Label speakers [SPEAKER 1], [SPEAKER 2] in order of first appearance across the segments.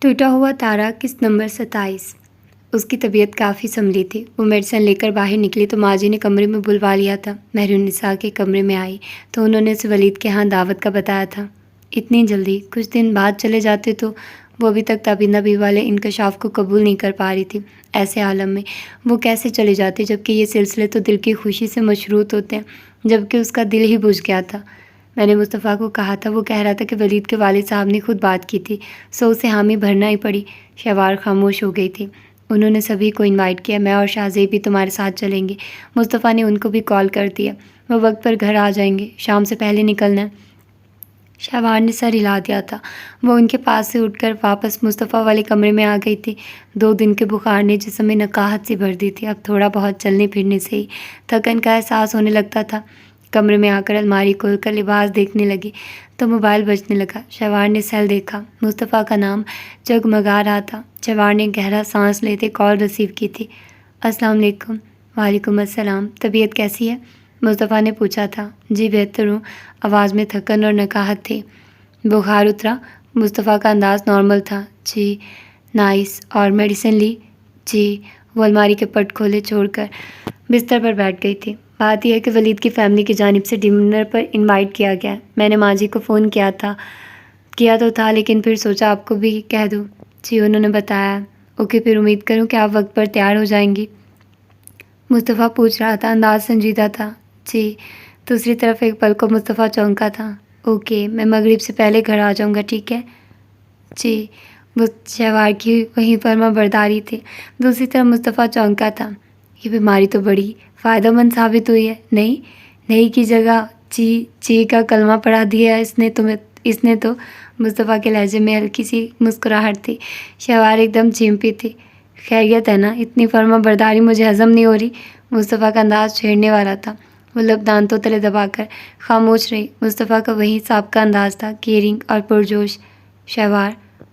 [SPEAKER 1] ٹوٹا ہوا تارا قسط نمبر 27۔ اس کی طبیعت کافی سنبھلی تھی۔ وہ میڈیسن لے کر باہر نکلی تو ماجی نے کمرے میں بلوا لیا تھا۔ مہرالنساء کے کمرے میں آئی تو انہوں نے اسے ولید کے ہاں دعوت کا بتایا تھا۔ اتنی جلدی کچھ دن بعد چلے جاتے تو وہ ابھی تک تابندہ بیوی والے انکشاف کو قبول نہیں کر پا رہی تھی۔ ایسے عالم میں وہ کیسے چلے جاتے جبکہ یہ سلسلے تو دل کی خوشی سے مشروط ہوتے ہیں، جبکہ اس کا دل ہی بجھ گیا تھا۔ میں نے مصطفیٰ کو کہا تھا، وہ کہہ رہا تھا کہ ولید کے والد صاحب نے خود بات کی تھی، سو اسے حامی بھرنا ہی پڑی۔ شہوار خاموش ہو گئی تھی۔ انہوں نے سبھی کو انوائٹ کیا، میں اور شاہ بھی تمہارے ساتھ چلیں گے۔ مصطفیٰ نے ان کو بھی کال کر دیا، وہ وقت پر گھر آ جائیں گے، شام سے پہلے نکلنا ہے۔ شہوار نے سر ہلا دیا تھا۔ وہ ان کے پاس سے اٹھ کر واپس مصطفیٰ والے کمرے میں آ گئی تھی۔ 2 دن کے بخار نے جسم میں نقاہت سی بھر دی تھی۔ اب تھوڑا بہت چلنے پھرنے سے ہی تھکن کا احساس ہونے لگتا تھا۔ کمرے میں آ کر الماری کھول کر لباس دیکھنے لگی تو موبائل بجنے لگا۔ شہوار نے سیل دیکھا، مصطفیٰ کا نام جگمگا رہا تھا۔ شہوار نے گہرا سانس لیتے کال ریسیو کی تھی۔ السلام علیکم۔ وعلیکم السلام۔ طبیعت کیسی ہے؟ مصطفیٰ نے پوچھا تھا۔ جی بہتر ہوں۔ آواز میں تھکن اور نقاہت تھی۔ بخار اترا؟ مصطفیٰ کا انداز نارمل تھا۔ جی نائس۔ اور میڈیسن لی؟ جی۔ وہ الماری کے پٹ کھولے چھوڑ کر بستر پر بیٹھ گئی تھی۔ بات یہ ہے کہ ولید کی فیملی کی جانب سے ڈنر پر انوائٹ کیا گیا ہے۔ میں نے ماجی کو فون کیا تو تھا لیکن پھر سوچا آپ کو بھی کہہ دوں۔ جی انہوں نے بتایا۔ اوکے، پھر امید کروں کہ آپ وقت پر تیار ہو جائیں گی؟ مصطفیٰ پوچھ رہا تھا، انداز سنجیدہ تھا۔ جی۔ دوسری طرف ایک پل کو مصطفیٰ چونکا تھا۔ اوکے، میں مغرب سے پہلے گھر آ جاؤں گا، ٹھیک ہے؟ جی۔ شہوار کی وہیں فرما برداری تھی۔ دوسری طرف مصطفیٰ چونکا تھا۔ یہ بیماری تو بڑی فائدہ مند ثابت ہوئی ہے، نہیں کی جگہ جی کا کلمہ پڑھا دیا اس نے تو۔ مصطفیٰ کے لہجے میں ہلکی سی مسکراہٹ تھی۔ شہوار ایک دم چیمپی تھی۔ خیریت ہے نا؟ اتنی فرما برداری مجھے ہضم نہیں ہو رہی۔ مصطفیٰ کا انداز چھیڑنے والا تھا۔ وہ لب دانتوں تلے دبا کر خاموش رہی۔ مصطفیٰ کا وہی سابقہ انداز تھا، کیئرنگ اور پرجوش۔ شہوار،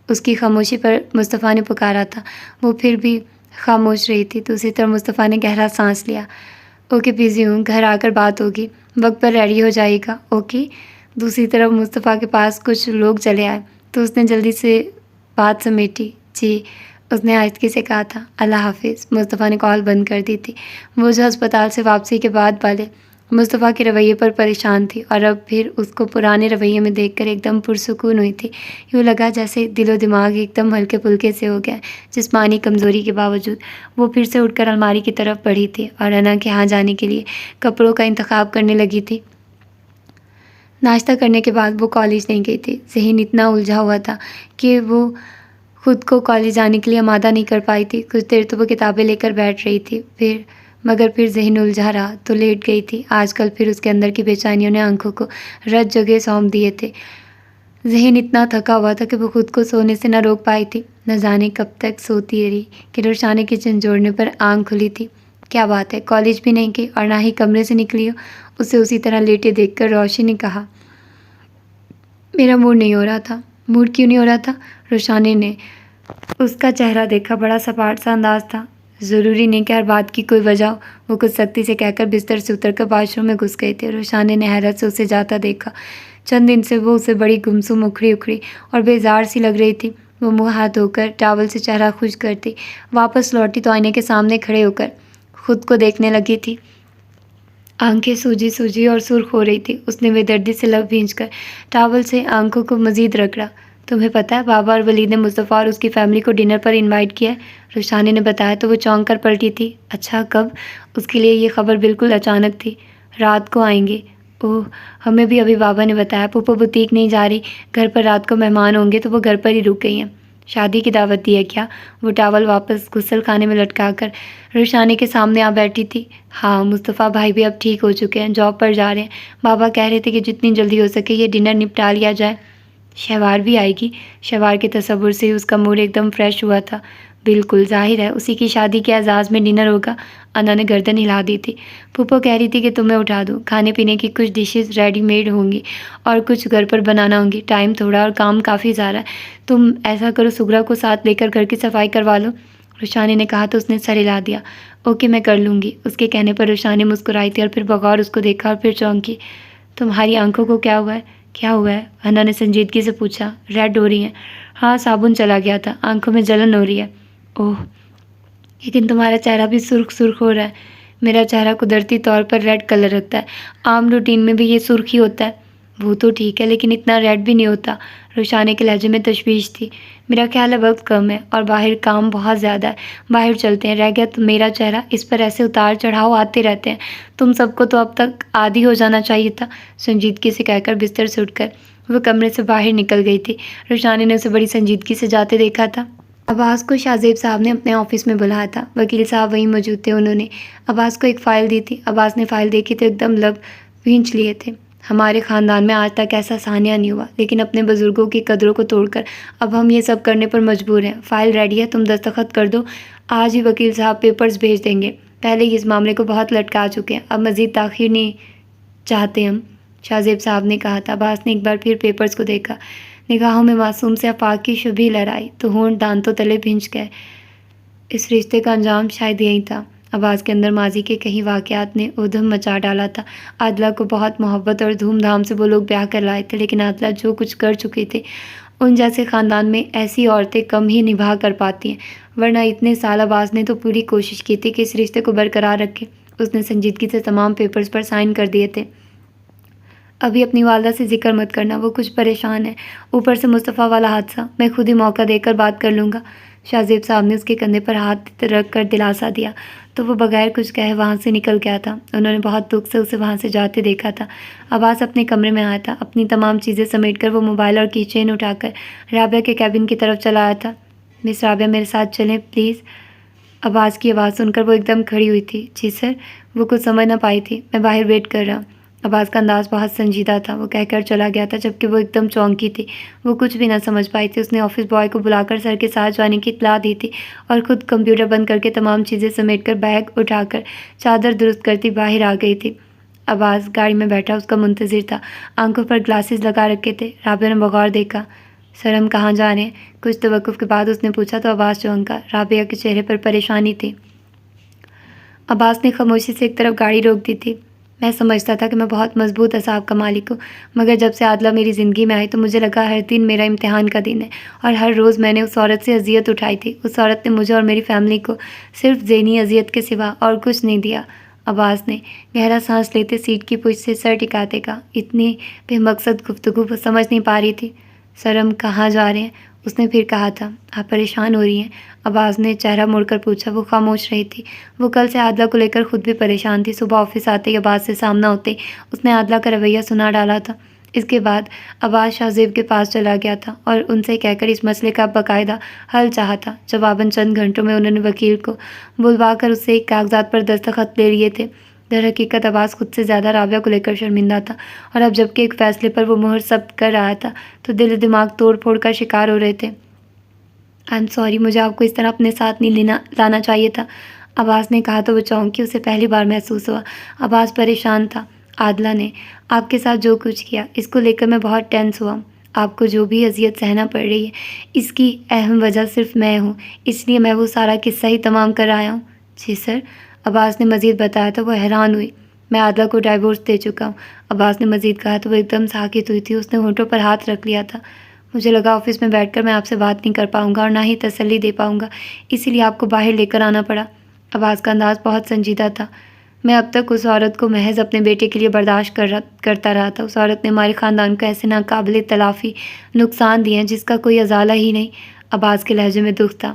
[SPEAKER 1] اس کی خاموشی پر مصطفیٰ نے پکارا تھا۔ وہ پھر بھی خاموش رہی تھی۔ دوسری طرف مصطفیٰ نے گہرا سانس لیا۔ اوکے، بزی ہوں، گھر آ کر بات ہوگی، وقت پر ریڈی ہو جائے گا، اوکے؟ دوسری طرف مصطفیٰ کے پاس کچھ لوگ چلے آئے تو اس نے جلدی سے بات سمیٹی۔ جی، اس نے آہستگی سے کہا تھا۔ اللہ حافظ۔ مصطفیٰ نے کال بند کر دی تھی۔ وہ جو ہسپتال سے واپسی کے بعد والے مصطفیٰ کے رویے پر پریشان تھی اور اب پھر اس کو پرانے رویے میں دیکھ کر ایک دم پرسکون ہوئی تھی۔ یوں لگا جیسے دل و دماغ ایک دم ہلکے پھلکے سے ہو گیا۔ جسمانی کمزوری کے باوجود وہ پھر سے اٹھ کر الماری کی طرف بڑھی تھی اور انا کے ہاں جانے کے لیے کپڑوں کا انتخاب کرنے لگی تھی۔ ناشتہ کرنے کے بعد وہ کالج نہیں گئی تھی۔ ذہن اتنا الجھا ہوا تھا کہ وہ خود کو کالج جانے کے لیے آمادہ نہیں کر پائی تھی۔ کچھ دیر تو وہ کتابیں لے کر بیٹھ رہی تھی، مگر پھر ذہن الجھا رہا تو لیٹ گئی تھی۔ آج کل پھر اس کے اندر کی بے چینیوں نے آنکھوں کو رت جگہ سونپ دیے تھے۔ ذہن اتنا تھکا ہوا تھا کہ وہ خود کو سونے سے نہ روک پائی تھی۔ نہ جانے کب تک سوتی رہی کہ روشانی کے جھنجھوڑنے پر آنکھ کھلی تھی۔ کیا بات ہے، کالج بھی نہیں گئی اور نہ ہی کمرے سے نکلی ہو؟ اسے اسی طرح لیٹے دیکھ کر روشنی نے کہا۔ میرا موڈ نہیں ہو رہا تھا۔ موڈ کیوں نہیں ہو رہا تھا؟ روشانی نے اس کا چہرہ دیکھا، بڑا سپاٹ سا انداز تھا۔ ضروری نہیں کہ ہر بات کی کوئی وجہ ہو، وہ کچھ سختی سے کہہ کر بستر سے اتر کر واش روم میں گھس گئے تھے۔ روشانی نے حیرت سے اسے جاتا دیکھا۔ چند دن سے وہ اسے بڑی گمسم، اکھڑی اور بیزار سی لگ رہی تھی۔ وہ منہ ہاتھ دھو کر ٹاول سے چہرہ خشک کرتی واپس لوٹی تو آئینے کے سامنے کھڑے ہو کر خود کو دیکھنے لگی تھی۔ آنکھیں سوجی اور سرخ ہو رہی تھی۔ اس نے بے دردی سے لب بھینچ کر ٹاول سے آنکھوں کو مزید رگڑا۔ تمہیں پتہ ہے بابا اور ولید نے مصطفیٰ اور اس کی فیملی کو ڈنر پر انوائٹ کیا ہے؟ روشانی نے بتایا تو وہ چونک کر پلٹی تھی۔ اچھا، کب؟ اس کے لیے یہ خبر بالکل اچانک تھی۔ رات کو آئیں گے۔ اوہ، ہمیں بھی ابھی بابا نے بتایا۔ پھوپھو بوتیک نہیں جا رہی، گھر پر رات کو مہمان ہوں گے تو وہ گھر پر ہی رک گئی ہیں۔ شادی کی دعوت دی ہے کیا؟ وہ ٹاول واپس غسل خانے میں لٹکا کر روشانی کے سامنے آ بیٹھی تھی۔ ہاں، مصطفیٰ بھائی بھی اب ٹھیک ہو چکے ہیں، جاب پر جا رہے ہیں۔ بابا کہہ رہے تھے کہ جتنی جلدی ہو سکے یہ ڈنر نپٹا لیا جائے۔ شہوار بھی آئے گی؟ شہوار کے تصور سے ہی اس کا موڈ ایک دم فریش ہوا تھا۔ بالکل، ظاہر ہے اسی کی شادی کے اعزاز میں ڈنر ہوگا۔ انا نے گردن ہلا دی تھی۔ پھوپھو کہہ رہی تھی کہ تمہیں اٹھا دوں، کھانے پینے کی کچھ ڈشز ریڈی میڈ ہوں گی اور کچھ گھر پر بنانا ہوں گی۔ ٹائم تھوڑا اور کام کافی زیادہ ہے۔ تم ایسا کرو، سغرا کو ساتھ لے کر گھر کی صفائی کروا لو۔ روشانی نے کہا تو اس نے سر ہلا دیا۔ اوکے، میں کر لوں گی۔ اس کے کہنے پر روشانی مسکرائی تھی اور پھر بغور اس کو دیکھا اور پھر چونکی۔ تمہاری آنکھوں کو کیا ہوا ہے؟ کیا ہوا ہے؟ ہنا نے سنجیدگی سے پوچھا۔ ریڈ ہو رہی ہیں۔ ہاں، صابن چلا گیا تھا، آنکھوں میں جلن ہو رہی ہے۔ اوہ، لیکن تمہارا چہرہ بھی سرخ سرخ ہو رہا ہے۔ میرا چہرہ قدرتی طور پر ریڈ کلر رکھتا ہے، عام روٹین میں بھی یہ سرخ ہی ہوتا ہے۔ وہ تو ٹھیک ہے، لیکن اتنا ریڈ بھی نہیں ہوتا۔ روشانی کے لہجے میں تشویش تھی۔ میرا خیال ہے وقت کم ہے اور باہر کام بہت زیادہ ہے، باہر چلتے ہیں۔ رہ گیا تو میرا چہرہ، اس پر ایسے اتار چڑھاؤ آتے رہتے ہیں۔ تم سب کو تو اب تک عادی ہو جانا چاہیے تھا، سنجیدگی سے کہہ کر بستر سے اٹھ کر وہ کمرے سے باہر نکل گئی تھی۔ روشانی نے اسے بڑی سنجیدگی سے جاتے دیکھا تھا۔ عباس کو شاہ زیب صاحب نے اپنے آفس میں بلایا تھا۔ وکیل صاحب وہیں موجود تھے۔ انہوں نے عباس کو ایک فائل دی تھی۔ عباس نے فائل دیکھی تو ایک دم لب بھینچ لیے تھے۔ ہمارے خاندان میں آج تک ایسا سانحہ نہیں ہوا، لیکن اپنے بزرگوں کی قدروں کو توڑ کر اب ہم یہ سب کرنے پر مجبور ہیں۔ فائل ریڈی ہے، تم دستخط کر دو، آج ہی وکیل صاحب پیپرز بھیج دیں گے۔ پہلے ہی اس معاملے کو بہت لٹکا چکے ہیں، اب مزید تاخیر نہیں چاہتے ہم، شاہ زیب صاحب نے کہا تھا۔ عباس نے ایک بار پھر پیپرز کو دیکھا، نگاہوں میں معصوم سے آفاق کی شبھی لہرائی تو ہونٹ دانتوں تلے بھنج گئے۔ اس رشتے کا انجام شاید یہی تھا۔ عباس کے اندر ماضی کے کئی واقعات نے ادھم مچا ڈالا تھا۔ عادلہ کو بہت محبت اور دھوم دھام سے وہ لوگ بیاہ کر لائے تھے، لیکن عادلہ جو کچھ کر چکی تھی، ان جیسے خاندان میں ایسی عورتیں کم ہی نبھا کر پاتی ہیں، ورنہ اتنے سال عباس نے تو پوری کوشش کی تھی کہ اس رشتے کو برقرار رکھے۔ اس نے سنجیدگی سے تمام پیپرز پر سائن کر دیے تھے۔ ابھی اپنی والدہ سے ذکر مت کرنا، وہ کچھ پریشان ہے، اوپر سے مصطفیٰ والا حادثہ، میں خود ہی موقع دے کر بات کر لوں گا۔ شاہ زیب صاحب نے اس کے کندھے پر ہاتھ رکھ کر دلاسا دیا تو وہ بغیر کچھ کہے وہاں سے نکل گیا تھا۔ انہوں نے بہت دکھ سے اسے وہاں سے جاتے دیکھا تھا۔ عباس اپنے کمرے میں آیا تھا، اپنی تمام چیزیں سمیٹ کر وہ موبائل اور کی چین اٹھا کر رابعہ کے کیبن کی طرف چلا آیا تھا۔ مس رابعہ، میرے ساتھ چلیں پلیز۔ عباس کی آواز سن کر وہ ایک دم کھڑی ہوئی تھی۔ جی سر، وہ کچھ سمجھ نہ پائی تھی۔ میں باہر ویٹ کر رہا ہوں۔ عباس کا انداز بہت سنجیدہ تھا، وہ کہہ کر چلا گیا تھا جبکہ وہ ایک دم چونکی تھی۔ وہ کچھ بھی نہ سمجھ پائی تھی۔ اس نے آفس بوائے کو بلا کر سر کے ساتھ جانے کی اطلاع دی تھی اور خود کمپیوٹر بند کر کے تمام چیزیں سمیٹ کر بیگ اٹھا کر چادر درست کرتی باہر آ گئی تھی۔ عباس گاڑی میں بیٹھا اس کا منتظر تھا، آنکھوں پر گلاسز لگا رکھے تھے۔ رابعہ نے بغور دیکھا۔ سر، ہم کہاں جا رہے ہیں؟ کچھ توقف کے بعد اس نے پوچھا تو عباس چونکا۔ رابعہ کے چہرے پر پریشانی تھی۔ عباس نے خاموشی سے ایک طرف گاڑی روک دی تھی۔ میں سمجھتا تھا کہ میں بہت مضبوط اعصاب کا مالک ہوں، مگر جب سے عادلہ میری زندگی میں آئی تو مجھے لگا ہر دن میرا امتحان کا دن ہے، اور ہر روز میں نے اس عورت سے اذیت اٹھائی تھی۔ اس عورت نے مجھے اور میری فیملی کو صرف ذہنی اذیت کے سوا اور کچھ نہیں دیا۔ عباس نے گہرا سانس لیتے سیٹ کی پشت سے سر ٹکاتے کہا۔ اتنی بے مقصد گفتگو وہ سمجھ نہیں پا رہی تھی۔ سر، ہم کہاں جا رہے ہیں؟ اس نے پھر کہا تھا۔ آپ پریشان ہو رہی ہیں؟ عباس نے چہرہ موڑ کر پوچھا۔ وہ خاموش رہی تھی۔ وہ کل سے عادلہ کو لے کر خود بھی پریشان تھی۔ صبح آفس آتے ہی عباس سے سامنا ہوتے اس نے عادلہ کا رویہ سنا ڈالا تھا۔ اس کے بعد عباس شاہ زیب کے پاس چلا گیا تھا اور ان سے کہہ کر اس مسئلے کا باقاعدہ حل چاہا تھا۔ جواباً چند گھنٹوں میں انہوں نے وکیل کو بلوا کر اس سے ایک کاغذات پر دستخط لے لیے تھے۔ در حقیقت عباس خود سے زیادہ رابعہ کو لے کر شرمندہ تھا، اور اب جبکہ ایک فیصلے پر وہ مہر ثبت کر رہا تھا تو دل و دماغ توڑ پھوڑ کا شکار ہو رہے تھے۔ آئی ایم سوری، مجھے آپ کو اس طرح اپنے ساتھ نہیں لانا چاہیے تھا، عباس نے کہا تو وہ چونکی، اسے پہلی بار محسوس ہوا۔ عباس پریشان تھا۔ عادلہ نے آپ کے ساتھ جو کچھ کیا، اس کو لے کر میں بہت ٹینس ہوا۔ آپ کو جو بھی اذیت سہنا پڑ رہی ہے، اس کی اہم وجہ صرف میں ہوں، اس لیے میں وہ سارا قصہ ہی تمام کر آیا ہوں۔ جی سر، عباس نے مزید بتایا تو وہ حیران ہوئی۔ میں عادلہ کو ڈائیورس دے چکا ہوں، عباس نے مزید کہا تو وہ ایک دم ساکت ہوئی تھی۔ اس نے ہونٹوں پر ہاتھ رکھ لیا تھا۔ مجھے لگا آفس میں بیٹھ کر میں آپ سے بات نہیں کر پاؤں گا اور نہ ہی تسلی دے پاؤں گا، اسی لیے آپ کو باہر لے کر آنا پڑا۔ عباس کا انداز بہت سنجیدہ تھا۔ میں اب تک اس عورت کو محض اپنے بیٹے کے لیے برداشت کرتا رہا تھا۔ اس عورت نے ہمارے خاندان کو ایسے ناقابل تلافی نقصان دیے ہیں جس کا کوئی ازالہ ہی نہیں۔ عباس کے لہجے میں دکھ تھا۔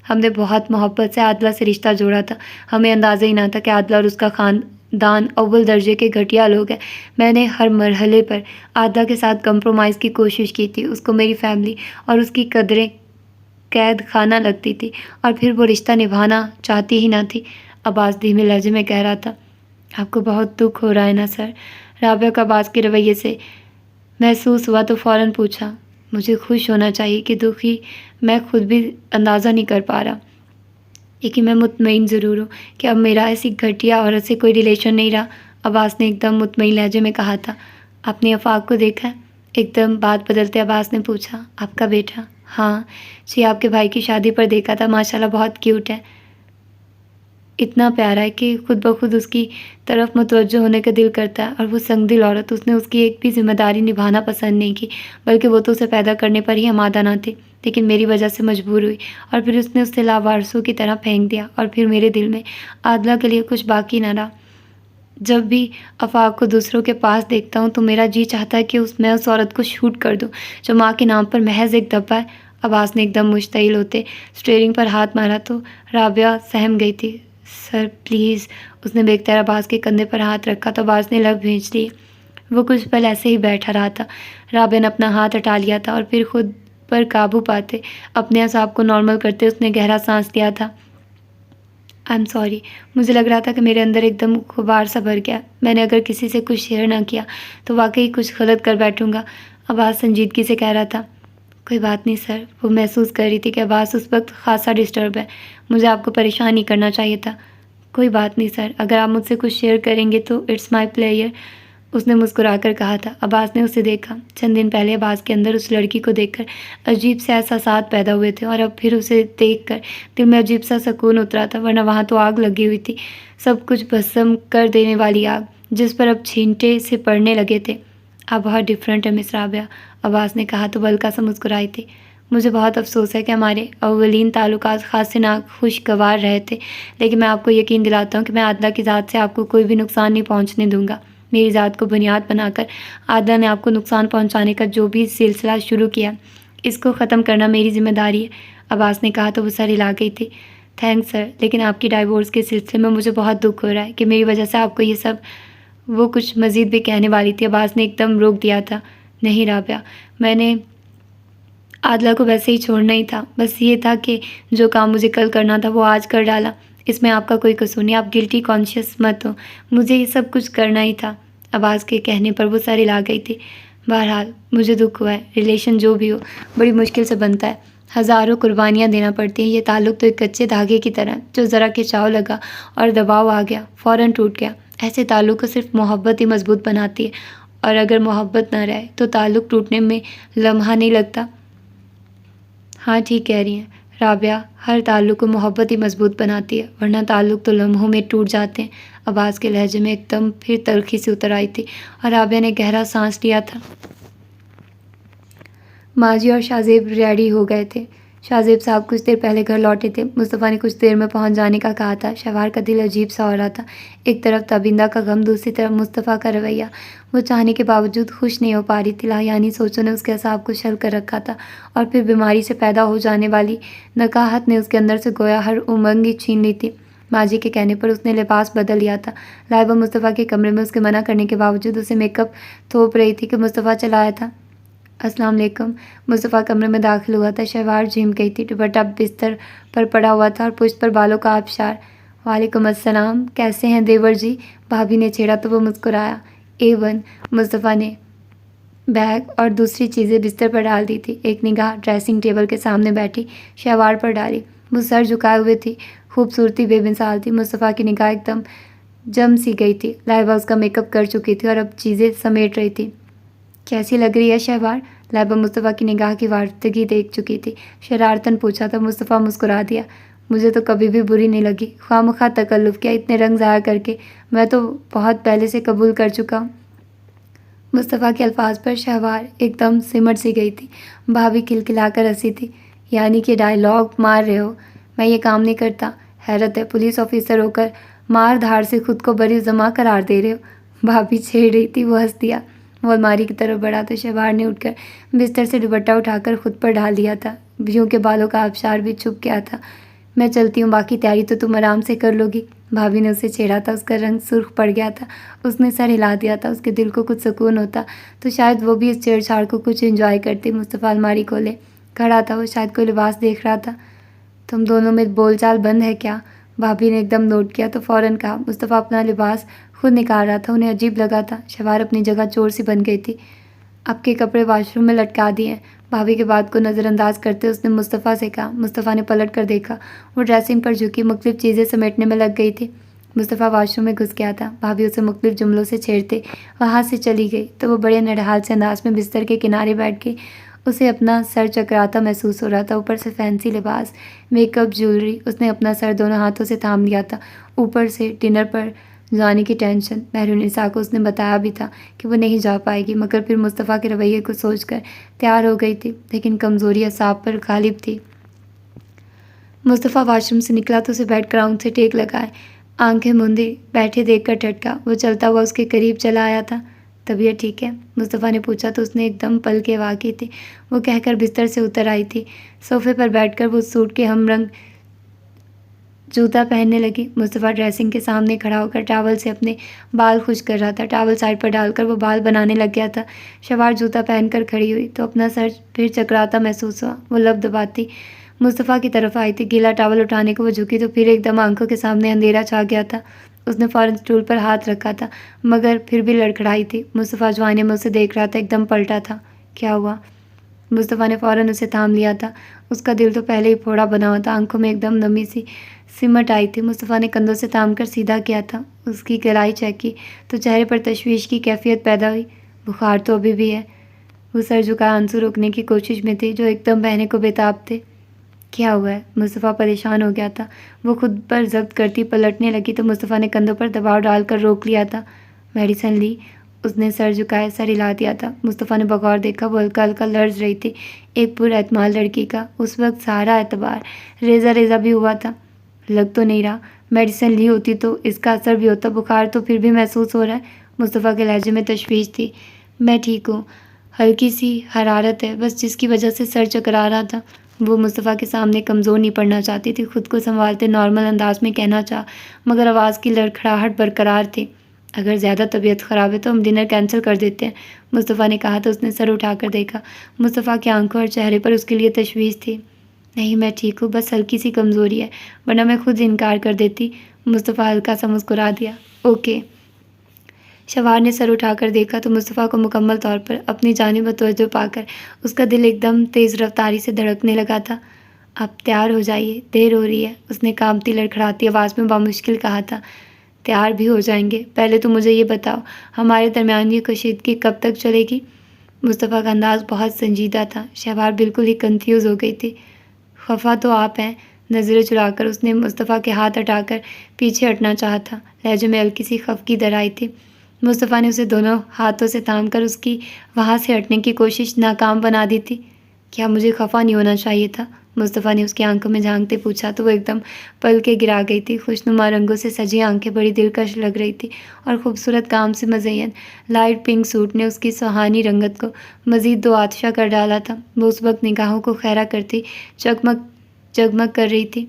[SPEAKER 1] ہم نے بہت محبت سے عادلہ سے رشتہ جوڑا تھا، ہمیں اندازہ ہی نہ تھا کہ عادلہ اور اس کا خاندان اول درجے کے گھٹیا لوگ ہیں۔ میں نے ہر مرحلے پر عادلہ کے ساتھ کمپرومائز کی کوشش کی تھی۔ اس کو میری فیملی اور اس کی قدریں قید خانہ لگتی تھی، اور پھر وہ رشتہ نبھانا چاہتی ہی نہ تھی۔ عباس دھیمے لہجے میں کہہ رہا تھا۔ آپ کو بہت دکھ ہو رہا ہے نا سر؟ رابعہ کا عباس کے رویے سے محسوس ہوا تو فوراً پوچھا۔ مجھے خوش ہونا چاہیے کہ دکھی میں خود بھی اندازہ نہیں کر پا رہا، لیکن میں مطمئن ضرور ہوں کہ اب میرا ایسی گھٹیا عورت سے کوئی ریلیشن نہیں رہا، عباس نے ایک دم مطمئن لہجے میں کہا تھا۔ آپ نے آفاق کو دیکھا ہے؟ ایک دم بات بدلتے عباس نے پوچھا۔ آپ کا بیٹا؟ ہاں جی، آپ کے بھائی کی شادی پر دیکھا تھا، ماشاءاللہ بہت کیوٹ ہے۔ اتنا پیارا ہے کہ خود بخود اس کی طرف متوجہ ہونے کا دل کرتا ہے، اور وہ سنگ دل عورت، اس نے اس کی ایک بھی ذمہ داری نبھانا پسند نہیں کی، بلکہ وہ تو اسے پیدا کرنے پر ہی آمادہ نہ تھی، لیکن میری وجہ سے مجبور ہوئی، اور پھر اس نے اسے لاوارثوں کی طرح پھینک دیا، اور پھر میرے دل میں عادلہ کے لیے کچھ باقی نہ رہا۔ جب بھی آفاق کو دوسروں کے پاس دیکھتا ہوں تو میرا جی چاہتا ہے کہ میں اس عورت کو شوٹ کر دوں جو ماں کے نام پر محض ایک دبا ہے۔ عباس نے ایک دم مشتعل ہوتے اسٹیئرنگ پر ہاتھ مارا تو رابعہ سہم گئی تھی۔ سر پلیز، اس نے بے اختیار عباس کے کندھے پر ہاتھ رکھا تو عباس نے لب بھینچ لیے۔ وہ کچھ پل ایسے ہی بیٹھا رہا تھا۔ رابعہ نے اپنا ہاتھ ہٹا لیا تھا، اور پھر خود پر قابو پاتے اپنے اعصاب کو نارمل کرتے اس نے گہرا سانس لیا تھا۔ آئی ایم سوری، مجھے لگ رہا تھا کہ میرے اندر ایک دم غبار سا بھر گیا۔ میں نے اگر کسی سے کچھ شیئر نہ کیا تو واقعی کچھ غلط کر بیٹھوں گا، عباس سنجیدگی سے کہہ رہا تھا۔ کوئی بات نہیں سر، وہ محسوس کر رہی تھی کہ عباس اس وقت خاصا ڈسٹرب ہے، مجھے آپ کو پریشان نہیں کرنا چاہیے تھا۔ کوئی بات نہیں سر، اگر آپ مجھ سے کچھ شیئر کریں گے تو اٹس مائی پلیئر، اس نے مسکرا کر کہا تھا۔ عباس نے اسے دیکھا۔ چند دن پہلے عباس کے اندر اس لڑکی کو دیکھ کر عجیب سے احساسات پیدا ہوئے تھے، اور اب پھر اسے دیکھ کر دل میں عجیب سا سکون اترا تھا، ورنہ وہاں تو آگ لگی ہوئی تھی، سب کچھ بھسم کر دینے والی آگ، جس پر اب چھینٹے سے پڑنے لگے تھے۔ آپ بہت ڈفرینٹ ہے مس رابعہ، عباس نے کہا تو وہ ہلکا سا مسکرائی تھی۔ مجھے بہت افسوس ہے کہ ہمارے اولین تعلقات خاصے ناخوشگوار رہے تھے، لیکن میں آپ کو یقین دلاتا ہوں کہ میں عادلہ کی ذات سے آپ کو کوئی بھی نقصان نہیں پہنچنے دوں گا۔ میری ذات کو بنیاد بنا کر عادلہ نے آپ کو نقصان پہنچانے کا جو بھی سلسلہ شروع کیا، اس کو ختم کرنا میری ذمہ داری ہے، عباس نے کہا تو وہ سر ہلا گئی تھی۔ تھینکس سر، لیکن آپ کی ڈائیورس کے سلسلے میں مجھے بہت دکھ ہو رہا ہے کہ میری وجہ سے آپ کو یہ سب۔ وہ کچھ مزید بھی کہنے والی تھی، عباس نے ایک دم روک دیا تھا۔ نہیں رابعہ، میں نے عادلہ کو ویسے ہی چھوڑنا ہی تھا، بس یہ تھا کہ جو کام مجھے کل کرنا تھا وہ آج کر ڈالا، اس میں آپ کا کوئی قصور نہیں، آپ گلٹی کانشیس مت ہو، مجھے یہ سب کچھ کرنا ہی تھا۔ عباس کے کہنے پر وہ سر ہلا گئی تھی۔ بہرحال مجھے دکھ ہوا ہے، ریلیشن جو بھی ہو بڑی مشکل سے بنتا ہے، ہزاروں قربانیاں دینا پڑتی ہیں۔ یہ تعلق تو ایک کچے دھاگے کی طرح جو ذرا کھچاؤ لگا اور دباؤ آ گیا فوراً ٹوٹ گیا۔ ایسے تعلق کو صرف محبت ہی مضبوط بناتی ہے، اور اگر محبت نہ رہے تو تعلق ٹوٹنے میں لمحہ نہیں لگتا۔ ہاں ٹھیک کہہ رہی ہیں رابعہ، ہر تعلق کو محبت ہی مضبوط بناتی ہے، ورنہ تعلق تو لمحوں میں ٹوٹ جاتے ہیں۔ عباس کے لہجے میں ایک دم پھر تلخی سے اتر آئی تھی، اور رابعہ نے گہرا سانس لیا تھا۔ ماجی اور شاہ زیب ریڈی ہو گئے تھے۔ شاہ زیب صاحب کچھ دیر پہلے گھر لوٹے تھے، مصطفیٰ نے کچھ دیر میں پہنچ جانے کا کہا تھا۔ شہوار کا دل عجیب سا ہو رہا تھا، ایک طرف تابندہ کا غم، دوسری طرف مصطفیٰ کا رویہ۔ وہ چاہنے کے باوجود خوش نہیں ہو پا رہی تھی، لاحیانی سوچوں نے اس کے اعصاب کو شل کر رکھا تھا، اور پھر بیماری سے پیدا ہو جانے والی نکاہت نے اس کے اندر سے گویا ہر امنگ ہی چھین لی تھی۔ ماجی کے کہنے پر اس نے لباس بدل لیا تھا۔ لائبہ مصطفیٰ کے کمرے میں اس کے منع کرنے کے باوجود اسے میک اپ تھوپ رہی تھی کہ مصطفیٰ چلا آیا تھا۔ السلام علیکم، مصطفیٰ کمرے میں داخل ہوا تھا۔ شہوار جھم گئی تھی، دوپٹہ بستر پر پڑا ہوا تھا اور پشت پر بالوں کا آبشار۔ وعلیکم السلام، کیسے ہیں دیور جی؟ بھابھی نے چھیڑا تو وہ مسکرایا۔ A1، مصطفیٰ نے بیگ اور دوسری چیزیں بستر پر ڈال دی تھی، ایک نگاہ ڈریسنگ ٹیبل کے سامنے بیٹھی شہوار پر ڈالی۔ وہ سر جھکائے ہوئے تھی، خوبصورتی بے مثال تھی۔ مصطفیٰ کی نگاہ ایک دم جم سی گئی تھی۔ لائبہ اس کا میک اپ کر چکی تھی اور اب چیزیں سمیٹ رہی تھی۔ کیسی لگ رہی ہے شہوار؟ لائبہ مصطفیٰ کی نگاہ کی وارفتگی دیکھ چکی تھی، شرارتاً پوچھا تو مصطفیٰ مسکرا دیا۔ مجھے تو کبھی بھی بری نہیں لگی، خواہ مخواہ تکلف کیا اتنے رنگ ضائع کر کے، میں تو بہت پہلے سے قبول کر چکا ہوں۔ مصطفیٰ کے الفاظ پر شہوار ایک دم سمٹ سی گئی تھی۔ بھابھی کھلکھلا کر ہنسی تھی۔ یعنی کہ ڈائیلاگ مار رہے ہو؟ میں یہ کام نہیں کرتا، حیرت ہے، پولیس آفیسر ہو کر مار دھاڑ سے خود کو بری ذمہ قرار دے رہے ہو۔ بھابھی چھیڑ رہی تھی، وہ ہنس دیا۔ وہ الماری کی طرف بڑھا تو شہوار نے اٹھ کر بستر سے دوپٹہ اٹھا کر خود پر ڈال دیا تھا، یوں کہ بالوں کا آبشار بھی چھپ گیا تھا۔ میں چلتی ہوں، باقی تیاری تو تم آرام سے کر لو گی۔ بھابھی نے اسے چھیڑا تھا، اس کا رنگ سرخ پڑ گیا تھا۔ اس نے سر ہلا دیا تھا، اس کے دل کو کچھ سکون ہوتا تو شاید وہ بھی اس چھیڑ چھاڑ کو کچھ انجوائے کرتی۔ مصطفیٰ الماری کھولے کھڑا تھا، وہ شاید کوئی لباس دیکھ رہا تھا۔ تم دونوں میں بول چال بند ہے کیا؟ بھابھی نے ایک دم نوٹ کیا تو فوراً کہا۔ مصطفیٰ اپنا لباس خود نکال رہا تھا، انہیں عجیب لگا تھا۔ شہوار اپنی جگہ چور سی بن گئی تھی۔ آپ کے کپڑے واش روم میں لٹکا دیے ہیں، بھابھی کے بات کو نظر انداز کرتے اس نے مصطفیٰ سے کہا۔ مصطفیٰ نے پلٹ کر دیکھا، وہ ڈریسنگ پر جھکی مختلف چیزیں سمیٹنے میں لگ گئی تھی۔ مصطفیٰ واش روم میں گھس گیا تھا، بھابھی اسے مختلف جملوں سے چھیڑتے وہاں سے چلی گئی تو وہ بڑے نڈھال سے انداز میں بستر کے کنارے بیٹھ گئی۔ اسے اپنا سر چکراتا محسوس ہو رہا تھا، اوپر سے فینسی لباس، میک اپ، جیولری۔ اس نے اپنا سر دونوں ہاتھوں سے تھام لیا تھا، اوپر سے ڈنر پر جانے کی ٹینشن۔ مہرالنساء کو اس نے بتایا بھی تھا کہ وہ نہیں جا پائے گی، مگر پھر مصطفیٰ کے رویے کو سوچ کر تیار ہو گئی تھی، لیکن کمزوری اعصاب پر غالب تھی۔ مصطفیٰ واش روم سے نکلا تو اسے بیٹھ گراؤنڈ سے ٹیک لگائے آنکھیں موندے بیٹھے دیکھ کر ٹھٹکا۔ وہ چلتا ہوا اس کے قریب چلا آیا تھا۔ طبیعت ٹھیک ہے؟ مصطفیٰ نے پوچھا تو اس نے ایک دم پل کے واقع تھی وہ کہہ کر بستر سے اتر آئی تھی۔ صوفے پر بیٹھ کر وہ سوٹ کے ہم رنگ جوتا پہننے لگی۔ مصطفیٰ ڈریسنگ کے سامنے کھڑا ہو کر ٹاول سے اپنے بال خشک کر رہا تھا۔ ٹاول سائڈ پر ڈال کر وہ بال بنانے لگ گیا تھا۔ شوار جوتا پہن کر کھڑی ہوئی تو اپنا سر پھر چکراتا محسوس ہوا۔ وہ لب دباتی مصطفیٰ کی طرف آئی تھی۔ گیلا ٹاول اٹھانے کو وہ جھکی تو پھر ایک دم آنکھوں کے سامنے اندھیرا چھا گیا تھا۔ اس نے فوراً اسٹول پر ہاتھ رکھا تھا، مگر پھر بھی لڑکھڑائی تھی۔ مصطفیٰ جو آئینے میں اسے دیکھ رہا تھا ایک دم پلٹا تھا۔ کیا ہوا؟ مصطفیٰ نے فوراً اسے تھام لیا تھا۔ اس کا دل تو پہلے ہی پھوڑا بنا ہوا تھا، آنکھوں میں ایک دم نمی سی سمٹ آئی تھی۔ مصطفیٰ نے کندھوں سے تھام کر سیدھا کیا تھا، اس کی گہرائی چیک کی تو چہرے پر تشویش کی کیفیت پیدا ہوئی۔ بخار تو ابھی بھی ہے۔ وہ سر جھکائے آنسو روکنے کی کوشش میں تھی جو ایک دم بہنے کو بےتاب تھے۔ کیا ہوا ہے؟ مصطفیٰ پریشان ہو گیا تھا۔ وہ خود پر ضبط کرتی پلٹنے لگی تو مصطفیٰ نے کندھوں پر دباؤ ڈال کر روک لیا تھا۔ میڈیسن لی؟ اس نے سر جھکائے سر ہلا دیا تھا۔ مصطفیٰ نے بغور دیکھا، وہ ہلکا ہلکا لرز رہی تھی۔ ایک پر اعتماد لڑکی کا اس وقت سارا اعتبار ریزہ ریزہ بھی ہوا تھا۔ لگ تو نہیں رہا میڈیسن لی ہوتی تو اس کا اثر بھی ہوتا۔ بخار تو پھر بھی محسوس ہو رہا ہے۔ مصطفیٰ کے لہجے میں تشویش تھی۔ میں ٹھیک ہوں، ہلکی سی حرارت ہے بس، جس کی وجہ سے سر چکرا رہا تھا۔ وہ مصطفیٰ کے سامنے کمزور نہیں پڑنا چاہتی تھی، خود کو سنبھالتے نارمل انداز میں کہنا چاہا، مگر آواز کی لڑکھڑاہٹ برقرار تھی۔ اگر زیادہ طبیعت خراب ہے تو ہم ڈنر کینسل کر دیتے ہیں، مصطفیٰ نے کہا تو اس نے سر اٹھا کر دیکھا۔ مصطفیٰ کی آنکھوں اور چہرے پر اس کے لیے تشویش تھی۔ نہیں میں ٹھیک ہوں، بس ہلکی سی کمزوری ہے، ورنہ میں خود انکار کر دیتی۔ مصطفیٰ ہلکا سا مسکرا دیا۔ اوکے۔ شوار نے سر اٹھا کر دیکھا تو مصطفیٰ کو مکمل طور پر اپنی جانب متوجہ پا کر اس کا دل ایک دم تیز رفتاری سے دھڑکنے لگا تھا۔ اب تیار ہو جائیے، دیر ہو رہی ہے، اس نے کانپتی لڑکھڑاتی آواز میں بامشکل کہا تھا۔ تیار بھی ہو جائیں گے، پہلے تو مجھے یہ بتاؤ ہمارے درمیان یہ کشیدگی کب تک چلے گی؟ مصطفیٰ کا انداز بہت سنجیدہ تھا۔ شہوار بالکل ہی کنفیوز ہو گئی تھی۔ خفا تو آپ ہیں، نظریں چرا کر اس نے مصطفیٰ کے ہاتھ ہٹا کر پیچھے ہٹنا چاہا تھا۔ لہجے میں ہلکی سی خفگی در آئی تھی۔ مصطفیٰ نے اسے دونوں ہاتھوں سے تھام کر اس کی وہاں سے ہٹنے کی کوشش ناکام بنا دی تھی۔ کیا مجھے خفا نہیں ہونا چاہیے تھا؟ مصطفیٰ نے اس کی آنکھوں میں جھانکتے پوچھا تو وہ ایک دم پل کے گرا گئی تھی۔ خوشنما رنگوں سے سجی آنکھیں بڑی دلکش لگ رہی تھی اور خوبصورت کام سے مزین لائٹ پنک سوٹ نے اس کی سہانی رنگت کو مزید دو آتشہ کر ڈالا تھا۔ وہ اس وقت نگاہوں کو خیرہ کرتی جگمگ کر رہی تھی۔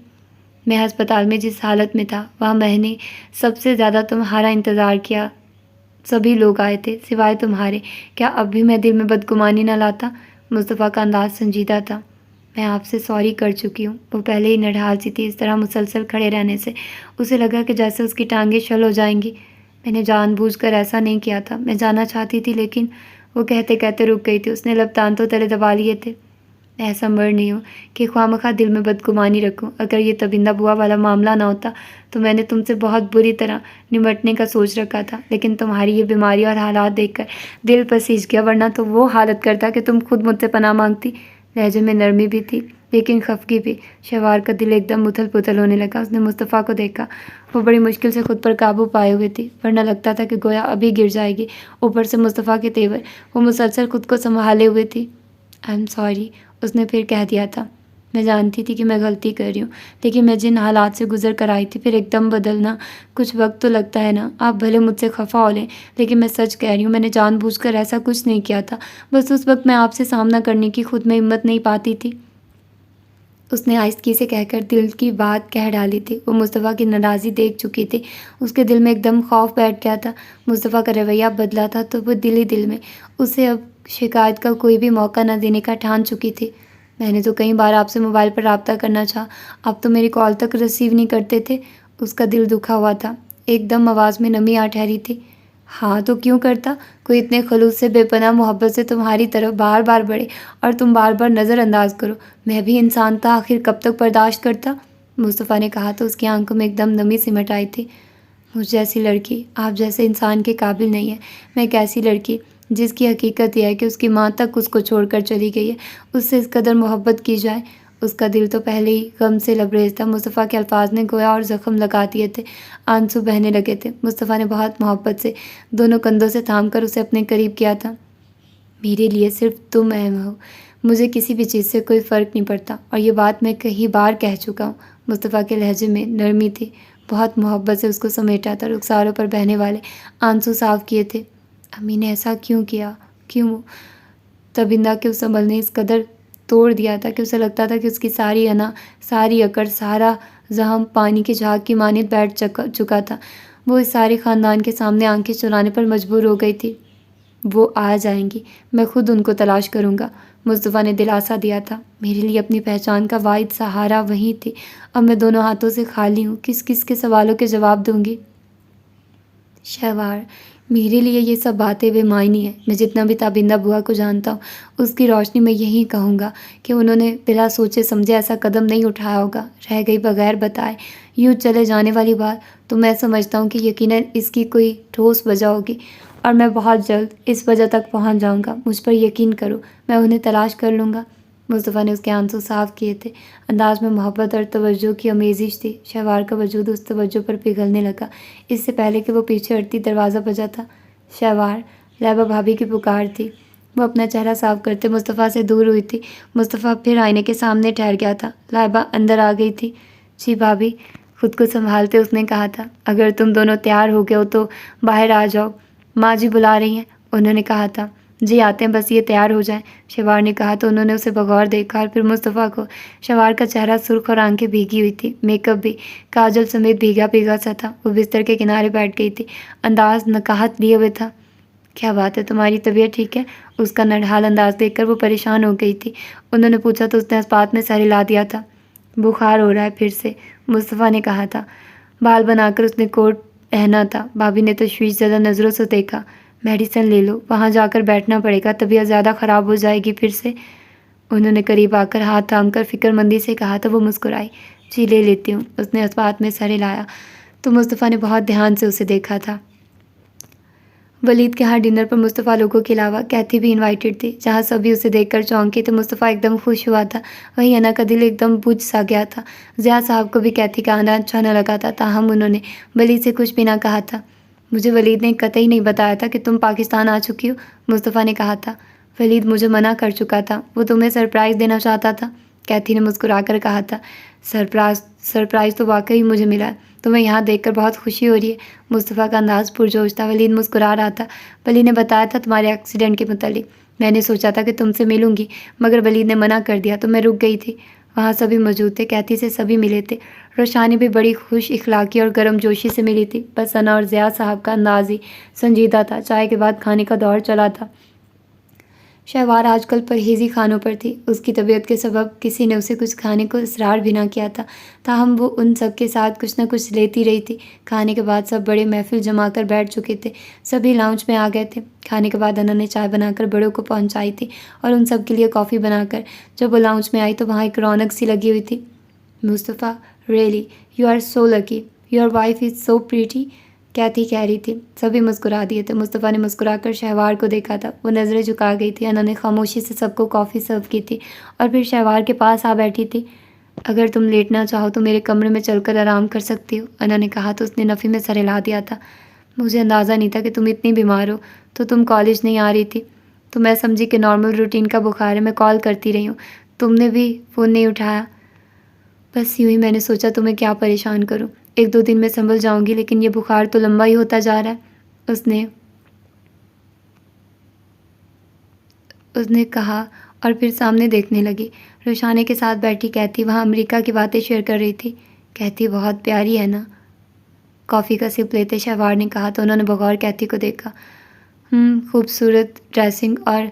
[SPEAKER 1] میں ہسپتال میں جس حالت میں تھا وہاں میں نے سب سے زیادہ تمہارا انتظار کیا، سبھی لوگ آئے تھے سوائے تمہارے، کیا اب بھی میں دل میں بدگمانی نہ لاتا؟ مصطفیٰ کا انداز سنجیدہ تھا۔ میں آپ سے سوری کر چکی ہوں۔ وہ پہلے ہی نڈھال سی تھی، اس طرح مسلسل کھڑے رہنے سے اسے لگا کہ جیسے اس کی ٹانگیں شل ہو جائیں گی۔ میں نے جان بوجھ کر ایسا نہیں کیا تھا، میں جانا چاہتی تھی لیکن وہ کہتے کہتے رک گئی تھی۔ اس نے لب دانتوں تلے دبا لیے تھے۔ میں ایسا مرد نہیں ہوں کہ خواہ دل میں بدگمانی رکھوں۔ اگر یہ تبندہ بوا والا معاملہ نہ ہوتا تو میں نے تم سے بہت بری طرح نمٹنے کا سوچ رکھا تھا، لیکن تمہاری یہ بیماری اور حالات دیکھ کر دل پسیج گیا، ورنہ تو وہ حالت کرتا کہ تم خود مجھ سے پناہ مانگتی۔ لہجے میں نرمی بھی تھی لیکن خفگی بھی۔ شوار کا دل ایک دم اتھل پتھل ہونے لگا۔ اس نے مصطفیٰ کو دیکھا، وہ بڑی مشکل سے خود پر قابو پائے ہوئے تھی، ورنہ لگتا تھا کہ گویا ابھی گر جائے گی۔ اوپر سے مصطفیٰ کے تیور، وہ مسلسل خود کو سنبھالے ہوئے تھی۔ آئی ایم سوری، اس نے پھر کہہ دیا تھا۔ میں جانتی تھی کہ میں غلطی کر رہی ہوں، لیکن میں جن حالات سے گزر کر آئی تھی پھر ایک دم بدلنا کچھ وقت تو لگتا ہے نا۔ آپ بھلے مجھ سے خفا ہو لیں لیکن میں سچ کہہ رہی ہوں، میں نے جان بوجھ کر ایسا کچھ نہیں کیا تھا، بس اس وقت میں آپ سے سامنا کرنے کی خود میں ہمت نہیں پاتی تھی۔ اس نے آہستگی سے کہہ کر دل کی بات کہہ ڈالی تھی۔ وہ مصطفیٰ کی ناراضی دیکھ چکی تھی، اس کے دل میں ایک دم خوف بیٹھ گیا تھا۔ مصطفیٰ کا رویہ بدلا تھا تو وہ دل ہی دل میں اسے اب شکایت کا کوئی بھی موقع نہ دینے کا ٹھان چکی تھی۔ میں نے تو کئی بار آپ سے موبائل پر رابطہ کرنا چاہا، آپ تو میری کال تک ریسیو نہیں کرتے تھے۔ اس کا دل دکھا ہوا تھا، ایک دم آواز میں نمی آ ٹھہری تھی۔ ہاں تو کیوں کرتا؟ کوئی اتنے خلوص سے بے پناہ محبت سے تمہاری طرف بار بار بڑھے اور تم بار بار نظر انداز کرو، میں بھی انسان تھا، آخر کب تک برداشت کرتا؟ مصطفیٰ نے کہا تو اس کی آنکھوں میں ایک دم نمی سمٹ آئی تھی۔ مجھ جیسی لڑکی آپ جیسے انسان کے قابل نہیں ہے۔ میں ایک ایسی لڑکی جس کی حقیقت یہ ہے کہ اس کی ماں تک اس کو چھوڑ کر چلی گئی ہے۔ اس سے اس قدر محبت کی جائے۔ اس کا دل تو پہلے ہی غم سے لبریز تھا۔ مصطفیٰ کے الفاظ نے گویا اور زخم لگا دیے تھے، آنسو بہنے لگے تھے۔ مصطفیٰ نے بہت محبت سے دونوں کندھوں سے تھام کر اسے اپنے قریب کیا تھا۔ میرے لیے صرف تم اہم ہو، مجھے کسی بھی چیز سے کوئی فرق نہیں پڑتا، اور یہ بات میں کئی بار کہہ چکا ہوں۔ مصطفیٰ کے لہجے میں نرمی تھی۔ بہت محبت سے اس کو سمیٹا تھا، رخساروں پر بہنے والے آنسو صاف کیے تھے۔ امی نے ایسا کیوں کیا؟ کیوں؟ تبندہ کے اس عمل نے اس قدر توڑ دیا تھا کہ اسے لگتا تھا کہ اس کی ساری انا، ساری اکڑ، سارا زحم پانی کے جھاگ کی مانند بیٹھ چکا تھا۔ وہ اس سارے خاندان کے سامنے آنکھیں چرانے پر مجبور ہو گئی تھی۔ وہ آ جائیں گی، میں خود ان کو تلاش کروں گا، مصطفیٰ نے دلاسا دیا تھا۔ میرے لیے اپنی پہچان کا واحد سہارا وہیں تھی۔ اب میں دونوں ہاتھوں سے خالی ہوں، کس کس کے سوالوں کے جواب دوں گی؟ شہوار، میرے لیے یہ سب باتیں بے معنی ہیں۔ میں جتنا بھی تابندہ بوا کو جانتا ہوں، اس کی روشنی میں یہی کہوں گا کہ انہوں نے بلا سوچے سمجھے ایسا قدم نہیں اٹھایا ہوگا۔ رہ گئی بغیر بتائے یوں چلے جانے والی بات، تو میں سمجھتا ہوں کہ یقیناً اس کی کوئی ٹھوس وجہ ہوگی، اور میں بہت جلد اس وجہ تک پہنچ جاؤں گا۔ مجھ پر یقین کرو، میں انہیں تلاش کر لوں گا۔ مصطفیٰ نے اس کے آنسو صاف کیے تھے۔ انداز میں محبت اور توجہ کی آمیزش تھی۔ شہوار کا وجود اس توجہ پر پگھلنے لگا، اس سے پہلے کہ وہ پیچھے ہٹتی دروازہ بجا تھا۔ شہوار، لائبہ بھابھی کی پکار تھی۔ وہ اپنا چہرہ صاف کرتے مصطفیٰ سے دور ہوئی تھی۔ مصطفیٰ پھر آئینے کے سامنے ٹھہر گیا تھا۔ لائبہ اندر آ گئی تھی۔ جی بھابھی، خود کو سنبھالتے اس نے کہا تھا، اگر تم دونوں تیار ہو گئے ہو تو باہر آ جاؤ، ماں جی بلا رہی ہیں۔ انہوں نے کہا تھا، جی آتے ہیں، بس یہ تیار ہو جائیں۔ شہوار نے کہا تو انہوں نے اسے بغور دیکھا اور پھر مصطفیٰ کو۔ شہوار کا چہرہ سرخ اور آنکھیں بھیگی ہوئی تھی، میک اپ بھی کاجل سمیت بھیگا بھیگا سا تھا۔ وہ بستر کے کنارے بیٹھ گئی تھی، انداز نکہت لیے ہوئے تھا۔ کیا بات ہے، تمہاری طبیعت ٹھیک ہے؟ اس کا نڈھال انداز دیکھ کر وہ پریشان ہو گئی تھی۔ انہوں نے پوچھا تو اس نے اسپات میں سر ہلا دیا تھا۔ بخار ہو رہا ہے پھر سے، مصطفیٰ نے کہا تھا۔ بال بنا کر اس نے کوٹ پہنا تھا۔ بھابھی نے تشویش زدہ نظروں سے دیکھا۔ میڈیسن لے لو، وہاں جا کر بیٹھنا پڑے گا، طبیعت زیادہ خراب ہو جائے گی پھر سے۔ انہوں نے قریب آ کر ہاتھ تھام کر فکر مندی سے کہا تو وہ مسکرائی۔ جی لے لیتی ہوں، اس نے اسپات میں سر ہلایا تو مصطفیٰ نے بہت دھیان سے اسے دیکھا تھا۔ ولید کے ہاں ڈنر پر مصطفیٰ لوگوں کے علاوہ کیتھی بھی انوائٹڈ تھی، جہاں سبھی اسے دیکھ کر چونکے تھے۔ مصطفیٰ ایک دم خوش ہوا تھا، وہیں انا کا دل ایک دم بجھ سا گیا تھا۔ ضیاء صاحب کو بھی کیتھی کا آنا اچھا نہ لگا تھا، تاہم انہوں نے ولید سے کچھ بھی نہ کہا تھا۔ مجھے ولید نے قطعی نہیں بتایا تھا کہ تم پاکستان آ چکی ہو، مصطفیٰ نے کہا تھا۔ ولید مجھے منع کر چکا تھا، وہ تمہیں سرپرائز دینا چاہتا تھا، کیتھی نے مسکرا کر کہا تھا۔ سرپرائز تو واقعی مجھے ملا، تمہیں یہاں دیکھ کر بہت خوشی ہو رہی ہے، مصطفیٰ کا انداز پرجوش تھا۔ ولید مسکرا رہا تھا۔ ولید نے بتایا تھا تمہارے ایکسیڈنٹ کے متعلق، میں نے سوچا تھا کہ تم سے ملوں گی، مگر ولید نے منع کر دیا تو میں رک گئی تھی۔ وہاں سبھی موجود تھے، کیتھی سے سبھی ملے تھے۔ روشانی بھی بڑی خوش اخلاقی اور گرم جوشی سے ملی تھی، بس انا اور ضیاء صاحب کا انداز ہی سنجیدہ تھا۔ چائے کے بعد کھانے کا دور چلا تھا۔ شہوار آج کل پرہیزی کھانوں پر تھی۔ اس کی طبیعت کے سبب کسی نے اسے کچھ کھانے کو اصرار بھی نہ کیا تھا، تاہم وہ ان سب کے ساتھ کچھ نہ کچھ لیتی رہی تھی۔ کھانے کے بعد سب بڑے محفل جما کر بیٹھ چکے تھے، سبھی لاؤنج میں آ گئے تھے۔ کھانے کے بعد انا نے چائے بنا کر بڑوں کو پہنچائی تھی اور ان سب کے لیے کافی بنا کر۔ جب وہ لاؤنج میں آئی تو وہاں ایک رونق سی لگی ہوئی تھی۔ Mustafa, really you are so lucky, your wife is so pretty, Kathy کہہ رہی تھی۔ سبھی مسکرا دیے تھے۔ مصطفیٰ نے مسکرا کر شہوار کو دیکھا تھا، وہ نظریں جھکا گئی تھی۔ انا نے خاموشی سے سب کو کافی سرو کی تھی اور پھر شہوار کے پاس آ بیٹھی تھی۔ اگر تم لیٹنا چاہو تو میرے کمرے میں چل کر آرام کر سکتی ہو، انا نے کہا تو اس نے نفی میں سر ہلا دیا تھا۔ مجھے اندازہ نہیں تھا کہ تم اتنی بیمار ہو، تو تم کالج نہیں آ رہی تھی، تو میں سمجھی کہ نارمل روٹین کا بخار ہے، میں کال کرتی رہی ہوں، تم نے بھی فون نہیں اٹھایا، بس یوں ہی میں نے سوچا تمہیں کیا پریشان کروں، 1-2 دن میں سنبھل جاؤں گی، لیکن یہ بخار تو لمبا ہی ہوتا جا رہا ہے، اس نے کہا اور پھر سامنے دیکھنے لگی۔ روشانے کے ساتھ بیٹھی کیتھی وہاں امریکہ کی باتیں شیئر کر رہی تھی۔ کیتھی بہت پیاری ہے نا؟ کافی کا سپ لیتے شہوار نے کہا تو انہوں نے بغور کیتھی کو دیکھا۔ خوبصورت ڈریسنگ اور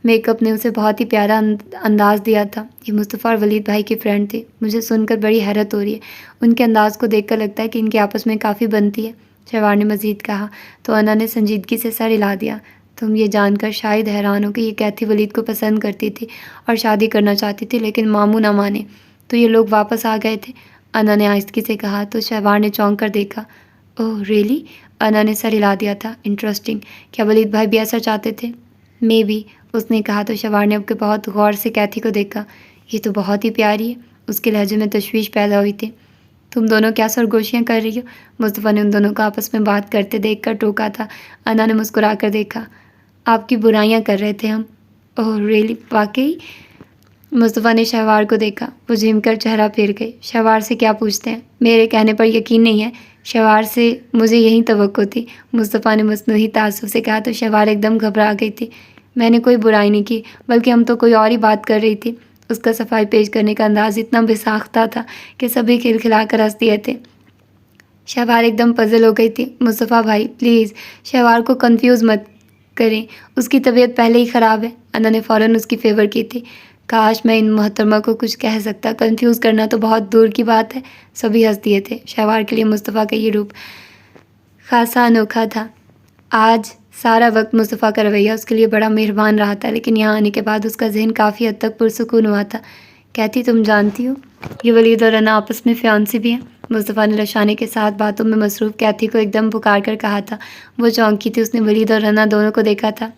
[SPEAKER 1] میک اپ نے اسے بہت ہی پیارا انداز دیا تھا۔ یہ مصطفیٰ اور ولید بھائی کی فرینڈ تھی۔ مجھے سن کر بڑی حیرت ہو رہی ہے، ان کے انداز کو دیکھ کر لگتا ہے کہ ان کے آپس میں کافی بنتی ہے، شہوار نے مزید کہا تو انا نے سنجیدگی سے سر ہلا دیا۔ تم یہ جان کر شاید حیران ہو کہ یہ کیتھی ولید کو پسند کرتی تھی اور شادی کرنا چاہتی تھی، لیکن ماموں نہ مانے تو یہ لوگ واپس آ گئے تھے، انا نے آہستگی سے کہا تو شہوار نے چونک کر دیکھا۔ اوہ ریئلی؟ انا نے سر ہلا دیا تھا۔ انٹرسٹنگ، کیا ولید بھائی بھی ایسا چاہتے تھے؟ میں بھی، اس نے کہا تو شوار نے اب کے بہت غور سے کیتھی کو دیکھا۔ یہ تو بہت ہی پیاری ہے، اس کے لہجے میں تشویش پیدا ہوئی تھی۔ تم دونوں کیا سرگوشیاں کر رہی ہو؟ مصطفیٰ نے ان دونوں کو آپس میں بات کرتے دیکھ کر ٹوکا تھا۔ انا نے مسکرا کر دیکھا۔ آپ کی برائیاں کر رہے تھے ہم۔ اوہ ریئلی، واقعی؟ مصطفیٰ نے شہوار کو دیکھا۔ وہ جھم کر چہرہ پھیر گئی۔ شہوار سے کیا پوچھتے ہیں؟ میرے کہنے پر یقین نہیں ہے؟ شہوار سے مجھے یہی توقع تھی، مصطفیٰ نے مصنوعی تعصب سے کہا تو شہوار ایک دم گھبرا گئی تھی۔ میں نے کوئی برائی نہیں کی، بلکہ ہم تو کوئی اور ہی بات کر رہی تھی۔ اس کا صفائی پیش کرنے کا انداز اتنا بے ساختہ تھا کہ سبھی کھلکھلا کر ہنس دیے تھے۔ شہوار ایک دم پزل ہو گئی تھی۔ مصطفیٰ بھائی پلیز شہوار کو کنفیوز مت کریں، اس کی طبیعت پہلے ہی خراب ہے۔ انا نے فوراً اس کی فیور کی تھی۔ کاش میں ان محترمہ کو کچھ کہہ سکتا، کنفیوز کرنا تو بہت دور کی بات ہے۔ سبھی ہنس دیے تھے۔ شہوار کے لیے مصطفیٰ کا یہ روپ خاصا انوکھا تھا۔ آج سارا وقت مصطفیٰ کا رویہ اس کے لیے بڑا مہربان رہا تھا، لیکن یہاں آنے کے بعد اس کا ذہن کافی حد تک پرسکون ہوا تھا۔ کہتی تم جانتی ہو یہ ولید اور رنا آپس میں فیانسی بھی ہیں؟ مصطفیٰ نے رشانے کے ساتھ باتوں میں مصروف کیتھی کو ایک دم پکار کر کہا تھا۔ وہ چونکی تھی، اس نے ولید اور رنا دونوں کو دیکھا تھا۔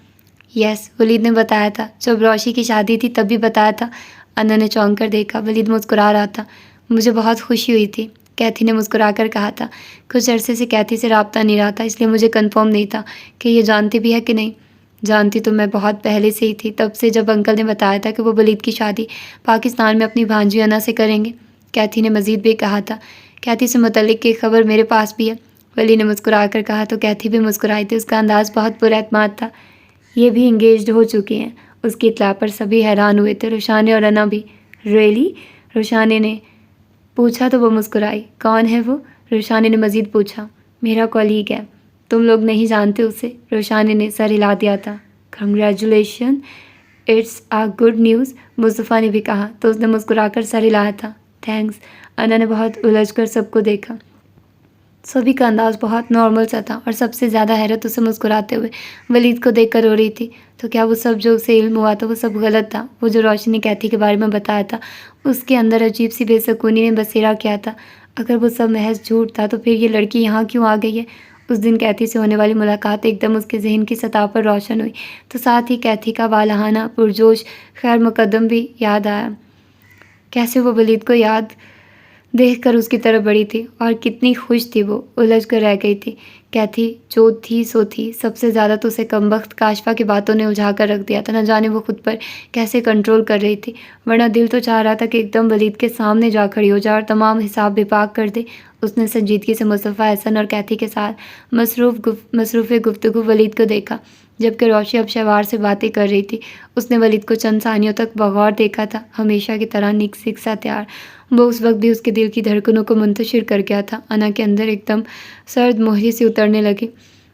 [SPEAKER 1] یس، ولید نے بتایا تھا، جب روشی کی شادی تھی تب بھی بتایا تھا۔ انا نے چونک کر دیکھا۔ ولید مسکرا رہا تھا۔ مجھے بہت خوشی ہوئی تھی، کیتھی نے مسکرا کر کہا تھا۔ کچھ عرصے سے کیتھی سے رابطہ نہیں رہا تھا، اس لیے مجھے کنفرم نہیں تھا کہ یہ جانتی بھی ہے کہ نہیں۔ جانتی تو میں بہت پہلے سے ہی تھی، تب سے جب انکل نے بتایا تھا کہ وہ ولید کی شادی پاکستان میں اپنی بھانجی انا سے کریں گے۔ کیتھی نے مزید بھی کہا تھا۔ کیتھی سے متعلق ایک خبر میرے پاس بھی ہے، ولی نے مسکرا کر کہا تو کیتھی بھی مسکرائی تھی۔ اس کا انداز بہت پر اعتماد تھا۔ یہ بھی انگیجڈ ہو چکی ہیں۔ اس کی اطلاع پر سبھی حیران ہوئے تھے، روشانے اور انا بھی۔ ریئلی؟ روشانے نے پوچھا تو وہ مسکرائی۔ کون ہے وہ؟ روشانے نے مزید پوچھا۔ میرا کولیگ ہے، تم لوگ نہیں جانتے اسے؟ روشانے نے سر ہلا دیا تھا۔ Congratulation, it's a good news, Mustafa نے بھی کہا تو اس نے مسکرا کر سر ہلایا تھا۔ تھینکس۔ انا نے بہت الجھ کر سب کو دیکھا۔ سبھی کا انداز بہت نارمل سا تھا اور سب سے زیادہ حیرت اسے مسکراتے ہوئے ولید کو دیکھ کر ہو رہی تھی۔ تو کیا وہ سب جو اسے علم ہوا تھا وہ سب غلط تھا؟ وہ جو روشنی نے کیتھی کے بارے میں بتایا تھا، اس کے اندر عجیب سی بے سکونی نے بسیرا کیا تھا۔ اگر وہ سب محض جھوٹ تھا تو پھر یہ لڑکی یہاں کیوں آ گئی ہے؟ اس دن کیتھی سے ہونے والی ملاقات ایک دم اس کے ذہن کی سطح پر روشن ہوئی، تو ساتھ ہی کیتھی کا والہانہ پرجوش خیر مقدم بھی یاد آیا۔ کیسے وہ ولید کو یاد دیکھ کر اس کی طرف بڑھی تھی اور کتنی خوش تھی، وہ الجھ کر رہ گئی تھی۔ کیتھی جو تھی سو تھی، سب سے زیادہ تو اسے کمبخت کاشفا کی باتوں نے الجھا کر رکھ دیا تھا۔ نہ جانے وہ خود پر کیسے کنٹرول کر رہی تھی، ورنہ دل تو چاہ رہا تھا کہ ایک دم ولید کے سامنے جا کھڑی ہو جائے اور تمام حساب بے پاک کر دے۔ اس نے سنجیدگی سے مصطفیٰ، احسن اور کیتھی کے ساتھ مصروف گفتگو ولید کو دیکھا، جبکہ روشی اب شہوار سے باتیں کر رہی تھی۔ اس نے ولید کو چند ثانیوں تک بغور دیکھا تھا، ہمیشہ کی طرح نک سا تیار۔ وہ اس وقت بھی اس کے دل کی دھڑکنوں کو منتشر کر گیا تھا۔ انا کے اندر ایک دم سرد مہری سی اترنے لگی۔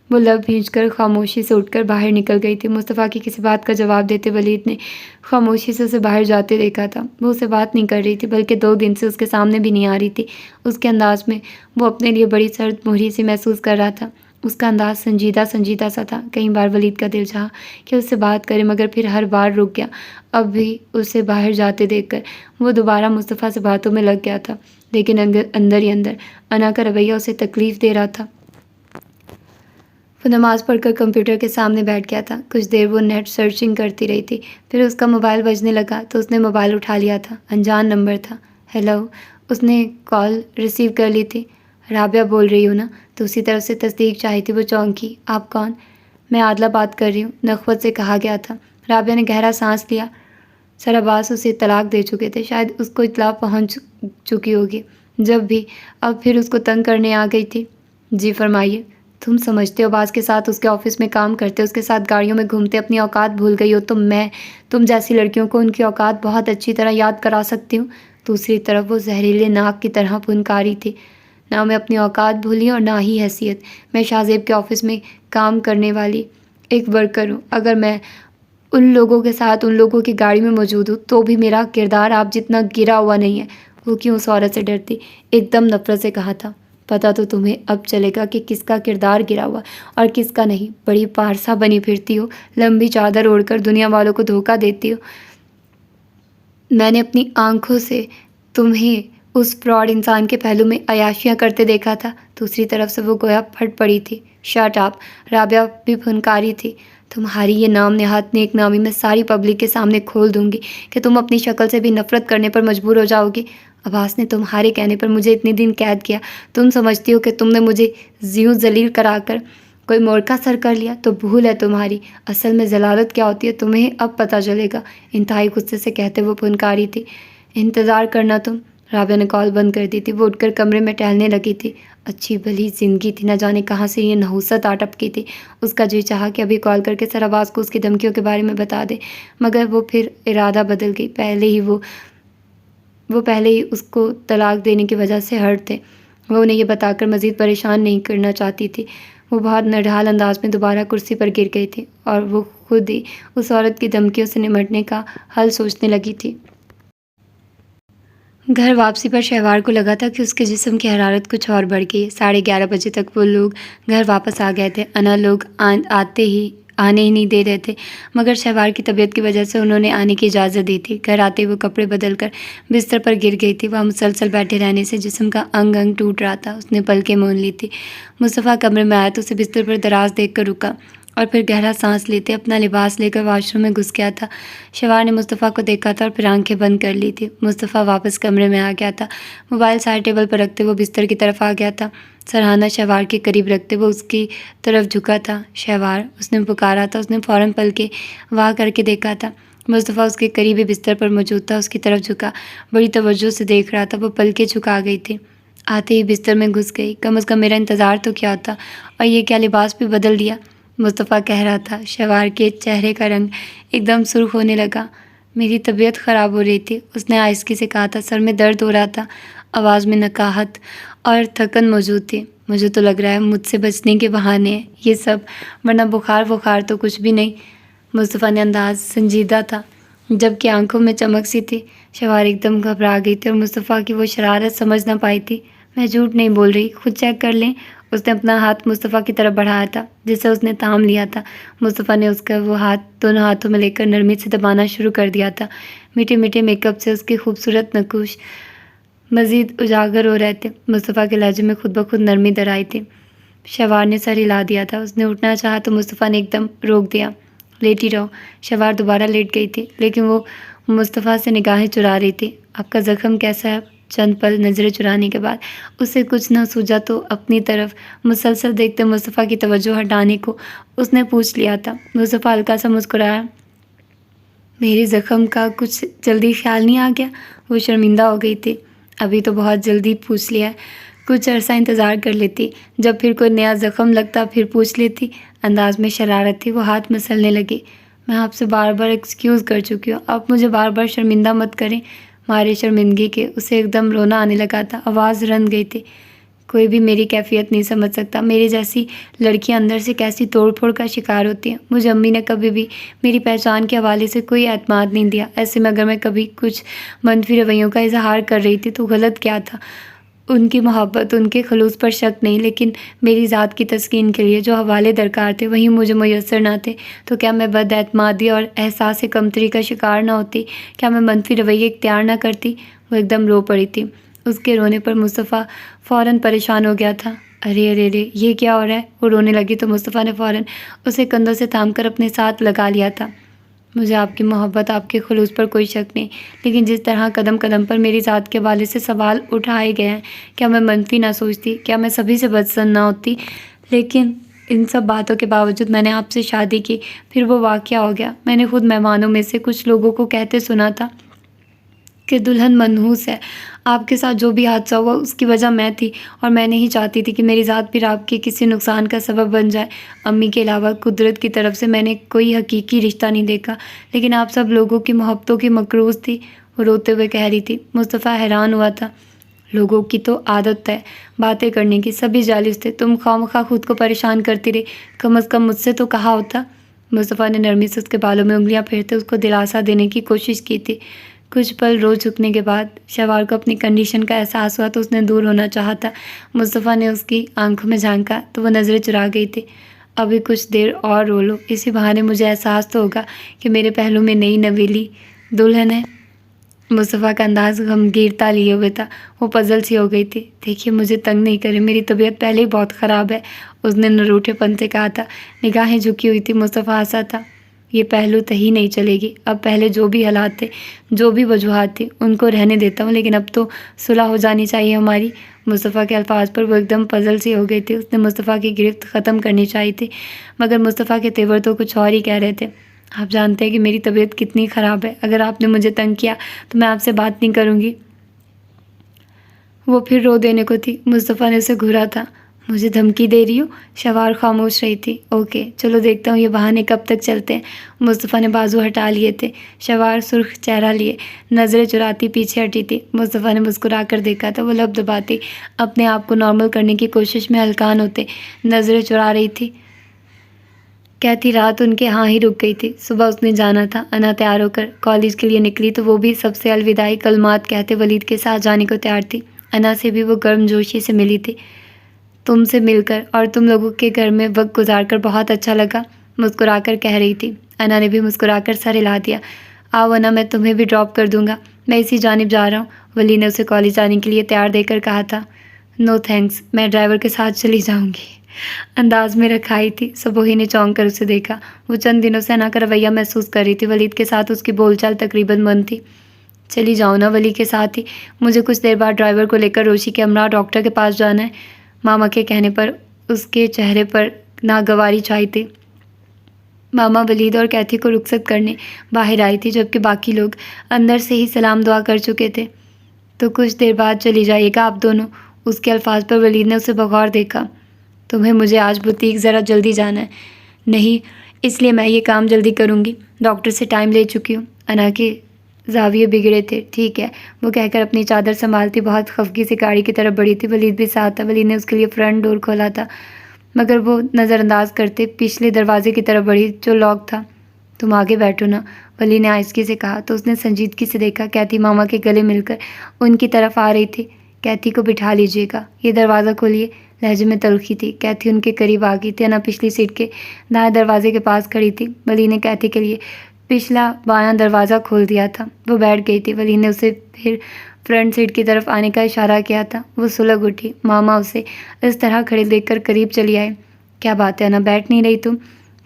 [SPEAKER 1] وہ لب بھینچ کر خاموشی سے اٹھ کر باہر نکل گئی تھی۔ مصطفیٰ کی کسی بات کا جواب دیتے ولید نے خاموشی سے اسے باہر جاتے دیکھا تھا۔ وہ اسے بات نہیں کر رہی تھی، بلکہ 2 دن سے اس کے سامنے بھی نہیں آ رہی تھی۔ اس کے انداز میں وہ اپنے لیے بڑی سرد مہری سی محسوس کر رہا تھا۔ اس کا انداز سنجیدہ سا تھا۔ کئی بار ولید کا دل چاہا کہ اس سے بات کرے، مگر پھر ہر بار رک گیا۔ اب بھی اسے باہر جاتے دیکھ کر وہ دوبارہ مصطفیٰ سے باتوں میں لگ گیا تھا، لیکن اندر ہی اندر انا کا رویہ اسے تکلیف دے رہا تھا۔ وہ نماز پڑھ کر کمپیوٹر کے سامنے بیٹھ گیا تھا۔ کچھ دیر وہ نیٹ سرچنگ کرتی رہی تھی، پھر اس کا موبائل بجنے لگا تو اس نے موبائل اٹھا لیا تھا۔ انجان نمبر تھا۔ ہیلو، اس نے کال ریسیو کر لی تھی۔ رابعہ بول رہی ہوں نا؟ تو اسی طرف سے تصدیق چاہی تھی۔ وہ چونکی۔ آپ کون؟ میں عادلہ بات کر رہی ہوں، نخوت سے کہا گیا تھا۔ رابعہ نے گہرا سانس لیا۔ سر عباس اسے طلاق دے چکے تھے، شاید اس کو اطلاع پہنچ چکی ہوگی، جب بھی اب پھر اس کو تنگ کرنے آ گئی تھی۔ جی فرمائیے۔ تم سمجھتے ہو عباس کے ساتھ اس کے آفس میں کام کرتے، اس کے ساتھ گاڑیوں میں گھومتے، اپنی اوقات بھول گئی ہو؟ تم جیسی لڑکیوں کو ان کی اوقات بہت اچھی طرح یاد کرا سکتی ہوں۔ دوسری طرف وہ زہریلے ناک کی طرح پھنکاری تھی۔ نہ میں اپنی اوقات بھولی اور نہ ہی حیثیت۔ میں شاہ زیب کے آفس میں کام کرنے والی ایک ورکر ہوں۔ اگر میں ان لوگوں کے ساتھ ان لوگوں کی گاڑی میں موجود ہوں تو بھی میرا کردار آپ جتنا گرا ہوا نہیں ہے۔ وہ کیوں اس عورت سے ڈرتی؟ ایک دم نفرت سے کہا تھا۔ پتہ تو تمہیں اب چلے گا کہ کس کا کردار گرا ہوا اور کس کا نہیں۔ بڑی پارسا بنی پھرتی ہو، لمبی چادر اوڑھ کر دنیا والوں کو دھوکہ دیتی ہو۔ میں نے اپنی آنکھوں سے تمہیں اس فراڈ انسان کے پہلو میں عیاشیاں کرتے دیکھا تھا۔ دوسری طرف سے وہ گویا پھٹ پڑی تھی۔ شٹ اپ، رابعہ بھی پھنکاری تھی۔ تمہاری یہ نام نہاد نیک نامی میں ساری پبلک کے سامنے کھول دوں گی کہ تم اپنی شکل سے بھی نفرت کرنے پر مجبور ہو جاؤ گی۔ عباس نے تمہارے کہنے پر مجھے اتنے دن قید کیا۔ تم سمجھتی ہو کہ تم نے مجھے یوں ذلیل کرا کر کوئی موڑ سر کر لیا تو بھول ہے تمہاری۔ اصل میں ذلالت کیا ہوتی ہے تمہیں اب پتہ چلے گا، انتہائی غصے سے کہتے وہ پھنکاری تھی۔ انتظار کرنا تم۔ رابعہ نے کال بند کر دی تھی۔ وہ اٹھ کر کمرے میں ٹہلنے لگی تھی۔ اچھی بھلی زندگی تھی، نہ جانے کہاں سے یہ نحوست آ ٹپکی تھی۔ اس کا جی چاہا کہ ابھی کال کر کے سر عباس کو اس کی دھمکیوں کے بارے میں بتا دے، مگر وہ پھر ارادہ بدل گئی۔ وہ پہلے ہی اس کو طلاق دینے کی وجہ سے ہرٹ تھے۔ وہ انہیں یہ بتا کر مزید پریشان نہیں کرنا چاہتی تھی۔ وہ بہت نڈھال انداز میں دوبارہ کرسی پر گر گئی تھی اور وہ خود ہی اس عورت کی دھمکیوں سے نمٹنے کا حل سوچنے لگی تھی۔ گھر واپسی پر شہوار کو لگا تھا کہ اس کے جسم کی حرارت کچھ اور بڑھ گئی۔ 11:30 بجے تک وہ لوگ گھر واپس آ گئے تھے۔ انا لوگ آنے ہی نہیں دے رہے تھے، مگر شہوار کی طبیعت کی وجہ سے انہوں نے آنے کی اجازت دی تھی۔ گھر آتے وہ کپڑے بدل کر بستر پر گر گئی تھی۔ وہاں مسلسل بیٹھے رہنے سے جسم کا انگ انگ ٹوٹ رہا تھا۔ اس نے پلکیں مون لی تھی۔ مصطفیٰ کمرے میں آیا تو اسے بستر پر دراز دیکھ کر رکا اور پھر گہرا سانس لیتے اپنا لباس لے کر واش روم میں گھس گیا تھا۔ شہوار نے مصطفیٰ کو دیکھا تھا اور پھر آنکھیں بند کر لی تھی۔ مصطفیٰ واپس کمرے میں آ گیا تھا۔ موبائل سائڈ ٹیبل پر رکھتے وہ بستر کی طرف آ گیا تھا۔ سرہانہ شہوار کے قریب رکھتے وہ اس کی طرف جھکا تھا۔ شہوار، اس نے پکارا تھا۔ اس نے فوراً پلکیں واہ کر کے دیکھا تھا۔ مصطفیٰ اس کے قریبی بستر پر موجود تھا، اس کی طرف جھکا، بڑی توجہ سے دیکھ رہا تھا۔ وہ پلکیں جھکا گئی تھی، آتے ہی بستر میں گھس گئی۔ کم از کم میرا انتظار تو کیا ہوتا، اور یہ کیا لباس بھی بدل دیا، مصطفیٰ کہہ رہا تھا۔ شہوار کے چہرے کا رنگ ایک دم سرخ ہونے لگا۔ میری طبیعت خراب ہو رہی تھی، اس نے آہستگی سے کہا تھا۔ سر میں درد ہو رہا تھا، آواز میں نکاہت اور تھکن موجود تھی۔ مجھے تو لگ رہا ہے مجھ سے بچنے کے بہانے ہیں یہ سب، ورنہ بخار تو کچھ بھی نہیں۔ مصطفیٰ نے انداز سنجیدہ تھا، جبکہ آنکھوں میں چمک سی تھی۔ شہوار ایک دم گھبرا گئی تھی اور مصطفیٰ کی وہ شرارت سمجھ نہ پائی تھی۔ میں جھوٹ نہیں بول رہی، خود چیک کر لیں۔ اس نے اپنا ہاتھ مصطفیٰ کی طرف بڑھایا تھا جسے اس نے تھام لیا تھا۔ مصطفیٰ نے اس کا وہ ہاتھ دونوں ہاتھوں میں لے کر نرمی سے دبانا شروع کر دیا تھا۔ میٹھے میٹھے میک اپ سے اس کے خوبصورت نقوش مزید اجاگر ہو رہے تھے۔ مصطفیٰ کے لہجے میں خود بخود نرمی در آئی تھی۔ شہوار نے سر ہلا دیا تھا۔ اس نے اٹھنا چاہا تو مصطفیٰ نے ایک دم روک دیا۔ لیٹی رہو۔ شہوار دوبارہ لیٹ گئی تھی، لیکن وہ مصطفیٰ سے نگاہیں چرا رہی تھی۔ آپ کا زخم کیسا ہے؟ چند پل نظریں چرانے کے بعد اسے کچھ نہ سوجا تو اپنی طرف مسلسل دیکھتے مصطفیٰ کی توجہ ہٹانے کو اس نے پوچھ لیا تھا۔ مصطفیٰ ہلکا سا مسکرایا۔ میرے زخم کا کچھ جلدی خیال نہیں آ گیا؟ وہ شرمندہ ہو گئی تھی۔ ابھی تو بہت جلدی پوچھ لیا، کچھ عرصہ انتظار کر لیتی، جب پھر کوئی نیا زخم لگتا پھر پوچھ لیتی۔ انداز میں شرارت تھی۔ وہ ہاتھ مسلنے لگی۔ میں آپ سے بار بار ایکسکیوز کر چکی ہوں، آپ مجھے بار بار شرمندہ مت کریں۔ مارے شرمندگی کے اسے ایک دم رونا آنے لگا تھا، آواز رند گئی تھی۔ کوئی بھی میری کیفیت نہیں سمجھ سکتا، میری جیسی لڑکیاں اندر سے کیسی توڑ پھوڑ کا شکار ہوتی ہیں۔ مجھے امی نے کبھی بھی میری پہچان کے حوالے سے کوئی اعتماد نہیں دیا۔ ایسے میں اگر میں کبھی کچھ منفی رویوں کا اظہار کر رہی تھی تو غلط کیا تھا؟ ان کی محبت، ان کے خلوص پر شک نہیں، لیکن میری ذات کی تسکین کے لیے جو حوالے درکار تھے وہیں مجھے میسر نہ تھے۔ تو کیا میں بد اعتمادی اور احساس کمتری کا شکار نہ ہوتی؟ کیا میں منفی رویے اختیار نہ کرتی؟ وہ ایک دم رو پڑی تھی۔ اس کے رونے پر مصطفیٰ فوراً پریشان ہو گیا تھا۔ ارے یہ کیا ہو رہا ہے؟ وہ رونے لگی تو مصطفیٰ نے فوراً اسے کندھوں سے تھام کر اپنے ساتھ لگا لیا تھا۔ مجھے آپ کی محبت، آپ کے خلوص پر کوئی شک نہیں، لیکن جس طرح قدم قدم پر میری ذات کے حوالے سے سوال اٹھائے گئے ہیں، کیا میں منفی نہ سوچتی؟ کیا میں سبھی سے بدظن نہ ہوتی؟ لیکن ان سب باتوں کے باوجود میں نے آپ سے شادی کی، پھر وہ واقعہ ہو گیا۔ میں نے خود مہمانوں میں سے کچھ لوگوں کو کہتے سنا تھا کہ دلہن منحوس ہے۔ آپ کے ساتھ جو بھی حادثہ ہوا اس کی وجہ میں تھی، اور میں نہیں چاہتی تھی کہ میری ذات پھر آپ کے کسی نقصان کا سبب بن جائے۔ امی کے علاوہ قدرت کی طرف سے میں نے کوئی حقیقی رشتہ نہیں دیکھا، لیکن آپ سب لوگوں کی محبتوں کی مقروض تھی۔ وہ روتے ہوئے کہہ رہی تھی۔ مصطفیٰ حیران ہوا تھا۔ لوگوں کی تو عادت ہے باتیں کرنے کی، سبھی جالس تھے، تم خواہ خود کو پریشان کرتی رہی، کم از کم مجھ سے تو کہا ہوتا۔ مصطفیٰ نے نرمی سے اس کے بالوں میں انگلیاں پھیرتے اس کو دلاسا دینے کی کوشش کی تھی۔ کچھ پل رو چکنے کے بعد شہوار کو اپنی کنڈیشن کا احساس ہوا تو اس نے دور ہونا چاہا تھا۔ مصطفیٰ نے اس کی آنکھوں میں جھانکا تو وہ نظریں چرا گئی تھی۔ ابھی کچھ دیر اور رو لو، اسی بہانے مجھے احساس تو ہوگا کہ میرے پہلو میں نئی نویلی دلہن ہے۔ مصطفیٰ کا انداز غمگیرتا لیے ہوئے تھا۔ وہ پزل سی ہو گئی تھی۔ دیکھیے مجھے تنگ نہیں کرے، میری طبیعت پہلے ہی بہت خراب ہے، اس نے نروٹھے پن سے کہا تھا۔ نگاہیں جھکی ہوئی تھی۔ مصطفیٰ ہنسا تھا۔ یہ پہلو تہی نہیں چلے گی۔ اب پہلے جو بھی حالات تھے، جو بھی وجوہات تھی، ان کو رہنے دیتا ہوں، لیکن اب تو صلح ہو جانی چاہیے ہماری۔ مصطفیٰ کے الفاظ پر وہ ایک دم پزل سی ہو گئی تھی۔ اس نے مصطفیٰ کی گرفت ختم کرنی چاہی تھی، مگر مصطفیٰ کے تیور تو کچھ اور ہی کہہ رہے تھے۔ آپ جانتے ہیں کہ میری طبیعت کتنی خراب ہے، اگر آپ نے مجھے تنگ کیا تو میں آپ سے بات نہیں کروں گی۔ وہ پھر رو دینے کو تھی۔ مصطفیٰ نے اسے گھورا تھا۔ مجھے دھمکی دے رہی ہو؟ شوار خاموش رہی تھی۔ اوکے چلو دیکھتا ہوں یہ بہانے کب تک چلتے ہیں۔ مصطفیٰ نے بازو ہٹا لیے تھے۔ شوار سرخ چہرہ لیے نظریں چراتی پیچھے ہٹی تھی۔ مصطفیٰ نے مسکرا کر دیکھا تھا۔ وہ لب دباتی اپنے آپ کو نارمل کرنے کی کوشش میں ہلکان ہوتے نظریں چرا رہی تھی۔ کہتی رات ان کے ہاں ہی رک گئی تھی۔ صبح اس نے جانا تھا۔ انا تیار ہو کر کالج کے لیے نکلی تو وہ بھی سب سے الوداعی کلمات کہتے ولید کے ساتھ جانے کو تیار تھی۔ انا سے بھی وہ گرم جوشی سے ملی تھی۔ تم سے مل کر اور تم لوگوں کے گھر میں وقت گزار کر بہت اچھا لگا، مسکرا کر کہہ رہی تھی۔ انا نے بھی مسکرا کر سر ہلا دیا۔ آؤ انا، میں تمہیں بھی ڈراپ کر دوں گا، میں اسی جانب جا رہا ہوں۔ ولید نے اسے کالج جانے کے لیے تیار دے کر کہا تھا۔ نو تھینکس، میں ڈرائیور کے ساتھ چلی جاؤں گی، انداز میں رکھائی تھی۔ سبوہی نے چونک کر اسے دیکھا۔ وہ چند دنوں سے انا کا رویہ محسوس کر رہی تھی۔ ولید کے ساتھ اس کی بول چال تقریباً بند تھی۔ چلی جاؤ نا ولی کے ساتھ ہی، مجھے کچھ دیر بعد ڈرائیور کو لے کر روشی کے ہمراہ ڈاکٹر کے پاس جانا ہے۔ ماما کے کہنے پر اس کے چہرے پر ناگواری چھائی تھی۔ ماما ولید اور کیتھی کو رخصت کرنے باہر آئی تھی، جبکہ باقی لوگ اندر سے ہی سلام دعا کر چکے تھے۔ تو کچھ دیر بعد چلی جائیے گا آپ دونوں؟ اس کے الفاظ پر ولید نے اسے بغور دیکھا۔ تمہیں مجھے آج بوتیک ذرا جلدی جانا ہے۔ نہیں، اس لیے میں یہ کام جلدی کروں گی، ڈاکٹر سے ٹائم لے چکی ہوں۔ انا کے زاویے بگڑے تھے۔ ٹھیک ہے، وہ کہہ کر اپنی چادر سنبھالتی بہت خفگی سے گاڑی کی طرف بڑھی تھی۔ ولید بھی ساتھ تھا۔ ولید نے اس کے لیے فرنٹ ڈور کھولا تھا، مگر وہ نظر انداز کرتے پچھلے دروازے کی طرف بڑھی جو لاک تھا۔ تم آگے بیٹھو نا، ولید نے آہستگی سے کہا تو اس نے سنجیدگی سے دیکھا۔ کیتھی ماما کے گلے مل کر ان کی طرف آ رہی تھی۔ کیتھی کو بٹھا لیجیے گا، یہ دروازہ کھولیے، لہجے میں تلخی تھی۔ کیتھی ان کے قریب آ گئی تھی۔ انا پچھلی سیٹ کے دائیں دروازے کے پاس کھڑی تھی۔ ولید نے کیتھی کے لیے پچھلا بایاں دروازہ کھول دیا تھا۔ وہ بیٹھ گئی تھی۔ ولید نے اسے پھر فرنٹ سیٹ کی طرف آنے کا اشارہ کیا تھا۔ وہ سلگ اٹھی۔ ماما اسے اس طرح کھڑے دیکھ کر قریب چلی آئے۔ کیا بات ہے انا، بیٹھ نہیں رہی تم؟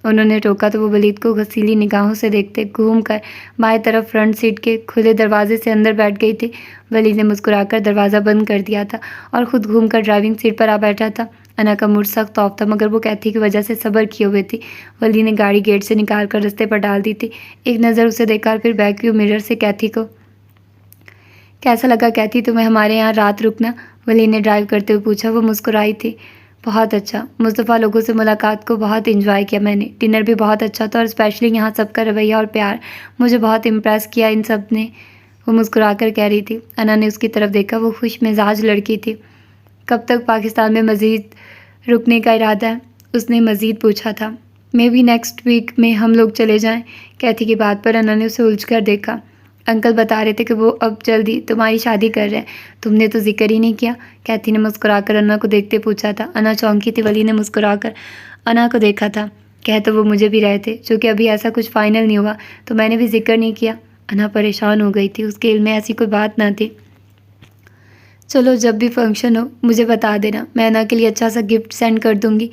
[SPEAKER 1] انہوں نے ٹوکا تو وہ ولید کو غسیلی نگاہوں سے دیکھتے گھوم کر بائیں طرف فرنٹ سیٹ کے کھلے دروازے سے اندر بیٹھ گئی تھی۔ ولید نے مسکرا کر دروازہ بند کر دیا تھا اور خود گھوم کر ڈرائیونگ سیٹ پر آ بیٹھا تھا۔ انا کا موڈ سخت آف تھا، مگر وہ کیتھی کی وجہ سے صبر کیے ہوئے تھی۔ ولید نے گاڑی گیٹ سے نکال کر رستے پر ڈال دی تھی۔ ایک نظر اسے دیکھا اور پھر بیک ویو مرر سے کیتھی کو۔ کیسا لگا کیتھی تمہیں ہمارے یہاں رات رکنا؟ ولید نے ڈرائیو کرتے ہوئے پوچھا۔ وہ مسکرائی تھی۔ بہت اچھا، مصطفیٰ لوگوں سے ملاقات کو بہت انجوائے کیا میں نے، ڈنر بھی بہت اچھا تھا، اور اسپیشلی یہاں سب کا رویہ اور پیار مجھے بہت امپریس کیا ان سب نے، وہ مسکرا کر کہہ رہی تھی۔ انا نے اس کی طرف دیکھا۔ وہ خوش مزاج لڑکی تھی۔ کب تک پاکستان میں مزید رکنے کا ارادہ ہے؟ اس نے مزید پوچھا تھا۔ مے بی نیکسٹ ویک میں ہم لوگ چلے جائیں۔ کیتھی کی بات پر انا نے اسے الجھ کر دیکھا۔ انکل بتا رہے تھے کہ وہ اب جلدی تمہاری شادی کر رہے ہیں، تم نے تو ذکر ہی نہیں کیا، کیتھی نے مسکرا کر انا کو دیکھتے پوچھا تھا۔ انا چونکی تھی۔ ولید نے مسکرا کر انا کو دیکھا تھا۔ کہہ تو وہ مجھے بھی رہے تھے، چونکہ ابھی ایسا کچھ فائنل نہیں ہوا تو میں نے بھی ذکر نہیں کیا۔ انا پریشان ہو گئی تھی، اس کے علم میں ایسی کوئی بات نہ تھی۔ چلو جب بھی فنکشن ہو مجھے بتا دینا، میں انا کے لیے اچھا سا گفٹ سینڈ کر دوں گی۔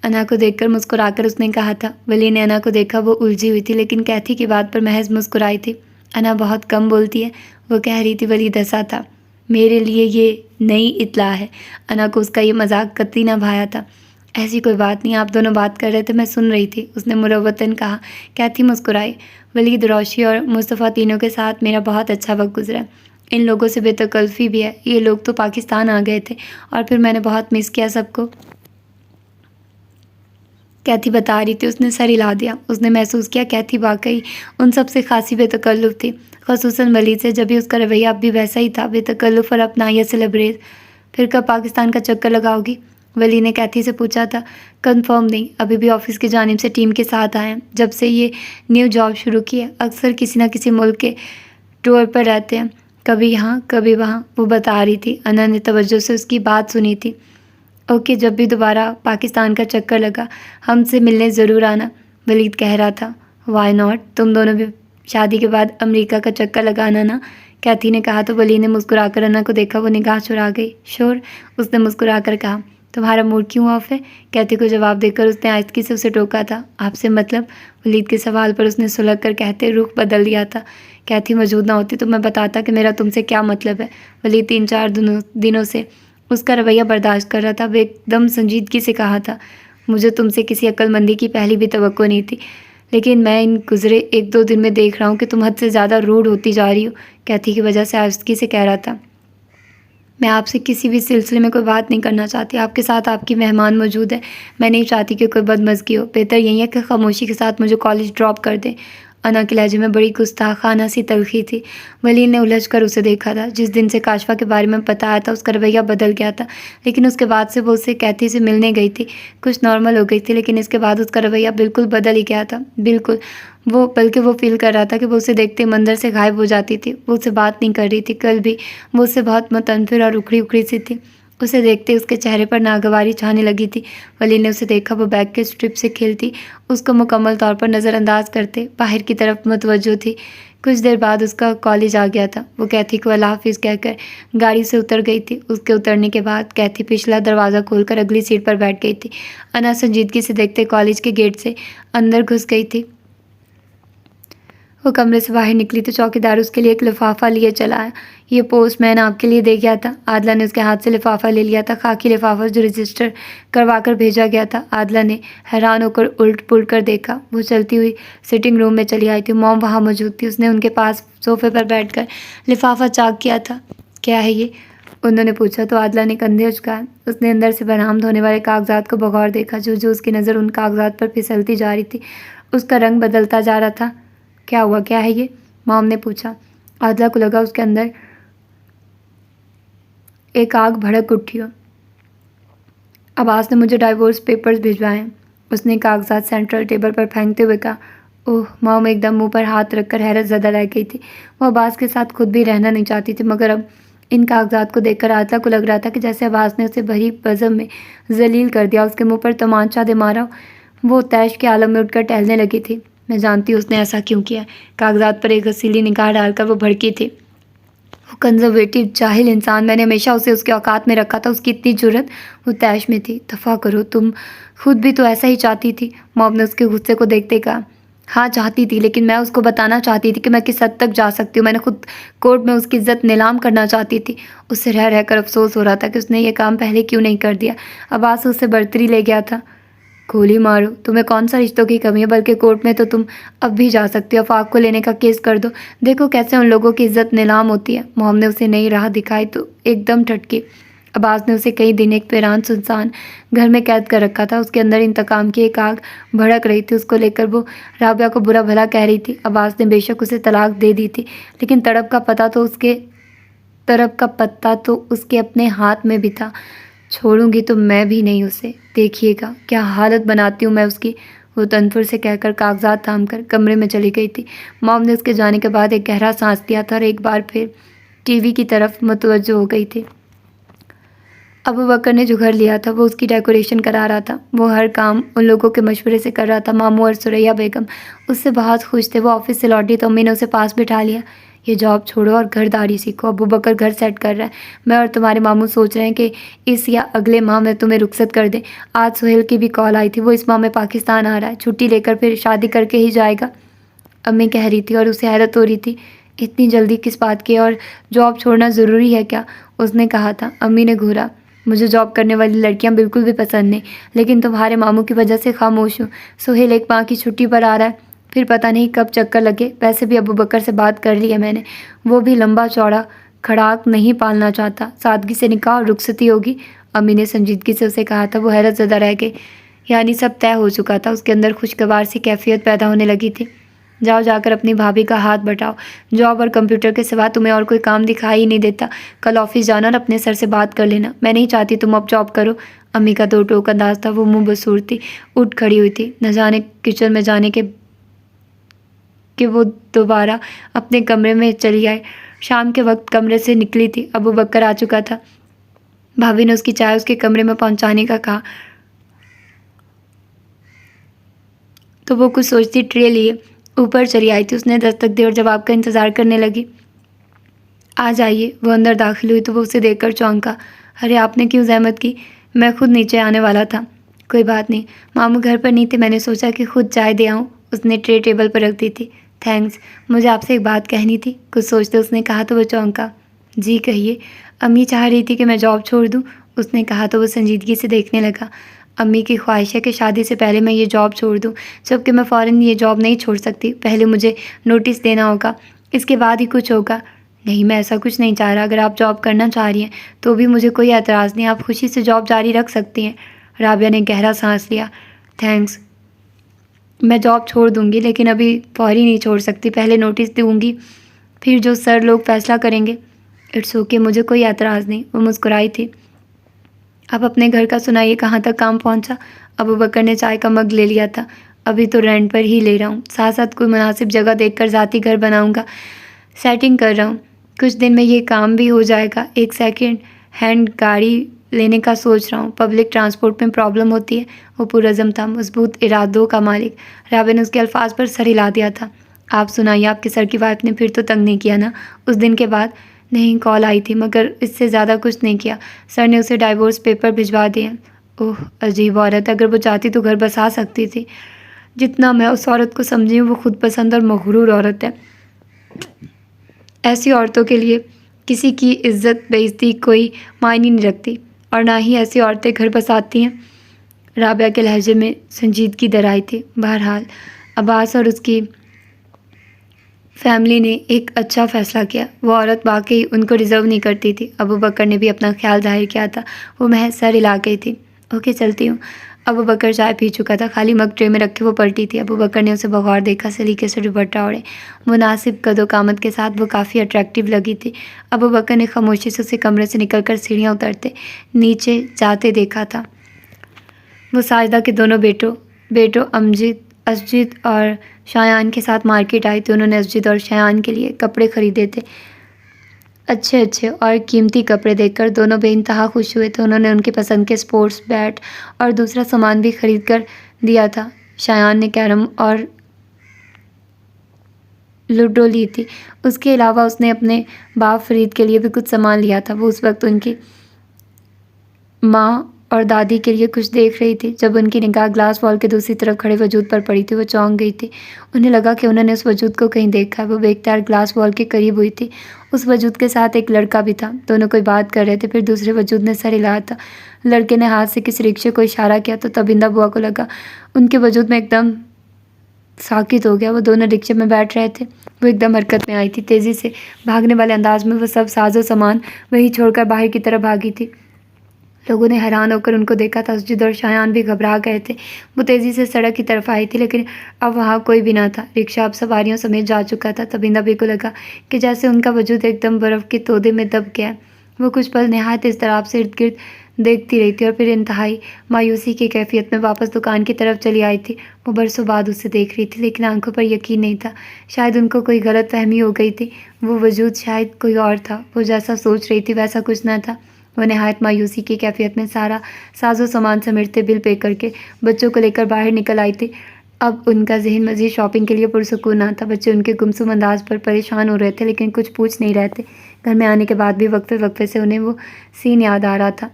[SPEAKER 1] انا کو دیکھ کر مسکرا کر اس نے کہا تھا۔ ولید نے انا کو دیکھا۔ وہ الجھی ہوئی تھی، لیکن کیتھی کی بات پر محض مسکرائی تھی۔ انا بہت کم بولتی ہے، وہ کہہ رہی تھی۔ ولید ہنسا تھا۔ میرے لیے یہ نئی اطلاع ہے۔ انا کو اس کا یہ مذاق قطعی نہ بھایا تھا۔ ایسی کوئی بات نہیں، آپ دونوں بات کر رہے تھے، میں سن رہی تھی، اس نے مروتاً کہا۔ کیتھی مسکرائی۔ ولید، روشی اور مصطفیٰ تینوں کے ساتھ میرا بہت اچھا وقت گزرا، ان لوگوں سے بے تکلفی بھی ہے، یہ لوگ تو پاکستان آ گئے تھے اور پھر میں نے بہت مس کیا سب کو۔ کیتھی بتا رہی تھی۔ اس نے سر ہلا دیا۔ اس نے محسوس کیا کیتھی واقعی ان سب سے خاصی بے تکلف تھی، خصوصاً ولید سے، جبھی اس کا رویہ اب بھی ویسا ہی تھا، بے تکلف اور اپنائیت سے لبریز۔ پھر کب پاکستان کا چکر لگاؤ گی؟ ولید نے کیتھی سے پوچھا تھا۔ کنفرم نہیں، ابھی بھی آفس کی جانب سے ٹیم کے ساتھ آئے ہیں، جب سے یہ نیو جاب شروع کی ہے اکثر کسی نہ کسی ملک کے ٹور پر رہتے ہیں، کبھی یہاں کبھی وہاں، وہ بتا رہی تھی۔ انا نے توجہ سے اس کی بات سنی تھی۔ اوکے، جب بھی دوبارہ پاکستان کا چکر لگا ہم سے ملنے ضرور آنا، ولید کہہ رہا تھا۔ وائی ناٹ، تم دونوں بھی شادی کے بعد امریکہ کا چکر لگانا نا، کیتھی نے کہا تو ولید نے مسکرا کر انا کو دیکھا۔ وہ نگاہ چرا گئی۔ شور، اس نے مسکرا کر کہا۔ تمہارا موڈ کیوں آف ہے؟ کیتھی کو جواب دے کر اس نے آہستگی سے اسے ٹوکا تھا۔ آپ سے مطلب؟ ولید کے سوال پر اس نے سلگ کر کہتے رخ بدل دیا تھا۔ کیتھی موجود نہ ہوتی تو میں بتاتا کہ میرا تم سے کیا مطلب ہے۔ ولید 3-4 دنوں سے اس کا رویہ برداشت کر رہا تھا۔ وہ ایک دم سنجیدگی سے کہا تھا، مجھے تم سے کسی عقل مندی کی پہلی بھی توقع نہیں تھی، لیکن میں ان گزرے 1-2 دن میں دیکھ رہا ہوں کہ تم حد سے زیادہ روڈ ہوتی جا رہی ہو۔ کیتھی کی وجہ سے آہستگی سے کہہ رہا تھا، میں آپ سے کسی بھی سلسلے میں کوئی بات نہیں کرنا چاہتی۔ آپ کے ساتھ آپ کی مہمان موجود ہے، میں نہیں چاہتی کہ کوئی بدمزگی ہو۔ بہتر یہی ہے کہ خاموشی کے ساتھ مجھے کالج ڈراپ کر دیں۔ انا کے لہجے میں بڑی گستاخانہ سی تلخی تھی۔ ولید نے الجھ کر اسے دیکھا تھا۔ جس دن سے کاشفا کے بارے میں پتہ آیا تھا اس کا رویہ بدل گیا تھا، لیکن اس کے بعد سے وہ اسے کیتھی سے ملنے گئی تھی، کچھ نارمل ہو گئی تھی، لیکن اس کے بعد اس کا رویہ بالکل بدل ہی گیا تھا۔ بالکل، بلکہ وہ فیل کر رہا تھا کہ وہ اسے دیکھتے مندر سے غائب ہو جاتی تھی۔ وہ اسے بات نہیں کر رہی تھی۔ کل بھی وہ اس سے بہت متنفر اور اکھڑی اکھڑی سی تھی۔ اسے دیکھتے اس کے چہرے پر ناگواری چھانے لگی تھی۔ ولید نے اسے دیکھا، وہ بیگ کے اسٹرپ سے کھلتی اس کو مکمل طور پر نظر انداز کرتے باہر کی طرف متوجہ تھی۔ کچھ دیر بعد اس کا کالج آ گیا تھا۔ وہ کیتھی کو اللہ حافظ کہہ کر گاڑی سے اتر گئی تھی۔ اس کے اترنے کے بعد کیتھی پچھلا دروازہ کھول کر اگلی سیٹ پر بیٹھ گئی تھی۔ انا سنجیدگی سے دیکھتے کالج کے گیٹ سے اندر گھس گئی تھی۔ وہ کمرے سے باہر نکلی تو چوکیدار اس کے لیے ایک لفافہ لیے چلا آیا۔ یہ پوسٹ مین آپ کے لیے دے گیا تھا۔ عادلہ نے اس کے ہاتھ سے لفافہ لے لیا تھا، خاکی لفافہ جو رجسٹر کروا کر بھیجا گیا تھا۔ عادلہ نے حیران ہو کر الٹ پلٹ کر دیکھا۔ وہ چلتی ہوئی سٹنگ روم میں چلی آئی تھی۔ موم وہاں موجود تھی۔ اس نے ان کے پاس صوفے پر بیٹھ کر لفافہ چاک کیا تھا۔ کیا ہے یہ؟ انہوں نے پوچھا تو عادلہ نے کندھے اچکائے۔ اس نے اندر سے برآمد ہونے والے کاغذات کو بغور دیکھا۔ جو اس کی نظر ان کاغذات پر پھسلتی جا رہی تھی اس کا رنگ بدلتا جا رہا تھا۔ کیا ہوا؟ کیا ہے یہ؟ موم نے پوچھا۔ عادلہ کو لگا اس کے اندر ایک آگ بھڑک اٹھی ہو۔ عباس نے مجھے ڈائیورس پیپرز بھجوائے ہیں، اس نے کاغذات سینٹرل ٹیبل پر پھینکتے ہوئے کہا۔ اوہ! موم ایک دم منہ پر ہاتھ رکھ کر حیرت زدہ رہ گئی تھی۔ وہ عباس کے ساتھ خود بھی رہنا نہیں چاہتی تھی، مگر اب ان کاغذات کو دیکھ کر عادلہ کو لگ رہا تھا کہ جیسے عباس نے اسے بھری بزم میں ذلیل کر دیا، اس کے منہ پر تمانچہ دے مارا ہو۔ وہ طیش کے عالم میں اٹھ کر ٹہلنے لگی تھی۔ میں جانتی ہوں اس نے ایسا کیوں کیا ہے۔ کاغذات پر ایک غسیلی نگاہ ڈال کر وہ بھڑکی تھی۔ وہ کنزرویٹو جاہل انسان، میں نے ہمیشہ اسے اس کے اوقات میں رکھا تھا، اس کی اتنی جرأت! وہ طیش میں تھی۔ دفع کرو، تم خود بھی تو ایسا ہی چاہتی تھی، موم نے اس کے غصے کو دیکھتے کہا۔ ہاں چاہتی تھی، لیکن میں اس کو بتانا چاہتی تھی کہ میں کس حد تک جا سکتی ہوں۔ میں نے خود کورٹ میں اس کی عزت نیلام کرنا چاہتی تھی۔ اس سے رہ رہ کر افسوس ہو رہا تھا کہ اس نے یہ کام پہلے کیوں نہیں کر دیا۔ عباس اس سے برتری لے گیا تھا۔ گولی مارو، تمہیں کون سا رشتوں کی کمی ہے؟ بلکہ کورٹ میں تو تم اب بھی جا سکتی ہو، آفاق کو لینے کا کیس کر دو، دیکھو کیسے ان لوگوں کی عزت نیلام ہوتی ہے۔ موم نے اسے نئی راہ دکھائی تو ایک دم ٹھٹکی۔ عباس نے اسے کئی دن ایک ویران سنسان گھر میں قید کر رکھا تھا۔ اس کے اندر انتقام کی ایک آگ بھڑک رہی تھی۔ اس کو لے کر وہ رابعہ کو برا بھلا کہہ رہی تھی۔ عباس نے بے شک اسے طلاق دے دی تھی، لیکن تڑپ کا پتہ تو اس کے اپنے ہاتھ میں بھی تھا۔ چھوڑوں گی تو میں بھی نہیں اسے، دیکھیے گا کیا حالت بناتی ہوں میں اس کی، وہ تنفر سے کہہ کر کاغذات تھام کر کمرے میں چلی گئی تھی۔ موم نے اس کے جانے کے بعد ایک گہرا سانس لیا تھا اور ایک بار پھر ٹی وی کی طرف متوجہ ہو گئی تھی۔ ابوبکر نے جو گھر لیا تھا وہ اس کی ڈیکوریشن کرا رہا تھا۔ وہ ہر کام ان لوگوں کے مشورے سے کر رہا تھا۔ ماموں اور سریا بیگم اس سے بہت خوش تھے۔ وہ آفس سے لوٹی تو امی نے اسے پاس بٹھا لیا۔ یہ جاب چھوڑو اور گھر داری سیکھو، ابوبکر گھر سیٹ کر رہا ہے، میں اور تمہارے ماموں سوچ رہے ہیں کہ اس یا اگلے ماہ میں تمہیں رخصت کر دیں۔ آج سہیل کی بھی کال آئی تھی، وہ اس ماہ میں پاکستان آ رہا ہے، چھٹی لے کر پھر شادی کر کے ہی جائے گا، امی کہہ رہی تھی اور اسے حیرت ہو رہی تھی۔ اتنی جلدی کس بات کی؟ اور جاب چھوڑنا ضروری ہے کیا؟ اس نے کہا تھا۔ امی نے گھورا۔ مجھے جاب کرنے والی لڑکیاں بالکل بھی پسند نہیں، لیکن تمہارے ماموں کی وجہ سے خاموش ہوں۔ سہیل ایک ماہ کی چھٹی پر آ رہا ہے، پھر پتہ نہیں کب چکر لگے۔ ویسے بھی ابوبکر سے بات کر لی ہے میں نے، وہ بھی لمبا چوڑا کھڑاک نہیں پالنا چاہتا، سادگی سے نکاح اور رخصتی ہوگی، امی نے سنجیدگی سے اسے کہا تھا۔ وہ حیرت زدہ رہ گئی، یعنی سب طے ہو چکا تھا۔ اس کے اندر خوشگوار سی کیفیت پیدا ہونے لگی تھی۔ جاؤ جا کر اپنی بھابھی کا ہاتھ بٹاؤ، جاب اور کمپیوٹر کے سوا تمہیں اور کوئی کام دکھائی ہی نہیں دیتا۔ کل آفس جانا اور اپنے سر سے بات کر لینا، میں نہیں چاہتی تم اب جاب کرو، امی کا دو ٹوک انداز تھا۔ وہ منہ بسورتی اٹھ کھڑی ہوئی تھی، نہ جانے کچن میں جانے کہ وہ دوبارہ اپنے کمرے میں چلی آئے۔ شام کے وقت کمرے سے نکلی تھی، ابوبکر آ چکا تھا۔ بھابھی نے اس کی چائے اس کے کمرے میں پہنچانے کا کہا تو وہ کچھ سوچتی ٹرے لیے اوپر چلی آئی تھی۔ اس نے دستک دی اور جواب کا انتظار کرنے لگی۔ آ جائیے۔ وہ اندر داخل ہوئی تو وہ اسے دیکھ کر چونکا۔ ارے آپ نے کیوں زحمت کی؟ میں خود نیچے آنے والا تھا۔ کوئی بات نہیں، ماموں گھر پر نہیں تھے، میں نے سوچا کہ خود چائے دے آؤں۔ اس نے ٹرے ٹیبل پر رکھ دی تھی۔ تھینکس، مجھے آپ سے ایک بات کہنی تھی، کچھ سوچتے اس نے کہا تو وہ چونکا۔ جی کہیے۔ امی چاہ رہی تھی کہ میں جاب چھوڑ دوں، اس نے کہا تو وہ سنجیدگی سے دیکھنے لگا۔ امی کی خواہش ہے کہ شادی سے پہلے میں یہ جاب چھوڑ دوں، جبکہ میں فوراً یہ جاب نہیں چھوڑ سکتی، پہلے مجھے نوٹس دینا ہوگا، اس کے بعد ہی کچھ ہوگا۔ نہیں، میں ایسا کچھ نہیں چاہ رہا، اگر آپ جاب کرنا چاہ رہی ہیں تو بھی مجھے کوئی اعتراض نہیں، آپ خوشی سے جاب جاری رکھ سکتی ہیں۔ رابعہ نے گہرا سانس لیا۔ تھینکس، میں جاب چھوڑ دوں گی، لیکن ابھی فوری نہیں چھوڑ سکتی، پہلے نوٹس دوں گی، پھر جو سر لوگ فیصلہ کریں گے۔ اٹس اوکے، مجھے کوئی اعتراض نہیں، وہ مسکرائی تھی۔ اب اپنے گھر کا سنائیے، کہاں تک کام پہنچا؟ ابوبکر نے چائے کا مگ لے لیا تھا۔ ابھی تو رینٹ پر ہی لے رہا ہوں، ساتھ ساتھ کوئی مناسب جگہ دیکھ کر ذاتی گھر بناؤں گا، سیٹنگ کر رہا ہوں، کچھ دن میں یہ کام بھی ہو جائے گا۔ ایک سیکنڈ ہینڈ گاڑی لینے کا سوچ رہا ہوں، پبلک ٹرانسپورٹ میں پرابلم ہوتی ہے۔ وہ پرعزم تھا، مضبوط ارادوں کا مالک۔ رابعہ نے اس کے الفاظ پر سر ہلا دیا تھا۔ آپ سنائیے، آپ کے سر کی وائف نے پھر تو تنگ نہیں کیا نا اس دن کے بعد؟ نہیں، کال آئی تھی، مگر اس سے زیادہ کچھ نہیں کیا۔ سر نے اسے ڈائیورس پیپر بھجوا دیے۔ اوہ، عجیب عورت، اگر وہ چاہتی تو گھر بسا سکتی تھی۔ جتنا میں اس عورت کو سمجھی ہوں، وہ خود پسند اور مغرور عورت ہے۔ ایسی عورتوں کے لیے کسی کی عزت بےعزتی کوئی معنی نہیں رکھتی، اور نہ ہی ایسی عورتیں گھر بساتی ہیں۔ رابعہ کے لہجے میں سنجیدگی در آئی تھی۔ بہرحال عباس اور اس کی فیملی نے ایک اچھا فیصلہ کیا، وہ عورت واقعی ان کو ڈیزرو نہیں کرتی تھی۔ ابوبکر نے بھی اپنا خیال ظاہر کیا تھا، وہ محض سر ہلا گئی تھی۔ اوکے، چلتی ہوں۔ ابوبکر چائے پی چکا تھا، خالی مگ ٹرے میں رکھے وہ پلٹی تھی۔ ابوبکر نے اسے بغور دیکھا، سلیقے سے دوپٹہ اوڑھے، مناسب قد و قامت کے ساتھ وہ کافی اٹریکٹیو لگی تھی۔ ابوبکر نے خاموشی سے اسے کمرے سے نکل کر سیڑھیاں اترتے نیچے جاتے دیکھا تھا۔ وہ ساجدہ کے دونوں بیٹوں اسجد اور شایان کے ساتھ مارکیٹ آئی تھی۔ انہوں نے اسجد اور شایان کے لیے کپڑے خریدے تھے، اچھے اور قیمتی کپڑے دیکھ کر دونوں بے انتہا خوش ہوئے تھے۔ انہوں نے ان کی پسند کے سپورٹس بیٹ اور دوسرا سامان بھی خرید کر دیا تھا۔ شایان نے کیرم اور لوڈو لی تھی، اس کے علاوہ اس نے اپنے باپ فرید کے لیے بھی کچھ سامان لیا تھا۔ وہ اس وقت ان کی ماں اور دادی کے لیے کچھ دیکھ رہی تھی۔ جب ان کی نگاہ گلاس وال کے دوسری طرف کھڑے وجود پر پڑی تھی، وہ چونک گئی تھی۔ انہیں لگا کہ انہوں نے اس وجود کو کہیں دیکھا ہے۔ وہ بے اختیار گلاس وال کے قریب ہوئی تھی۔ اس وجود کے ساتھ ایک لڑکا بھی تھا، دونوں کوئی بات کر رہے تھے۔ پھر دوسرے وجود نے سر ہلایا تھا، لڑکے نے ہاتھ سے کسی رکشے کو اشارہ کیا تو تبندہ بوا کو لگا ان کے وجود میں ایک دم ساکت ہو گیا۔ وہ دونوں رکشے میں بیٹھ رہے تھے۔ وہ ایک دم حرکت میں آئی تھی، تیزی سے بھاگنے والے انداز میں وہ سب ساز و سامان وہی چھوڑ کر باہر کی طرف بھاگی تھی۔ لوگوں نے حیران ہو کر ان کو دیکھا تھا۔ اسجد اور شایان بھی گھبرا گئے تھے۔ وہ تیزی سے سڑک کی طرف آئی تھی، لیکن اب وہاں کوئی بھی نہ تھا۔ رکشہ اب سواریوں سمیت جا چکا تھا۔ تبندہ بی کو لگا کہ جیسے ان کا وجود ایک دم برف کے تودے میں دب گیا ہے۔ وہ کچھ پل نہایت اضطراب سے ارد گرد دیکھتی رہی تھی اور پھر انتہائی مایوسی کی کیفیت میں واپس دکان کی طرف چلی آئی تھی۔ وہ برسوں بعد اسے دیکھ رہی تھی، لیکن آنکھوں پر یقین نہیں تھا۔ شاید ان کو کوئی غلط فہمی ہو گئی تھی، وہ وجود شاید کوئی اور تھا۔ وہ جیسا سوچ رہی تھی ویسا کچھ نہ تھا۔ وہ نہایت مایوسی کی کیفیت میں سارا ساز و سامان سمیٹتے بل پے کر کے بچوں کو لے کر باہر نکل آئی تھی۔ اب ان کا ذہن مزید شاپنگ کے لیے پرسکون نہ تھا۔ بچے ان کے گمسم انداز پر پریشان ہو رہے تھے، لیکن کچھ پوچھ نہیں رہے تھے۔ گھر میں آنے کے بعد بھی وقفے سے انہیں وہ سین یاد آ رہا تھا۔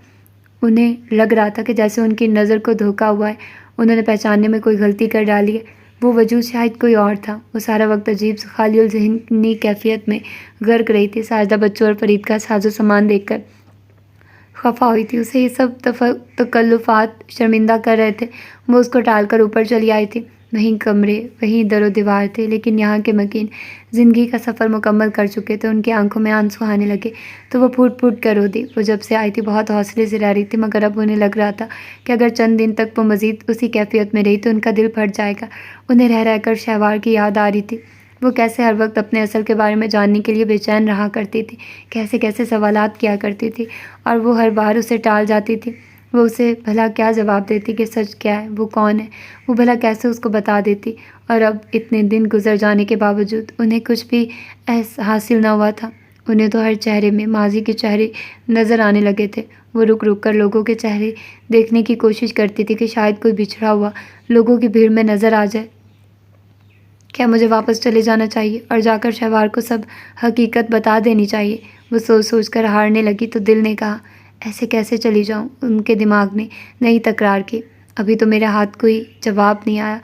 [SPEAKER 1] انہیں لگ رہا تھا کہ جیسے ان کی نظر کو دھوکا ہوا ہے، انہوں نے پہچاننے میں کوئی غلطی کر ڈالی ہے۔ وہ وجود شاید کوئی اور تھا۔ وہ سارا وقت عجیب خالی الذہنی کیفیت میں غرق رہی تھی۔ ساجدہ بچوں اور فرید کا ساز و سامان دیکھ کر خفا ہوئی تھی۔ اسے یہ سب تکلفات شرمندہ کر رہے تھے۔ وہ اس کو ٹال کر اوپر چلی آئی تھی۔ وہیں کمرے، وہیں در و دیوار تھے، لیکن یہاں کے مکین زندگی کا سفر مکمل کر چکے تھے۔ ان کی آنکھوں میں آنسو آنے لگے تو وہ پھوٹ پھوٹ کر رو دی۔ وہ جب سے آئی تھی بہت حوصلے سے رہ رہی تھی، مگر اب انہیں لگ رہا تھا کہ اگر چند دن تک وہ مزید اسی کیفیت میں رہی تو ان کا دل پھٹ جائے گا۔ انہیں رہ کر شہوار کی یاد آ رہی تھی۔ وہ کیسے ہر وقت اپنے اصل کے بارے میں جاننے کے لیے بے چین رہا کرتی تھی، کیسے سوالات کیا کرتی تھی، اور وہ ہر بار اسے ٹال جاتی تھی۔ وہ اسے بھلا کیا جواب دیتی کہ سچ کیا ہے، وہ کون ہے، وہ بھلا کیسے اس کو بتا دیتی۔ اور اب اتنے دن گزر جانے کے باوجود انہیں کچھ بھی حاصل نہ ہوا تھا۔ انہیں تو ہر چہرے میں ماضی کے چہرے نظر آنے لگے تھے۔ وہ رک کر لوگوں کے چہرے دیکھنے کی کوشش کرتی تھی کہ شاید کوئی بچھڑا ہوا لوگوں کی بھیڑ میں نظر آ جائے۔ کیا مجھے واپس چلے جانا چاہیے اور جا کر شہوار کو سب حقیقت بتا دینی چاہیے؟ وہ سوچ سوچ کر ہارنے لگی تو دل نے کہا ایسے کیسے چلی جاؤں؟ ان کے دماغ نے نئی تکرار کی، ابھی تو میرے ہاتھ کوئی جواب نہیں آیا،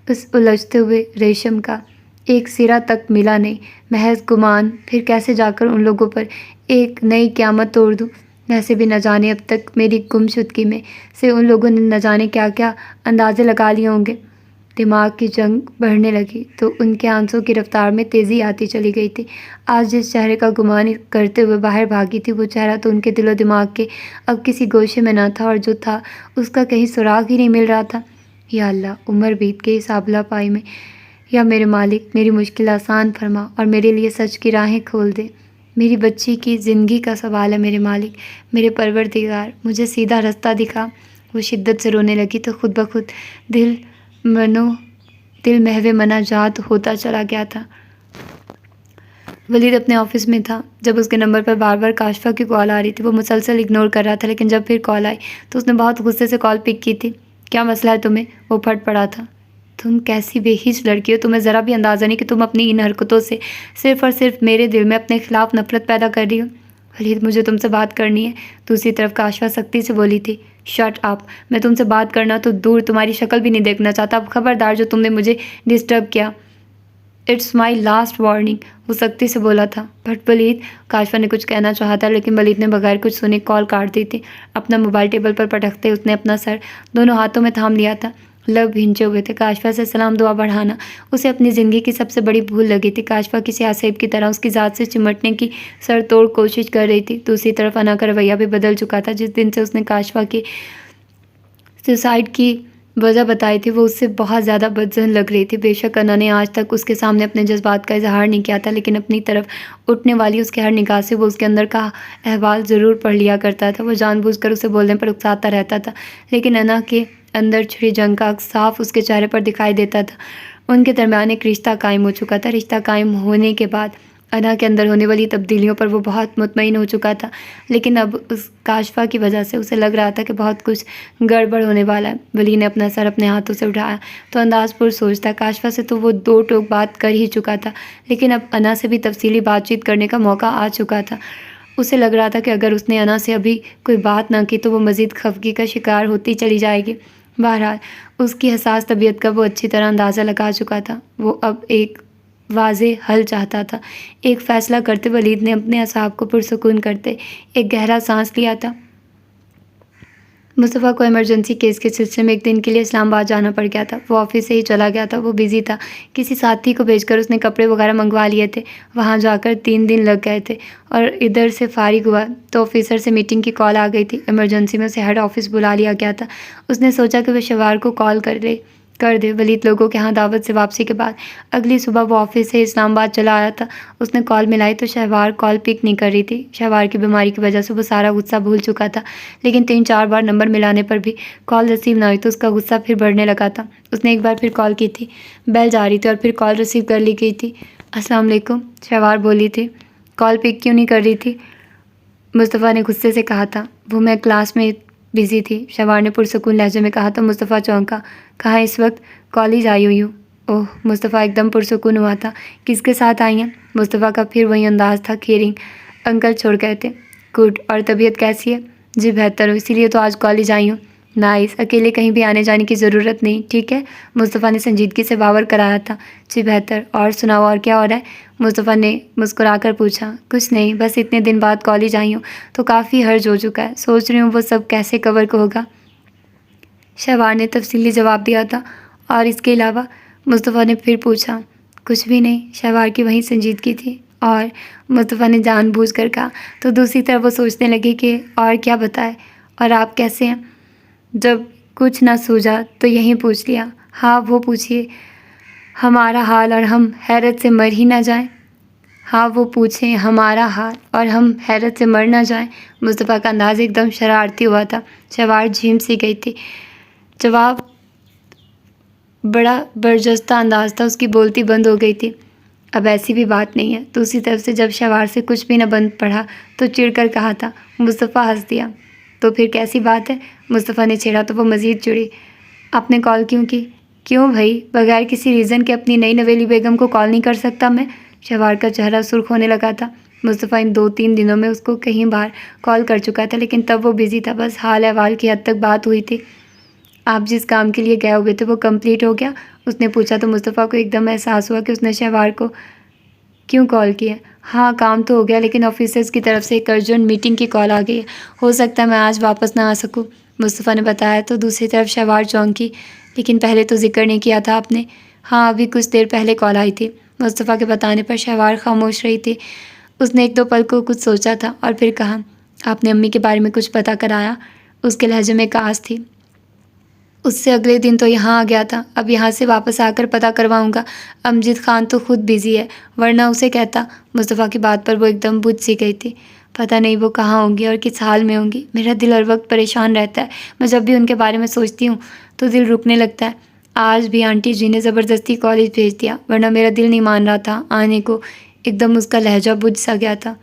[SPEAKER 1] اس الجھتے ہوئے ریشم کا ایک سرا تک ملا نہیں، محض گمان، پھر کیسے جا کر ان لوگوں پر ایک نئی قیامت توڑ دوں؟ ویسے بھی نہ جانے اب تک میری گمشدگی میں سے ان لوگوں نے نہ جانے کیا کیا اندازے لگا لیے ہوں گے۔ دماغ کی جنگ بڑھنے لگی تو ان کے آنسوں کی رفتار میں تیزی آتی چلی گئی تھی۔ آج جس چہرے کا گمان کرتے ہوئے باہر بھاگی تھی وہ چہرہ تو ان کے دل و دماغ کے اب کسی گوشے میں نہ تھا، اور جو تھا اس کا کہیں سراغ ہی نہیں مل رہا تھا۔ یا اللہ، عمر بیت گئی اس آبلہ پائی میں، یا میرے مالک میری مشکل آسان فرما اور میرے لیے سچ کی راہیں کھول دے۔ میری بچی کی زندگی کا سوال ہے میرے مالک، میرے پروردگار، مجھے سیدھا رستہ دکھا۔ وہ شدت سے رونے لگی تو خود بخود دل محو مناجات ہوتا چلا گیا تھا۔ ولید اپنے آفس میں تھا جب اس کے نمبر پر بار بار کاشفہ کی کال آ رہی تھی۔ وہ مسلسل اگنور کر رہا تھا، لیکن جب پھر کال آئی تو اس نے بہت غصے سے کال پک کی تھی۔ کیا مسئلہ ہے تمہیں؟ وہ پھٹ پڑا تھا۔ تم کیسی بے ہچ لڑکی ہو، تمہیں ذرا بھی اندازہ نہیں کہ تم اپنی ان حرکتوں سے صرف اور صرف میرے دل میں اپنے خلاف نفرت پیدا کر رہی ہو۔ ولید، مجھے تم سے بات کرنی ہے۔ دوسری طرف کاشفہ سختی سے بولی تھی۔ شٹ اپ، میں تم سے بات کرنا تو دور تمہاری شکل بھی نہیں دیکھنا چاہتا۔ اب خبردار جو تم نے مجھے ڈسٹرب کیا، اٹس مائی لاسٹ وارننگ، وہ سختی سے بولا تھا۔ بٹ ولید، کاشفہ نے کچھ کہنا چاہا تھا لیکن ولید نے بغیر کچھ سنے کال کاٹ دی تھی۔ اپنا موبائل ٹیبل پر پٹکتے اس نے اپنا سر دونوں ہاتھوں میں تھام لیا تھا، لب بھینچے ہوئے تھے۔ کاشفہ سے سلام دعا بڑھانا اسے اپنی زندگی کی سب سے بڑی بھول لگی تھی۔ کاشفہ کسی آسیب کی طرح اس کی ذات سے چمٹنے کی سر توڑ کوشش کر رہی تھی۔ دوسری طرف انا کا رویہ بھی بدل چکا تھا۔ جس دن سے اس نے کاشفہ کی سوسائڈ کی وجہ بتائی تھی وہ اس سے بہت زیادہ بدظن لگ رہی تھی۔ بے شک انا نے آج تک اس کے سامنے اپنے جذبات کا اظہار نہیں کیا تھا، لیکن اپنی طرف اٹھنے والی اس کے ہر نگاہ سے وہ اس کے اندر کا احوال ضرور پڑھ لیا کرتا تھا۔ وہ جان بوجھ کر اسے بولنے پر اکساتا رہتا تھا، لیکن انا کے اندر چھڑی جنگ کا عکس صاف اس کے چہرے پر دکھائی دیتا تھا۔ ان کے درمیان ایک رشتہ قائم ہو چکا تھا۔ رشتہ قائم ہونے کے بعد انا کے اندر ہونے والی تبدیلیوں پر وہ بہت مطمئن ہو چکا تھا، لیکن اب اس کاشفہ کی وجہ سے اسے لگ رہا تھا کہ بہت کچھ گڑبڑ ہونے والا ہے۔ ولی نے اپنا سر اپنے ہاتھوں سے اٹھایا تو انداز پر سوچتا، کاشفہ سے تو وہ دو ٹوک بات کر ہی چکا تھا، لیکن اب انا سے بھی تفصیلی بات چیت کرنے کا موقع آ چکا تھا۔ اسے لگ رہا تھا کہ اگر اس نے انا سے ابھی کوئی بات نہ کی تو وہ مزید خفگی کا شکار ہوتی چلی جائے گی۔ بہرحال اس کی حساس طبیعت کا وہ اچھی طرح اندازہ لگا چکا تھا۔ وہ اب ایک واضح حل چاہتا تھا۔ ایک فیصلہ کرتے ولید نے اپنے اعصاب کو پرسکون کرتے ایک گہرا سانس لیا تھا۔ مصطفیٰ کو ایمرجنسی کیس کے سلسلے میں ایک دن کے لیے اسلام آباد جانا پڑ گیا تھا۔ وہ آفس سے ہی چلا گیا تھا۔ وہ بزی تھا، کسی ساتھی کو بھیج کر اس نے کپڑے وغیرہ منگوا لیے تھے۔ وہاں جا کر 3 دن لگ گئے تھے اور ادھر سے فارغ ہوا تو آفیسر سے میٹنگ کی کال آ گئی تھی۔ ایمرجنسی میں اسے ہیڈ آفس بلا لیا گیا تھا۔ اس نے سوچا کہ وہ شہوار کو کال کر دے۔ ولید لوگوں کے ہاں دعوت سے واپسی کے بعد اگلی صبح وہ آفس سے اسلام آباد چلا آیا تھا۔ اس نے کال ملائی تو شہوار کال پک نہیں کر رہی تھی۔ شہوار کی بیماری کی وجہ سے وہ سارا غصہ بھول چکا تھا، لیکن 3-4 بار نمبر ملانے پر بھی کال ریسیو نہ ہوئی تو اس کا غصہ پھر بڑھنے لگا تھا۔ اس نے ایک بار پھر کال کی تھی، بیل جا رہی تھی اور پھر کال ریسیو کر لی گئی تھی۔ السلام علیکم، شہوار بولی تھی۔ کال پک کیوں نہیں کر رہی تھی؟ مصطفیٰ نے غصے سے کہا تھا۔ وہ میں کلاس میں بزی تھی، شہوار نے پرسکون لہجے میں کہا تو مصطفیٰ چونکا۔ کہاں اس وقت؟ کالج آئی ہوئی ہوں۔ اوہ، مصطفیٰ ایک دم پرسکون ہوا تھا۔ کس کے ساتھ آئی ہیں؟ مصطفیٰ کا پھر وہی انداز تھا، کیئرنگ۔ انکل چھوڑ گئے تھے۔ گڈ، اور طبیعت کیسی ہے؟ جی بہتر ہو، اسی لیے تو آج کالج آئی ہوں۔ نائس، اکیلے کہیں بھی آنے جانے کی ضرورت نہیں، ٹھیک ہے؟ مصطفیٰ نے سنجیدگی سے باور کرایا تھا۔ جی بہتر، اور سناؤ اور کیا ہو رہا ہے؟ مصطفیٰ نے مسکرا کر پوچھا۔ کچھ نہیں، بس اتنے دن بعد کالج آئی ہوں تو کافی حرج ہو چکا ہے، سوچ رہی ہوں وہ سب کیسے کور ہوگا۔ شہوار نے تفصیلی جواب دیا تھا۔ اور اس کے علاوہ؟ مصطفیٰ نے پھر پوچھا۔ کچھ بھی نہیں، شہوار کی وہیں سنجیدگی تھی۔ اور مصطفیٰ نے جان بوجھ کر کہا تو دوسری طرف وہ سوچنے لگی کہ اور کیا بتائے، اور آپ کیسے ہیں؟ جب کچھ نہ سوجا تو یہیں پوچھ لیا۔ ہاں وہ پوچھیے، ہمارا حال اور ہم حیرت سے مر ہی نہ جائیں۔ ہاں وہ پوچھیں ہمارا حال اور ہم حیرت سے مر نہ جائیں۔ مصطفیٰ کا انداز ایک دم شرارتی ہوا تھا۔ شہوار جھیم سی گئی تھی۔ جواب بڑا برجستہ انداز تھا، اس کی بولتی بند ہو گئی تھی۔ اب ایسی بھی بات نہیں ہے۔ دوسری طرف سے جب شہوار سے کچھ بھی نہ بند پڑا تو چڑ کر کہا تھا۔ مصطفیٰ ہنس دیا۔ تو پھر کیسی بات ہے؟ مصطفیٰ نے چھیڑا تو وہ مزید چڑی۔ آپ نے کال کیوں کی؟ کیوں بھائی؟ بغیر کسی ریزن کے اپنی نئی نویلی بیگم کو کال نہیں کر سکتا میں؟ شہوار کا چہرہ سرخ ہونے لگا تھا۔ مصطفیٰ ان 2-3 دنوں میں اس کو کئی بار کال کر چکا تھا، لیکن تب وہ بزی تھا، بس حال احوال کی حد تک بات ہوئی تھی۔ آپ جس کام کے لیے گئے ہوئے تھے وہ کمپلیٹ ہو گیا؟ اس نے پوچھا تو مصطفیٰ کو ایک دم احساس ہوا کہ اس نے شہوار کو کیوں کال کیا۔ ہاں کام تو ہو گیا، لیکن آفیسرز کی طرف سے ایک ارجنٹ میٹنگ کی کال آ گئی ہے، ہو سکتا ہے میں آج واپس نہ آ سکوں، مصطفیٰ نے بتایا۔ تو دوسری طرف شہوار چونکی، لیکن پہلے تو ذکر نہیں کیا تھا آپ نے۔ ہاں ابھی کچھ دیر پہلے کال آئی تھی۔ مصطفیٰ کے بتانے پر شہوار خاموش رہی تھی۔ اس نے ایک دو پل کو کچھ سوچا تھا اور پھر کہا، آپ نے امی کے بارے میں کچھ پتہ کرایا؟ اس کے لہجے میں کاس تھی۔ اس سے اگلے دن تو یہاں آ گیا تھا، اب یہاں سے واپس آ کر پتہ کرواؤں گا۔ امجد خان تو خود بزی ہے، ورنہ اسے کہتا۔ مصطفیٰ کی بات پر وہ ایک دم بجھ سی گئی تھی۔ پتہ نہیں وہ کہاں ہوں گی اور کس حال میں ہوں گی۔ میرا دل ہر وقت پریشان رہتا ہے، میں جب بھی ان کے بارے میں سوچتی ہوں تو دل رکنے لگتا ہے۔ آج بھی آنٹی جی نے زبردستی کالج بھیج دیا، ورنہ میرا دل نہیں مان رہا تھا آنے کو۔ ایک دم اس کا لہجہ بجھ سا گیا تھا۔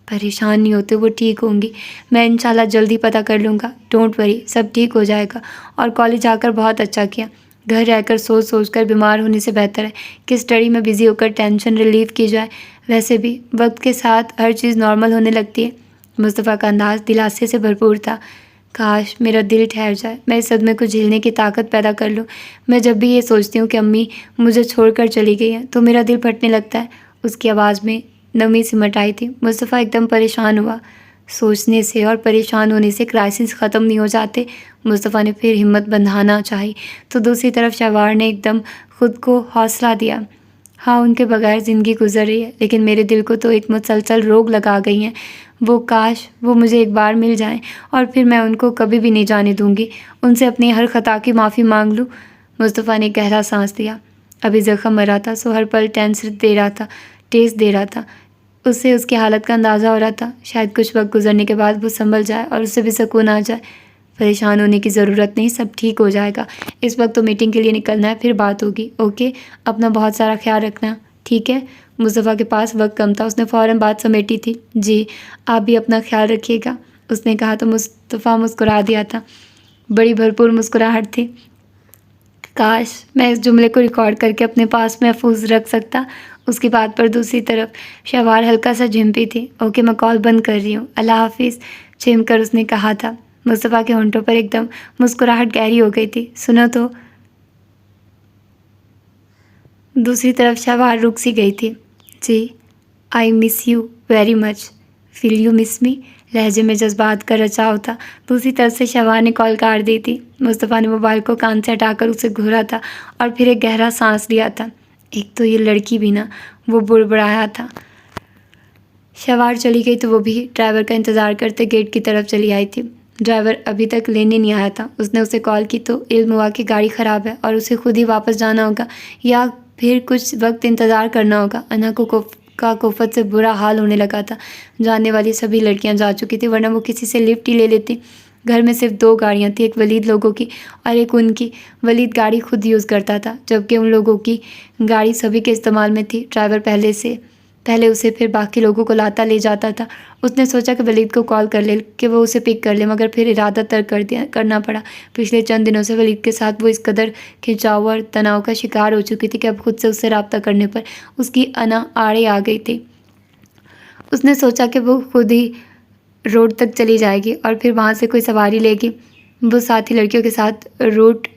[SPEAKER 1] پریشان نہیں ہوتے، وہ ٹھیک ہوں گی، میں انشاءاللہ جلدی پتہ کر لوں گا، ڈونٹ وری، سب ٹھیک ہو جائے گا۔ اور کالج آ کر بہت اچھا کیا، گھر رہ کر سوچ سوچ کر بیمار ہونے سے بہتر ہے کہ اسٹڈی میں بزی ہو کر ٹینشن ریلیو کی جائے۔ ویسے بھی وقت کے ساتھ ہر چیز نارمل ہونے لگتی ہے۔ مصطفیٰ کا انداز دلاسے سے بھرپور تھا۔ کاش میرا دل ٹھہر جائے، میں اس صدمے کو جھیلنے کی طاقت پیدا کر لوں۔ میں جب بھی یہ سوچتی ہوں کہ امی مجھے چھوڑ کر چلی گئی ہیں تو میرا دل پھٹنے لگتا ہے۔ اس کی آواز میں نمی سمٹ آئی تھی۔ مصطفیٰ ایک دم پریشان ہوا۔ سوچنے سے اور پریشان ہونے سے کرائسس ختم نہیں ہو جاتے۔ مصطفیٰ نے پھر ہمت بندھانا چاہی تو دوسری طرف شہوار نے ایک دم خود کو حوصلہ دیا۔ ہاں ان کے بغیر زندگی گزر رہی ہے، لیکن میرے دل کو تو ایک مسلسل روگ لگا گئی ہیں۔ وہ کاش وہ مجھے ایک بار مل جائیں اور پھر میں ان کو کبھی بھی نہیں جانے دوں گی، ان سے اپنی ہر خطا کی معافی مانگ لوں۔ مصطفیٰ نے گہرا سانس لیا۔ ابھی زخم مرا تھا سو ہر پل ٹیسٹ دے رہا تھا۔ اس سے اس کی حالت کا اندازہ ہو رہا تھا، شاید کچھ وقت گزرنے کے بعد وہ سنبھل جائے اور اسے بھی سکون آ جائے۔ پریشان ہونے کی ضرورت نہیں، سب ٹھیک ہو جائے گا۔ اس وقت تو میٹنگ کے لیے نکلنا ہے، پھر بات ہوگی، اوکے؟ اپنا بہت سارا خیال رکھنا، ٹھیک ہے؟ مصطفیٰ کے پاس وقت کم تھا، اس نے فوراً بات سمیٹی تھی۔ جی آپ بھی اپنا خیال رکھیے گا، اس نے کہا تو مصطفیٰ مسکرا دیا تھا۔ بڑی بھرپور مسکراہٹ تھی۔ کاش میں اس جملے کو ریکارڈ کر کے اپنے پاس محفوظ رکھ سکتا۔ اس کی بات پر دوسری طرف شہوار ہلکا سا جھمپی تھی۔ اوکے میں کال بند کر رہی ہوں، اللہ حافظ، چم کر اس نے کہا تھا۔ مصطفیٰ کے ہونٹوں پر ایک دم مسکراہٹ گہری ہو گئی تھی۔ سنو تو، دوسری طرف شہوار رک سی گئی تھی۔ جی I miss you very much, feel you miss me, لہجے میں جذبات کا رچاؤ تھا۔ دوسری طرف سے شہوار نے کال کاٹ دی تھی۔ مصطفیٰ نے موبائل کو کان سے ہٹا کر اسے گھورا تھا اور پھر ایک گہرا سانس لیا تھا۔ ایک تو یہ لڑکی بھی نا، وہ بڑبڑایا تھا۔ شہوار چلی گئی تو وہ بھی ڈرائیور کا انتظار کرتے گیٹ کی طرف چلی آئی تھی۔ ڈرائیور ابھی تک لینے نہیں آیا تھا۔ اس نے اسے کال کی تو علم ہوا کہ گاڑی خراب ہے اور اسے خود ہی واپس جانا ہوگا یا پھر کچھ وقت انتظار کرنا ہوگا۔ انھا کا کوفت سے برا حال ہونے لگا تھا۔ جاننے والی سبھی لڑکیاں جا چکی تھیں، ورنہ وہ کسی سے لفٹ ہی لے لیتی۔ گھر میں صرف 2 گاڑیاں تھیں، ایک ولید لوگوں کی اور ایک ان کی۔ ولید گاڑی خود یوز کرتا تھا، جبکہ ان لوگوں کی گاڑی سبھی کے استعمال میں تھی۔ ڈرائیور پہلے اسے پھر باقی لوگوں کو لاتا لے جاتا تھا۔ اس نے سوچا کہ ولید کو کال کر لے کہ وہ اسے پک کر لے، مگر پھر ارادہ ترک کرنا پڑا۔ پچھلے چند دنوں سے ولید کے ساتھ وہ اس قدر کھنچاؤ اور تناؤ کا شکار ہو چکی تھی کہ اب خود سے اس سے رابطہ کرنے پر اس کی انا آڑے آ گئی تھی۔ اس نے سوچا کہ وہ خود ہی روڈ تک چلی جائے گی اور پھر وہاں سے کوئی سواری لے گی۔ وہ ساتھی لڑکیوں کے ساتھ روٹ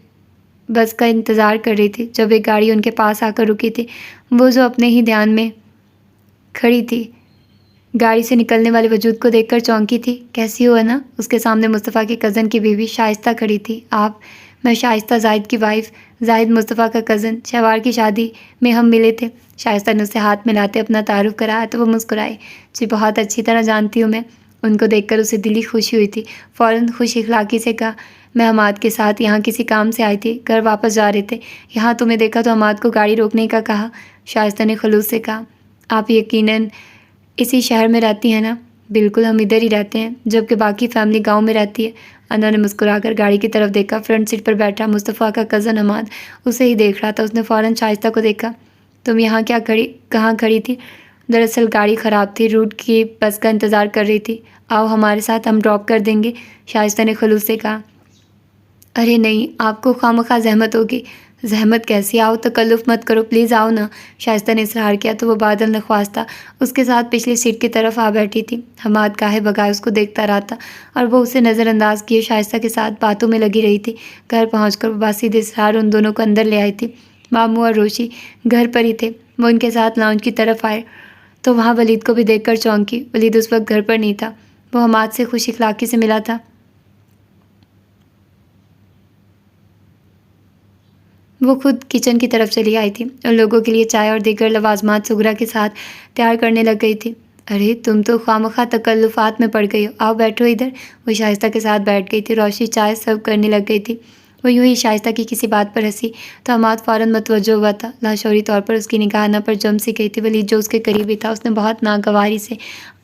[SPEAKER 1] بس کا انتظار کر رہی تھی جب ایک گاڑی ان کے پاس آ کر رکی تھی۔ وہ جو اپنے ہی دھیان میں کھڑی تھی، گاڑی سے نکلنے والے وجود کو دیکھ کر چونکی تھی۔ کیسی ہو انا؟ اس کے سامنے مصطفیٰ کی کزن کی بیوی شائستہ کھڑی تھی۔ آپ؟ میں شائستہ، زاہد کی وائف۔ زاہد مصطفیٰ کا کزن، شہوار کی شادی میں ہم ملے تھے۔ شائستہ نے اسے ہاتھ ملاتے اپنا تعارف کرایا تو وہ مسکرائی۔ جی بہت اچھی طرح جانتی ہوں میں۔ ان کو دیکھ کر اسے دلی خوشی ہوئی تھی۔ فوراً خوش اخلاقی سے کہا، میں حماد کے ساتھ یہاں کسی کام سے آئی تھی، گھر واپس جا رہے تھے، یہاں تمہیں دیکھا تو حماد کو گاڑی روکنے کا کہا۔ شائستہ نے خلوص سے کہا، آپ یقیناً اسی شہر میں رہتی ہیں نا؟ بالکل، ہم ادھر ہی رہتے ہیں، جبکہ باقی فیملی گاؤں میں رہتی ہے۔ انا نے مسکرا کر گاڑی کی طرف دیکھا۔ فرنٹ سیٹ پر بیٹھا مصطفیٰ کا کزن حماد اسے ہی دیکھ رہا تھا۔ اس نے فوراً شائستہ کو دیکھا، تم یہاں کہاں کھڑی تھی؟ دراصل گاڑی خراب تھی، روٹ کی بس کا انتظار کر رہی تھی۔ آؤ ہمارے ساتھ، ہم ڈراپ کر دیں گے، شائستہ نے خلوص سے کہا۔ ارے نہیں، آپ کو خواہ مخواہ زحمت ہوگی، زحمت کیسی، آؤ تکلف مت کرو، پلیز آؤ نا، شائستہ نے اصرار کیا تو وہ بادل نخواستہ اس کے ساتھ پچھلی سیٹ کی طرف آ بیٹھی تھی۔ حماد گاہے بگائے اس کو دیکھتا رہا تھا اور وہ اسے نظر انداز کیے شائستہ کے ساتھ باتوں میں لگی رہی تھی۔ گھر پہنچ کر وہ باسید اصرار ان دونوں کو اندر لے آئی تھی۔ ماموں اور روشی گھر پر ہی تھے۔ وہ ان کے ساتھ لاؤنج کی طرف آئے تو وہاں ولید کو بھی دیکھ کر چونکی۔ ولید اس وقت گھر پر نہیں تھا، وہ حماد سے خوش اخلاقی سے ملا تھا۔ وہ خود کچن کی طرف چلی آئی تھی اور لوگوں کے لیے چائے اور دیگر لوازمات سغرا کے ساتھ تیار کرنے لگ گئی تھی۔ ارے تم تو خواہ تکلفات میں پڑ گئی ہو، آؤ بیٹھو ادھر۔ وہ شائستہ کے ساتھ بیٹھ گئی تھی۔ روشی چائے سرو کرنے لگ گئی تھی۔ وہ یوں ہی شائستہ کی کسی بات پر ہنسی تو حماد فوراً متوجہ ہوا تھا۔ لاشعوری طور پر اس کی نگاہ انا پر جم سی گئی تھی۔ ولید جو اس کے قریب ہی تھا، اس نے بہت ناگواری سے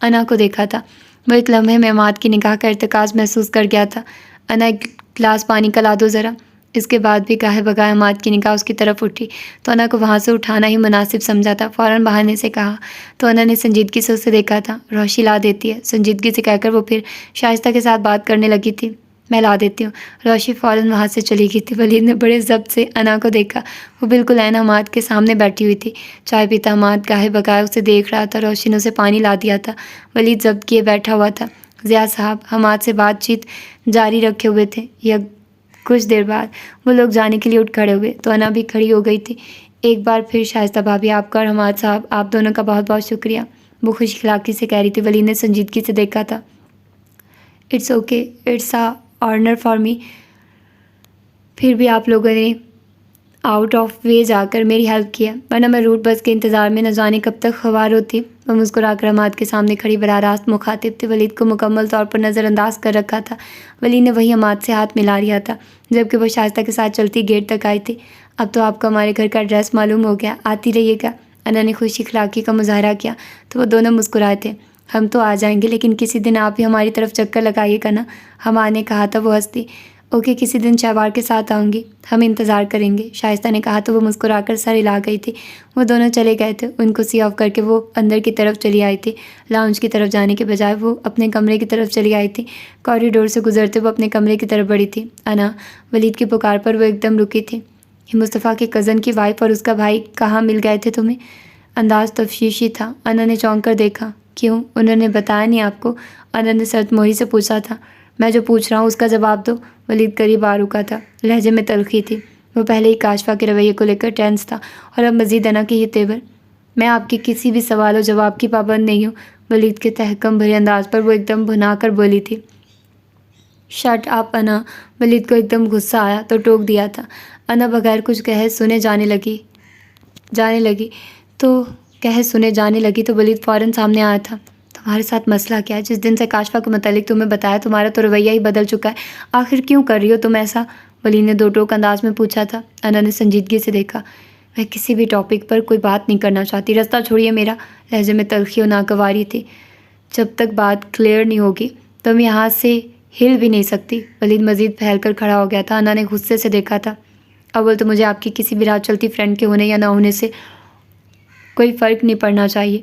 [SPEAKER 1] انا کو دیکھا تھا۔ وہ ایک لمحے میں حماد کی نگاہ کا ارتکاز محسوس کر گیا تھا۔ انا ایک گلاس پانی کا لا دو ذرا۔ اس کے بعد بھی گاہے بگائے حماد کی نگاہ اس کی طرف اٹھی تو انا کو وہاں سے اٹھانا ہی مناسب سمجھا تھا۔ فوراً بہانے سے کہا تو انا نے سنجیدگی سے اسے دیکھا تھا۔ روشی لا دیتی ہے، سنجیدگی سے کہہ کر وہ پھر شائستہ کے ساتھ بات کرنے لگی تھی۔ میں لا دیتی ہوں۔ روشی فوراً وہاں سے چلی گئی تھی۔ ولید نے بڑے ضبط سے انا کو دیکھا، وہ بالکل عین حماد کے سامنے بیٹھی ہوئی تھی۔ چائے پیتا حماد گاہے بگائے اسے دیکھ رہا تھا۔ روشی نے اسے پانی لا دیا تھا۔ ولید ضبط کیے بیٹھا ہوا تھا۔ ضیاء صاحب حماد سے بات چیت جاری رکھے ہوئے تھے۔ کچھ دیر بعد وہ لوگ جانے کے لیے اٹھ کھڑے ہوئے تو انا بھی کھڑی ہو گئی تھی۔ ایک بار پھر شائستہ بھابھی، آپ کا اور حماد صاحب، آپ دونوں کا بہت بہت شکریہ، وہ خوش اخلاقی سے کہہ رہی تھی۔ ولید نے سنجیدگی سے دیکھا تھا۔ It's okay, it's a honour for me, پھر بھی آپ لوگوں نے آؤٹ آف وے جا کر میری ہیلپ کیا، ورنہ میں روٹ بس کے انتظار میں نہ جانے کب تک خوار ہوتی۔ وہ مسکرا کر حماد کے سامنے کھڑی براہ راست مخاطب تھی۔ ولید کو مکمل طور پر نظر انداز کر رکھا تھا۔ ولید نے وہی حماد سے ہاتھ ملا لیا تھا جبکہ وہ شائستہ کے ساتھ چلتی گیٹ تک آئی تھی۔ اب تو آپ کو ہمارے گھر کا ایڈریس معلوم ہو گیا، آتی رہیے گا۔ انا نے خوش اخلاقی کا مظاہرہ کیا تو وہ دونوں مسکرائے تھے۔ ہم تو آ جائیں گے، لیکن کسی دن آپ بھی ہماری طرف چکر لگائیے گا نا، حماد نے کہا تھا۔ وہ ہنستی، اوکے، کسی دن شہوار کے ساتھ آؤں گی، ہم انتظار کریں گے، شائستہ نے کہا تو وہ مسکرا کر سر ہلا گئی تھی۔ وہ دونوں چلے گئے تھے۔ ان کو سی آف کر کے وہ اندر کی طرف چلی آئی تھی۔ لاؤنج کی طرف جانے کے بجائے وہ اپنے کمرے کی طرف چلی آئی تھی۔ کوریڈور سے گزرتے وہ اپنے کمرے کی طرف بڑھی تھی۔ انا، ولید کی پکار پر وہ ایک دم رکی تھی۔ یہ مصطفیٰ کے کزن کی وائف اور اس کا بھائی کہاں مل گئے تھے تمہیں؟ انداز تفشیشی تھا۔ انا نے چونک کر دیکھا۔ کیوں، انہوں نے بتایا نہیں آپ کو؟ انا نے سرد موہی سے پوچھا تھا۔ میں جو پوچھ رہا ہوں اس کا جواب دو۔ ولید قریب آ رکا تھا، لہجے میں تلخی تھی۔ وہ پہلے ہی کاشفا کے رویے کو لے کر ٹینس تھا اور اب مزید انا کے یہ تیور۔ میں آپ کی کسی بھی سوال و جواب کی پابند نہیں ہوں، ولید کے تحکم بھرے انداز پر وہ ایک دم بھنا کر بولی تھی۔ شٹ اپ انا، ولید کو ایک دم غصہ آیا تو ٹوک دیا تھا۔ انا بغیر کچھ کہے سنے جانے لگی تو ولید فوراً سامنے آیا تھا۔ تمہارے ساتھ مسئلہ کیا ہے؟ جس دن سے کاشفا کے متعلق تمہیں بتایا تمہارا تو رویہ ہی بدل چکا ہے، آخر کیوں کر رہی ہو تم ایسا؟ ولید نے دو ٹوک انداز میں پوچھا تھا۔ انا نے سنجیدگی سے دیکھا۔ میں کسی بھی ٹاپک پر کوئی بات نہیں کرنا چاہتی، راستہ چھوڑیے میرا، لہجے میں تلخی و ناگواری تھی۔ جب تک بات کلیئر نہیں ہوگی تم یہاں سے ہل بھی نہیں سکتی۔ ولید مزید پھیل کر کھڑا ہو گیا تھا۔ انا نے غصے سے دیکھا تھا۔ اول تو مجھے آپ کی کسی بھی راہ چلتی فرینڈ کے ہونے یا نہ ہونے سے کوئی فرق نہیں پڑنا چاہیے،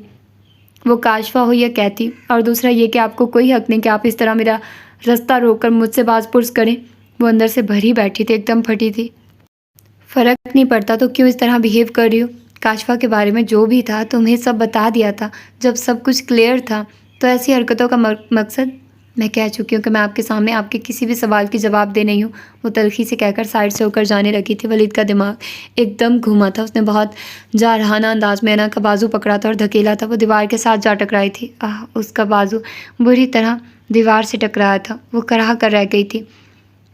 [SPEAKER 1] وہ کاشفا ہو یا کہتی، اور دوسرا یہ کہ آپ کو کوئی حق نہیں کہ آپ اس طرح میرا راستہ روک کر مجھ سے باز پرس کریں۔ وہ اندر سے بھری بیٹھی تھی، ایک دم پھٹی تھی۔ فرق نہیں پڑتا تو کیوں اس طرح بیہیو کر رہی ہو؟ کاشفا کے بارے میں جو بھی تھا تمہیں سب بتا دیا تھا جب سب کچھ کلیئر تھا، تو ایسی حرکتوں کا مقصد؟ میں کہہ چکی ہوں کہ میں آپ کے سامنے آپ کے کسی بھی سوال کی جواب دے نہیں ہوں، وہ تلخی سے کہہ کر سائڈ سے ہو کر جانے لگی تھی۔ ولید کا دماغ ایک دم گھوما تھا۔ اس نے بہت جارحانہ انداز میں انا کا بازو پکڑا تھا اور دھکیلا تھا۔ وہ دیوار کے ساتھ جا ٹکرائی تھی۔ اس کا بازو بری طرح دیوار سے ٹکرایا تھا۔ وہ کراہ کر رہ گئی تھی۔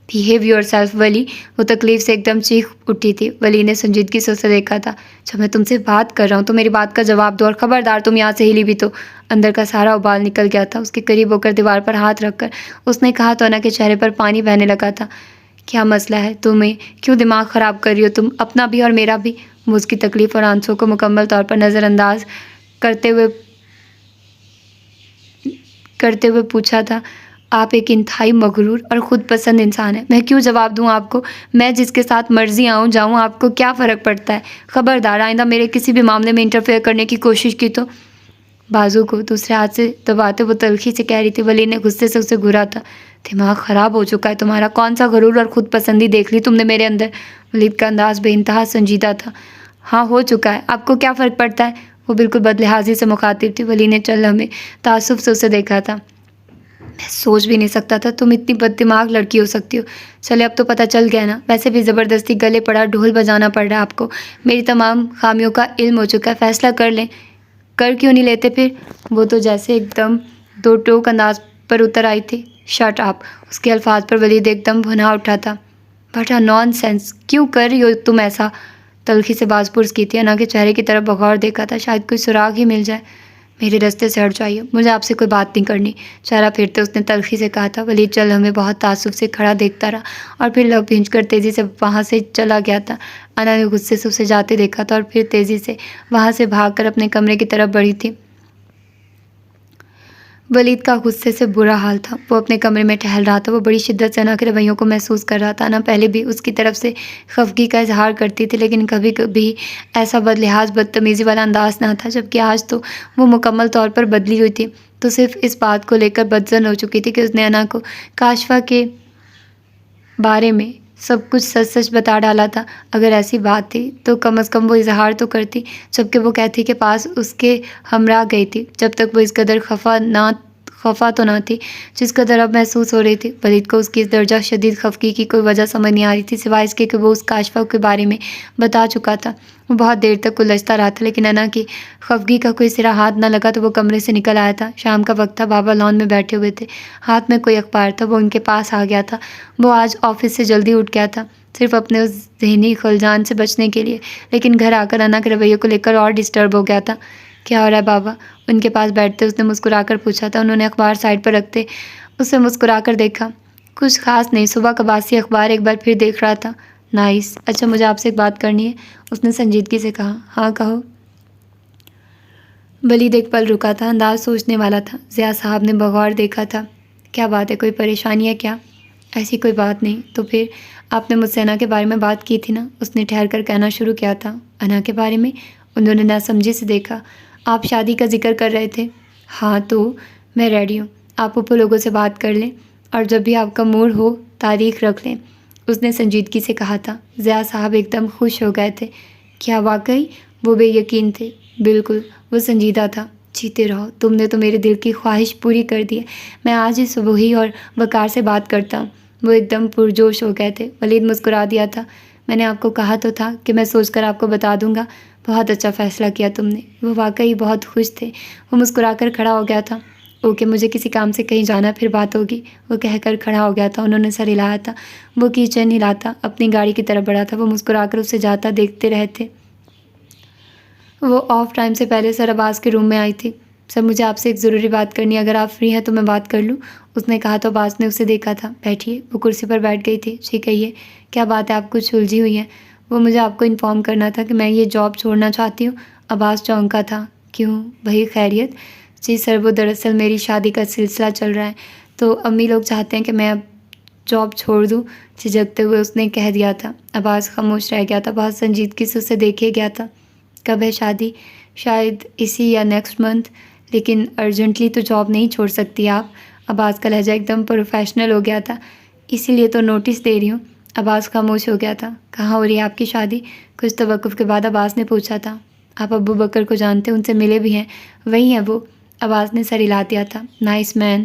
[SPEAKER 1] بیہیو یور سیلف ولی، وہ تکلیف سے ایک دم چیخ اٹھی تھی۔ ولی نے سنجیدگی سے اسے دیکھا تھا۔ جب میں تم سے بات کر رہا ہوں تو میری بات کا جواب دو، اور خبردار تم یہاں سے ہلی بھی تو۔ اندر کا سارا ابال نکل گیا تھا۔ اس کے قریب ہو کر دیوار پر ہاتھ رکھ کر اس نے کہا تو انا کے چہرے پر پانی بہنے لگا تھا۔ کیا مسئلہ ہے تمہیں؟ کیوں دماغ خراب کر رہی ہو تم، اپنا بھی اور میرا بھی؟ وہ اس کی تکلیف اور آنسوں کو مکمل طور پر نظر انداز کرتے ہوئے پوچھا تھا۔ آپ ایک انتہائی مغرور اور خود پسند انسان ہیں، میں کیوں جواب دوں آپ کو؟ میں جس کے ساتھ مرضی آؤں جاؤں، آپ کو کیا فرق پڑتا ہے؟ خبردار آئندہ میرے کسی بھی معاملے میں انٹرفیئر کرنے کی کوشش کی تو۔ بازو کو دوسرے ہاتھ سے دباتے وہ تلخی سے کہہ رہی تھی۔ ولی نے غصے سے اسے گھورا تھا۔ دماغ خراب ہو چکا ہے تمہارا، کون سا غرور اور خود پسندی دیکھ لی تم نے میرے اندر؟ ولید کا انداز بے انتہا سنجیدہ تھا۔ ہاں ہو چکا ہے، آپ کو کیا فرق پڑتا ہے؟ وہ بالکل بدلحاظی سے مخاطب تھی۔ ولید نے چند لمحے تعصب سے اسے دیکھا تھا۔ میں سوچ بھی نہیں سکتا تھا تم اتنی بد دماغ لڑکی ہو سکتی ہو۔ چلے اب تو پتہ چل گیا نا، ویسے بھی زبردستی گلے پڑا ڈھول بجانا پڑ رہا ہے آپ کو۔ میری تمام خامیوں کا علم ہو چکا ہے، فیصلہ کر لیں۔ کر کیوں نہیں لیتے پھر؟ وہ تو جیسے ایک دم دو ٹوک انداز پر اتر آئی تھی۔ Shut up! اس کے الفاظ پر ولید ایک دم بھنا اٹھا تھا۔ But naan sense! کیوں کر رہی ہو تم ایسا؟ تلخی سے باز پرس کی تھی۔ انا کے چہرے کی طرف بغور دیکھا تھا، شاید کوئی سراغ ہی مل جائے۔ میرے راستے سے ہٹ جائیے، مجھے آپ سے کوئی بات نہیں کرنی۔ چہرہ پھیرتے اس نے تلخی سے کہا تھا۔ ولید چل ہمیں بہت تعصب سے کھڑا دیکھتا رہا اور پھر لب بھینچ کر تیزی سے وہاں سے چلا گیا تھا۔ انا نے غصے سے اسے جاتے دیکھا تھا اور پھر تیزی سے وہاں سے بھاگ کر اپنے کمرے کی طرف بڑھی تھی۔ ولید کا غصے سے برا حال تھا۔ وہ اپنے کمرے میں ٹہل رہا تھا۔ وہ بڑی شدت سے انا کے رویوں کو محسوس کر رہا تھا۔ انا پہلے بھی اس کی طرف سے خفگی کا اظہار کرتی تھی، لیکن کبھی کبھی ایسا بدلحاظ بدتمیزی والا انداز نہ تھا، جبکہ آج تو وہ مکمل طور پر بدلی ہوئی تھی۔ تو صرف اس بات کو لے کر بدظن ہو چکی تھی کہ اس نے انا کو کاشفا کے بارے میں سب کچھ سچ سچ بتا ڈالا تھا۔ اگر ایسی بات تھی تو کم از کم وہ اظہار تو کرتی، جبکہ وہ کیتھی کے پاس اس کے ہمراہ گئی تھی، جب تک وہ اس قدر خفا تو نہ تھی جس قدر اب محسوس ہو رہی تھی۔ ولید کو اس کی اس درجہ شدید خفگی کی کوئی وجہ سمجھ نہیں آ رہی تھی، سوائے اس کے کہ وہ اس کاشفا کے بارے میں بتا چکا تھا۔ وہ بہت دیر تک الجھتا رہا تھا، لیکن انا کی خفگی کا کوئی سرا ہاتھ نہ لگا تو وہ کمرے سے نکل آیا تھا۔ شام کا وقت تھا، بابا لان میں بیٹھے ہوئے تھے، ہاتھ میں کوئی اخبار تھا۔ وہ ان کے پاس آ گیا تھا۔ وہ آج آفس سے جلدی اٹھ گیا تھا، صرف اپنے اس ذہنی خلجان سے بچنے کے لیے، لیکن گھر آ کر انا کے رویے کو لے کر اور ڈسٹرب ہو گیا تھا۔ کیا ہو رہا ہے بابا؟ ان کے پاس بیٹھتے اس نے مسکرا کر پوچھا تھا۔ انہوں نے اخبار سائڈ پر رکھتے اسے مسکرا کر دیکھا۔ کچھ خاص نہیں، صبح کا باسی اخبار ایک بار پھر دیکھ رہا تھا۔ نائس! اچھا مجھے آپ سے ایک بات کرنی ہے، اس نے سنجیدگی سے کہا۔ ہاں کہو۔ ولید ایک پل رکا تھا، انداز سوچنے والا تھا۔ ضیاء صاحب نے بغور دیکھا تھا۔ کیا بات ہے، کوئی پریشانی ہے کیا؟ ایسی کوئی بات نہیں، تو پھر آپ نے مجھ سے انا کے بارے میں بات کی تھی نا؟ اس نے ٹھہر کر کہنا شروع کیا تھا۔ انا کے بارے میں؟ انہوں نے ناسمجھی سے دیکھا۔ آپ شادی کا ذکر کر رہے تھے۔ ہاں تو میں ریڈی ہوں، آپ اوپر لوگوں سے بات کر لیں اور جب بھی آپ کا موڈ ہو تاریخ رکھ لیں، اس نے سنجیدگی سے کہا تھا۔ ضیاء صاحب ایک دم خوش ہو گئے تھے۔ کیا واقعی؟ وہ بے یقین تھے۔ بالکل، وہ سنجیدہ تھا۔ جیتے رہو، تم نے تو میرے دل کی خواہش پوری کر دی ہے۔ میں آج ہی صبح ہی اور وقار سے بات کرتا ہوں۔ وہ ایک دم پرجوش ہو گئے تھے۔ ولید مسکرا دیا تھا۔ میں نے آپ کو کہا تو تھا کہ میں سوچ کر آپ کو بتا دوں گا۔ بہت اچھا فیصلہ کیا تم نے۔ وہ واقعی بہت خوش تھے۔ وہ مسکرا کر کھڑا ہو گیا تھا۔ اوکے، مجھے کسی کام سے کہیں جانا، پھر بات ہوگی، وہ کہہ کر کھڑا ہو گیا تھا۔ انہوں نے سر ہلایا تھا۔ وہ کی چین ہلاتا اپنی گاڑی کی طرف بڑھا تھا۔ وہ مسکرا کر اسے جاتا دیکھتے رہے تھے۔ وہ آف ٹائم سے پہلے سر عباس کے روم میں آئی تھی۔ سر مجھے آپ سے ایک ضروری بات کرنی ہے، اگر آپ فری ہیں تو میں بات کر لوں، اس نے کہا تو عباس نے اسے دیکھا تھا۔ بیٹھیے، وہ کرسی پر بیٹھ گئی تھی۔ جی کہیے، کیا بات ہے، آپ کچھ الجھی ہوئی ہیں؟ وہ مجھے آپ کو انفارم کرنا تھا کہ میں یہ جاب چھوڑنا چاہتی ہوں۔ عباس چونکا تھا۔ کیوں بھائی، خیریت؟ جی سر، وہ دراصل میری شادی کا سلسلہ چل رہا ہے، تو امی لوگ چاہتے ہیں کہ میں اب جاب چھوڑ دوں، جھجکتے ہوئے اس نے کہہ دیا تھا۔ عباس خاموش رہ گیا تھا، بہت سنجیدگی سے اسے دیکھے گیا تھا۔ کب ہے شادی؟ شاید اسی یا نیکسٹ منتھ، لیکن ارجنٹلی تو جاب نہیں چھوڑ سکتی آپ۔ عباس کا لہجہ ایک دم پروفیشنل ہو گیا تھا۔ اسی لیے تو نوٹس دے رہی ہوں۔ عباس خاموش ہو گیا تھا۔ کہاں ہو رہی ہے آپ کی شادی؟ کچھ توقف کے بعد عباس نے پوچھا تھا۔ آپ ابو بکر کو جانتے ہیں، ان سے ملے بھی ہیں؟ وہی ہیں وہ، عباس نے سر ہلا دیا تھا۔ نائس مین،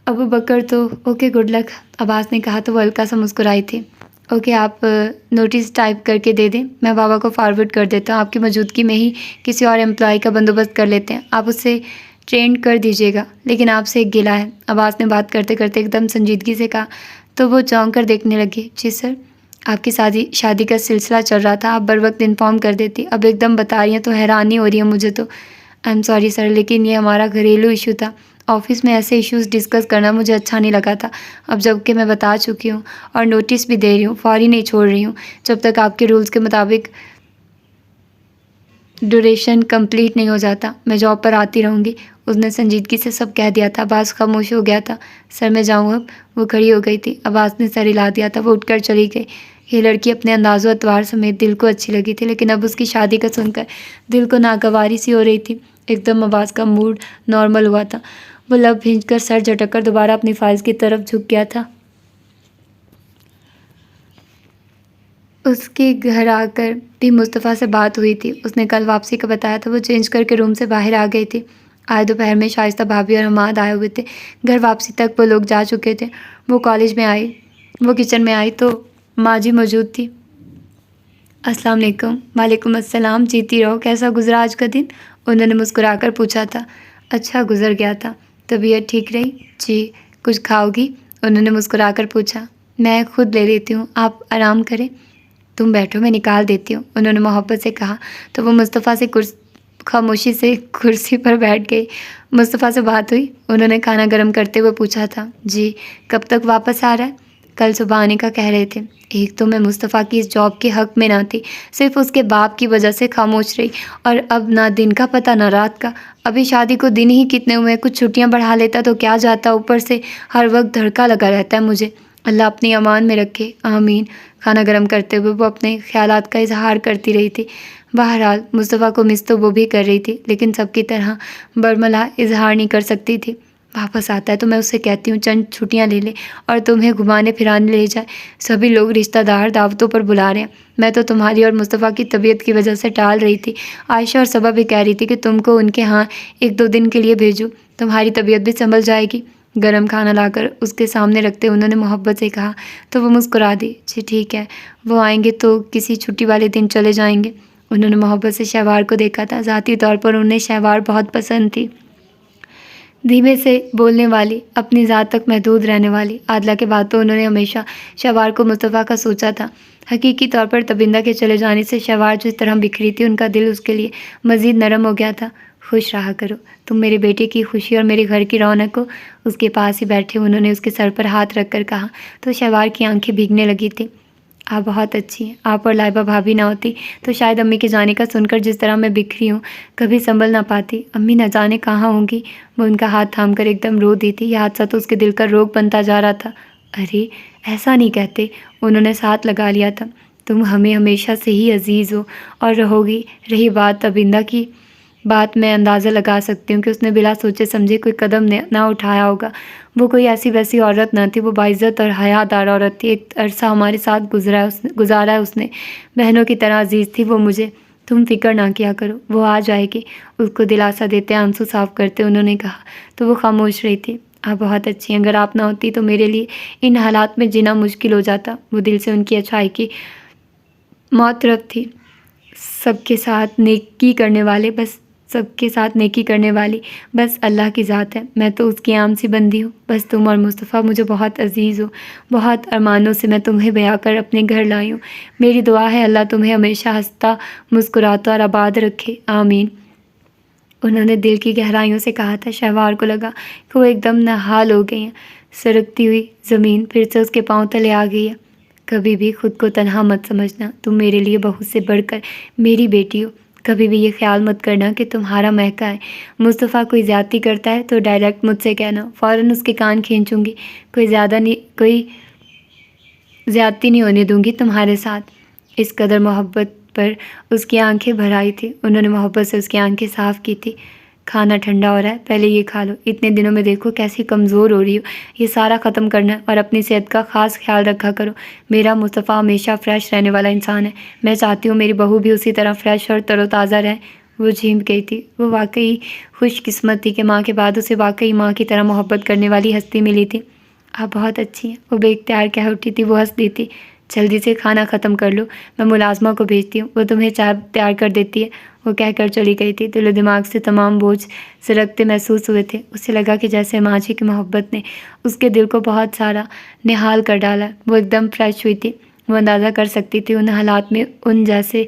[SPEAKER 1] ابو بکر تو اوکے، گڈ لک، عباس نے کہا تو وہ ہلکا سا مسکرائی تھی۔ اوکے، آپ نوٹس ٹائپ کر کے دے دیں، میں بابا کو فارورڈ کر دیتا ہوں، آپ کی موجودگی میں ہی کسی اور امپلائی کا بندوبست کر لیتے ہیں، آپ اسے ٹرینڈ کر دیجیے گا۔ لیکن آپ سے ایک گلہ ہے، عباس نے بات کرتے کرتے ایک دم سنجیدگی سے کہا۔ تو وہ چونک کر دیکھنے لگے۔ جی سر، آپ کی شادی کا سلسلہ چل رہا تھا، آپ بر وقت انفارم کر دیتی، اب ایک دم بتا رہی ہیں تو حیرانی ہو رہی ہے مجھے تو۔ آئی ایم سوری سر، لیکن یہ ہمارا گھریلو ایشو تھا، آفس میں ایسے ایشوز ڈسکس کرنا مجھے اچھا نہیں لگا تھا۔ اب جب کہ میں بتا چکی ہوں اور نوٹس بھی دے رہی ہوں، فوری نہیں چھوڑ رہی ہوں جب تک آپ کے رولز کے مطابق ڈیوریشن کمپلیٹ نہیں ہو جاتا، میں جاب پر آتی رہوں گی، اس نے سنجیدگی سے سب کہہ دیا تھا۔ عباس خاموش ہو گیا تھا۔ سر میں جاؤں اب؟ وہ کھڑی ہو گئی تھی۔ عباس نے سر ہلا دیا تھا۔ وہ اٹھ کر چلی گئی۔ یہ لڑکی اپنے انداز و اطوار سمیت دل کو اچھی لگی تھی، لیکن اب اس کی شادی کا سن کر دل کو ناگواری سی ہو رہی تھی۔ ایک دم عباس کا موڈ نارمل ہوا تھا۔ وہ لب بھینچ کر سر جھٹک کر دوبارہ اپنی فائلز کی طرف جھک گیا تھا۔ اس کے گھر آ کر بھی مصطفیٰ سے بات ہوئی تھی۔ اس نے کل واپسی کا بتایا تھا۔ وہ چینج کر کے روم سے باہر آ گئی تھی۔ آج دوپہر میں شائستہ بھابھی اور حماد آئے ہوئے تھے۔ گھر واپسی تک وہ لوگ جا چکے تھے۔ وہ کچن میں آئی تو ماں جی موجود تھی۔ السلام علیکم۔ وعلیکم السلام، جیتی رہو۔ کیسا گزرا آج کا دن؟ انہوں نے مسکرا کر پوچھا تھا۔ اچھا گزر گیا تھا۔ طبیعت ٹھیک رہی؟ جی۔ کچھ کھاؤ گی؟ انہوں نے مسکرا کر پوچھا۔ میں خود لے لیتی ہوں، آپ آرام کریں۔ تم بیٹھو، میں نکال دیتی ہوں، انہوں نے محبت سے کہا تو وہ مصطفیٰ سے خاموشی سے کرسی پر بیٹھ گئی۔ مصطفیٰ سے بات ہوئی؟ انہوں نے کھانا گرم کرتے ہوئے پوچھا تھا۔ جی۔ کب تک واپس آ رہا ہے؟ کل صبح آنے کا کہہ رہے تھے۔ ایک تو میں مصطفیٰ کی اس جاب کے حق میں نہ تھی، صرف اس کے باپ کی وجہ سے خاموش رہی، اور اب نہ دن کا پتہ نہ رات کا۔ ابھی شادی کو دن ہی کتنے ہوئے، کچھ چھٹیاں بڑھا لیتا تو کیا جاتا، اوپر سے ہر وقت دھڑکا لگا رہتا ہے مجھے۔ اللہ اپنی امان میں رکھے، آمین۔ کھانا گرم کرتے ہوئے وہ اپنے خیالات کا اظہار کرتی رہی تھی۔ بہرحال مصطفیٰ کو مس تو وہ بھی کر رہی تھی، لیکن سب کی طرح برملا اظہار نہیں کر سکتی تھی۔ واپس آتا ہے تو میں اس سے کہتی ہوں چند چھٹیاں لے لے اور تمہیں گھمانے پھرانے لے جائے۔ سبھی لوگ رشتہ دار دعوتوں پر بلا رہے ہیں، میں تو تمہاری اور مصطفیٰ کی طبیعت کی وجہ سے ٹال رہی تھی۔ عائشہ اور صبا بھی کہہ رہی تھی کہ تم کو ان کے ہاں 1-2 دن کے لیے بھیجوں، تمہاری طبیعت بھی سنبھل جائے گی۔ گرم کھانا لا کر اس کے سامنے رکھتے انہوں نے محبت سے کہا تو وہ مسکرا دی۔ جی ٹھیک ہے، وہ آئیں گے تو کسی چھٹی والے دن چلے جائیں گے۔ انہوں نے محبت سے شہوار کو دیکھا تھا۔ ذاتی طور پر انہیں شہوار بہت پسند تھی۔ دھیمے سے بولنے والی، اپنی ذات تک محدود رہنے والی۔ عادلہ کے بعد تو انہوں نے ہمیشہ شہوار کو مصطفیٰ کا سوچا تھا۔ حقیقی طور پر تبندہ کے چلے جانے سے شہوار جس طرح بکھری تھی، ان کا دل اس کے لیے مزید نرم ہو گیا تھا۔ خوش رہا کرو، تم میرے بیٹے کی خوشی اور میرے گھر کی رونق ہو۔ اس کے پاس ہی بیٹھے انہوں نے اس کے سر پر ہاتھ رکھ کر کہا تو شہوار کی آنکھیں بھیگنے لگی تھیں۔ آپ بہت اچھی ہیں۔ آپ اور لائبہ بھابھی نہ ہوتی تو شاید امی کے جانے کا سن کر جس طرح میں بکھری ہوں، کبھی سنبھل نہ پاتی۔ امی نہ جانے کہاں ہوں گی۔ وہ ان کا ہاتھ تھام کر ایک دم رو دی تھی۔ یہ حادثہ تو اس کے دل کا روگ بنتا جا رہا تھا۔ ارے ایسا نہیں کہتے، انہوں نے ساتھ لگا لیا تھا۔ تم ہمیں ہمیشہ سے ہی عزیز ہو اور رہو گی۔ رہی بات تبندہ کی، بات میں اندازہ لگا سکتی ہوں کہ اس نے بلا سوچے سمجھے کوئی قدم نہ اٹھایا ہوگا۔ وہ کوئی ایسی ویسی عورت نہ تھی، وہ باعزت اور حیا دار عورت تھی۔ ایک عرصہ ہمارے ساتھ گزارا ہے اس نے، بہنوں کی طرح عزیز تھی وہ مجھے۔ تم فکر نہ کیا کرو، وہ آ جائے گی۔ اس کو دلاسا دیتے آنسو صاف کرتے انہوں نے کہا تو وہ خاموش رہی تھی۔ آپ بہت اچھی ہیں، اگر آپ نہ ہوتی تو میرے لیے ان حالات میں جینا مشکل ہو جاتا۔ وہ دل سے ان کی اچھائی کی معترف تھی۔ سب کے ساتھ نیکی کرنے والی بس اللہ کی ذات ہے۔ میں تو اس کی عام سی بندی ہوں۔ بس تم اور مصطفیٰ مجھے بہت عزیز ہو۔ بہت ارمانوں سے میں تمہیں بیاہ کر اپنے گھر لائی ہوں۔ میری دعا ہے اللہ تمہیں ہمیشہ ہنستا مسکراتا اور آباد رکھے، آمین۔ انہوں نے دل کی گہرائیوں سے کہا تھا۔ شہوار کو لگا کہ وہ ایک دم نہال ہو گئی ہیں۔ سرکتی ہوئی زمین پھر سے اس کے پاؤں تلے آ گئی ہے۔ کبھی بھی خود کو تنہا مت سمجھنا، تم میرے لیے بہت سے بڑھ کر میری بیٹی ہو۔ کبھی بھی یہ خیال مت کرنا کہ تمہارا مہکا ہے۔ مصطفیٰ کوئی زیادتی کرتا ہے تو ڈائریکٹ مجھ سے کہنا، فوراً اس کے کان کھینچوں گی۔ کوئی زیادتی نہیں ہونے دوں گی تمہارے ساتھ۔ اس قدر محبت پر اس کی آنکھیں بھر آئی تھی۔ انہوں نے محبت سے اس کی آنکھیں صاف کی تھی۔ کھانا ٹھنڈا ہو رہا ہے، پہلے یہ کھا لو۔ اتنے دنوں میں دیکھو کیسی کمزور ہو رہی ہو، یہ سارا ختم کرنا ہے اور اپنی صحت کا خاص خیال رکھا کرو۔ میرا مصطفیٰ ہمیشہ فریش رہنے والا انسان ہے۔ میں چاہتی ہوں میری بہو بھی اسی طرح فریش اور تر و تازہ رہے۔ وہ جھینک گئی تھی۔ وہ واقعی خوش قسمت تھی کہ ماں کے بعد اسے واقعی ماں کی طرح محبت کرنے والی ہستی ملی تھی۔ آپ بہت اچھی ہیں، وہ بے اختیار کہہ اٹھی تھی۔ وہ ہنس دی تھی۔ جلدی سے کھانا ختم کر لو، میں ملازمہ کو بھیجتی ہوں، وہ تمہیں چائے تیار کر دیتی ہے۔ وہ کہہ کر چلی گئی تھی۔ دل و دماغ سے تمام بوجھ سرکتے محسوس ہوئے تھے۔ اسے لگا کہ جیسے ماں جی کی محبت نے اس کے دل کو بہت سارا نہال کر ڈالا۔ وہ ایک دم فریش ہوئی تھی۔ وہ اندازہ کر سکتی تھی ان حالات میں ان جیسے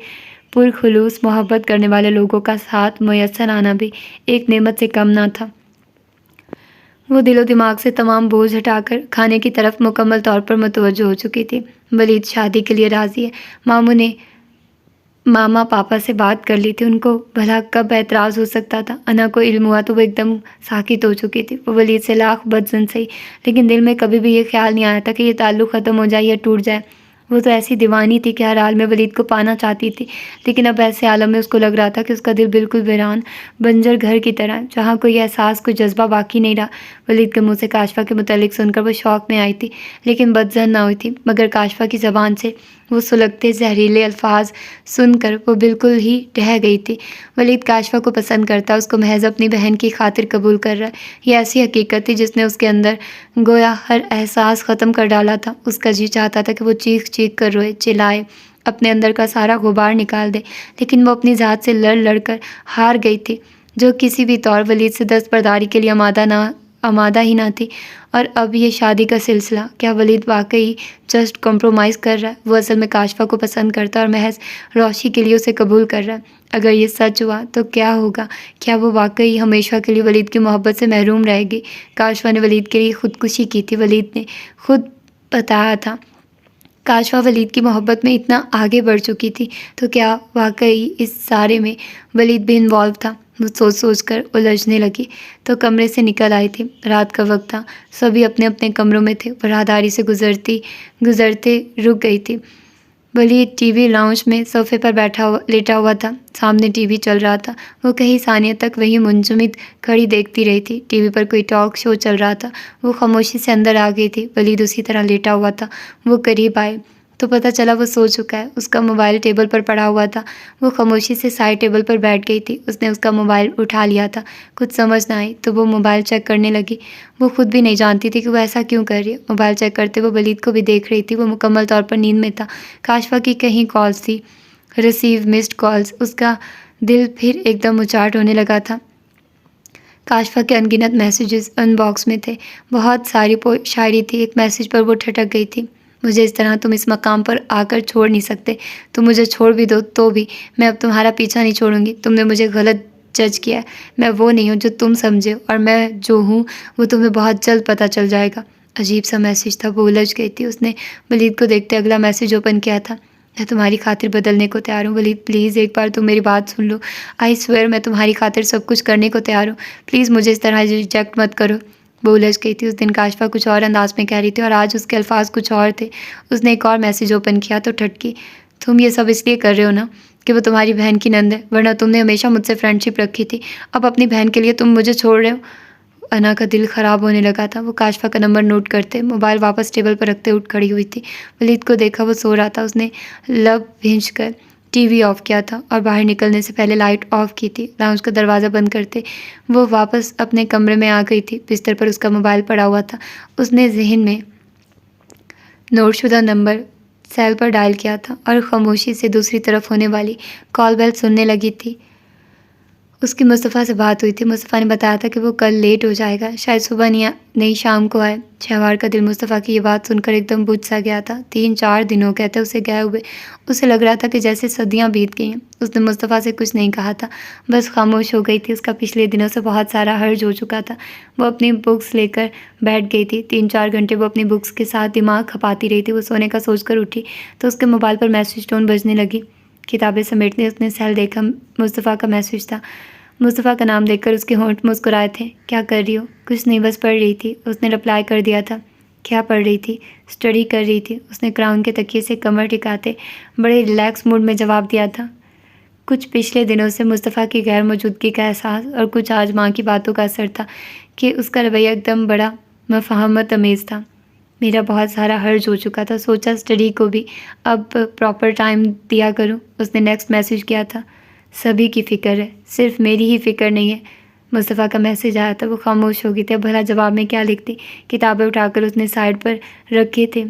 [SPEAKER 1] پرخلوص محبت کرنے والے لوگوں کا ساتھ میسر آنا بھی ایک نعمت سے کم نہ تھا۔ وہ دل و دماغ سے تمام بوجھ ہٹا کر کھانے کی طرف مکمل طور پر متوجہ ہو چکی تھی۔ ولید شادی کے لیے راضی ہے۔ ماموں نے ماما پاپا سے بات کر لی تھی، ان کو بھلا کب اعتراض ہو سکتا تھا۔ انا کو علم ہوا تو وہ ایک دم ساکت ہو چکی تھی۔ وہ ولید سے لاکھ بدظن سہی، لیکن دل میں کبھی بھی یہ خیال نہیں آیا تھا کہ یہ تعلق ختم ہو جائے یا ٹوٹ جائے۔ وہ تو ایسی دیوانی تھی کہ ہر حال میں ولید کو پانا چاہتی تھی، لیکن اب ایسے عالم میں اس کو لگ رہا تھا کہ اس کا دل بالکل ویران بنجر گھر کی طرح، جہاں کوئی احساس کوئی جذبہ باقی نہیں رہا۔ ولید کے منہ سے کاشفا کے متعلق سن کر وہ شوق میں آئی تھی، لیکن بدظن نہ ہوئی تھی، مگر کاشفا کی زبان سے وہ سلگتے زہریلے الفاظ سن کر وہ بالکل ہی ڈہ گئی تھی۔ ولید کاشفا کو پسند کرتا، اس کو محض اپنی بہن کی خاطر قبول کر رہا ہے، یہ ایسی حقیقت تھی جس نے اس کے اندر گویا ہر احساس ختم کر ڈالا تھا۔ اس کا جی چاہتا تھا کہ وہ چیخ چیخ کر روئے، چلائے، اپنے اندر کا سارا غبار نکال دے، لیکن وہ اپنی ذات سے لڑ لڑ کر ہار گئی تھی، جو کسی بھی طور ولید سے دستبرداری کے لیے آمادہ ہی نہ تھی۔ اور اب یہ شادی کا سلسلہ، کیا ولید واقعی جسٹ کمپرومائز کر رہا ہے؟ وہ اصل میں کاشفا کو پسند کرتا اور محض روشی کے لیے اسے قبول کر رہا ہے۔ اگر یہ سچ ہوا تو کیا ہوگا؟ کیا وہ واقعی ہمیشہ کے لیے ولید کی محبت سے محروم رہے گی؟ کاشفا نے ولید کے لیے خودکشی کی تھی، ولید نے خود بتایا تھا۔ کاشفا ولید کی محبت میں اتنا آگے بڑھ چکی تھی، تو کیا واقعی اس سارے میں ولید بھی انوالو تھا؟ وہ سوچ سوچ کر الجھنے لگی تو کمرے سے نکل آئی تھی۔ رات کا وقت تھا، سبھی اپنے اپنے کمروں میں تھے۔ وہ راہداری سے گزرتے رک گئی تھی۔ ولید ٹی وی لاؤنج میں صوفے پر لیٹا ہوا تھا، سامنے ٹی وی چل رہا تھا۔ وہ کئی ثانیہ تک وہی منجمد کھڑی دیکھتی رہی تھی۔ ٹی وی پر کوئی ٹاک شو چل رہا تھا۔ وہ خاموشی سے اندر آ گئی تھی۔ ولید اسی طرح لیٹا ہوا تھا۔ وہ قریب آئے تو پتہ چلا وہ سو چکا ہے۔ اس کا موبائل ٹیبل پر پڑا ہوا تھا۔ وہ خاموشی سے سائڈ ٹیبل پر بیٹھ گئی تھی۔ اس نے اس کا موبائل اٹھا لیا تھا۔ کچھ سمجھ نہ آئی تو وہ موبائل چیک کرنے لگی۔ وہ خود بھی نہیں جانتی تھی کہ وہ ایسا کیوں کر رہی ہے۔ موبائل چیک کرتے وہ ولید کو بھی دیکھ رہی تھی۔ وہ مکمل طور پر نیند میں تھا۔ کاشفا کی کہیں کالز تھی، ریسیو مسڈ کالز۔ اس کا دل پھر ایک دم اچاٹ ہونے لگا تھا۔ کاشفا کے ان گنت میسیجز ان باکس میں تھے، بہت ساری شاعری تھی۔ ایک میسیج پر وہ ٹھٹک گئی تھی، مجھے اس طرح تم اس مقام پر آ کر چھوڑ نہیں سکتے۔ تم مجھے چھوڑ بھی دو تو بھی میں اب تمہارا پیچھا نہیں چھوڑوں گی۔ تم نے مجھے غلط جج کیا ہے، میں وہ نہیں ہوں جو تم سمجھے، اور میں جو ہوں وہ تمہیں بہت جلد پتہ چل جائے گا۔ عجیب سا میسیج تھا، وہ الجھ گئی تھی۔ اس نے ولید کو دیکھتے اگلا میسیج اوپن کیا تھا، میں تمہاری خاطر بدلنے کو تیار ہوں ولید، پلیز ایک بار تم میری بات سن لو، آئی سویئر میں تمہاری خاطر سب کچھ کرنے کو تیار ہوں، پلیز مجھے اس طرح ریجیکٹ مت کرو۔ وہ الجھ گئی تھی۔ اس دن کاشفا کچھ اور انداز میں کہہ رہی تھی اور آج اس کے الفاظ کچھ اور تھے۔ اس نے ایک اور میسیج اوپن کیا تو ٹھٹکی، تم یہ سب اس لیے کر رہے ہو نا کہ وہ تمہاری بہن کی نند ہے، ورنہ تم نے ہمیشہ مجھ سے فرینڈ شپ رکھی تھی، اب اپنی بہن کے لیے تم مجھے چھوڑ رہے ہو۔ انا کا دل خراب ہونے لگا تھا۔ وہ کاشفا کا نمبر نوٹ کرتے موبائل واپس ٹیبل پر رکھتے اٹھ کھڑی ہوئی تھی۔ ولید کو دیکھا، وہ سو رہا تھا۔ اس نے لب بھینچ کر ٹی وی آف کیا تھا اور باہر نکلنے سے پہلے لائٹ آف کی تھی۔ لاؤنج کا دروازہ بند کرتے وہ واپس اپنے کمرے میں آ گئی تھی۔ بستر پر اس کا موبائل پڑا ہوا تھا۔ اس نے ذہن میں نوٹ شدہ نمبر سیل پر ڈائل کیا تھا اور خاموشی سے دوسری طرف ہونے والی کال بیل سننے لگی تھی۔ اس کی مصطفیٰ سے بات ہوئی تھی۔ مصطفیٰ نے بتایا تھا کہ وہ کل لیٹ ہو جائے گا، شاید صبح نہیں شام کو آئے۔ شہوار کا دل مصطفیٰ کی یہ بات سن کر ایک دم بجھ سا گیا تھا۔ 3-4 دن ہو گئے تھے اسے گئے ہوئے۔ اسے لگ رہا تھا کہ جیسے صدیاں بیت گئی ہیں۔ اس نے مصطفیٰ سے کچھ نہیں کہا تھا، بس خاموش ہو گئی تھی۔ اس کا پچھلے دنوں سے بہت سارا حرج ہو چکا تھا۔ وہ اپنی بکس لے کر بیٹھ گئی تھی۔ 3-4 گھنٹے وہ اپنی بکس کے ساتھ دماغ کھپاتی رہی تھی۔ وہ سونے کا سوچ کر اٹھی تو اس کے موبائل پر میسیج ٹون بجنے لگی۔ کتابیں سمیٹنے اس نے سیل دیکھا، مصطفیٰ کا میسیج تھا۔ مصطفیٰ کا نام دیکھ کر اس کے ہونٹ مسکرائے تھے۔ کیا کر رہی ہو؟ کچھ نہیں، بس پڑھ رہی تھی، اس نے رپلائی کر دیا تھا۔ کیا پڑھ رہی تھی؟ اسٹڈی کر رہی تھی، اس نے کراؤن کے تکیے سے کمر ٹکاتے بڑے ریلیکس موڈ میں جواب دیا تھا۔ کچھ پچھلے دنوں سے مصطفیٰ کی غیر موجودگی کا احساس اور کچھ آج ماں کی باتوں کا اثر تھا کہ اس کا رویہ ایک دم بڑا مفاہمت امیز تھا۔ میرا بہت سارا حرج ہو چکا تھا، سوچا اسٹڈی کو بھی اب پراپر ٹائم دیا کروں۔ اس نے نیکسٹ میسیج کیا تھا، سبھی کی فکر ہے، صرف میری ہی فکر نہیں ہے۔ مصطفیٰ کا میسیج آیا تھا۔ وہ خاموش ہو گئی تھی، اب بھلا جواب میں کیا لکھتی؟ کتابیں اٹھا کر اس نے سائڈ پر رکھے تھے۔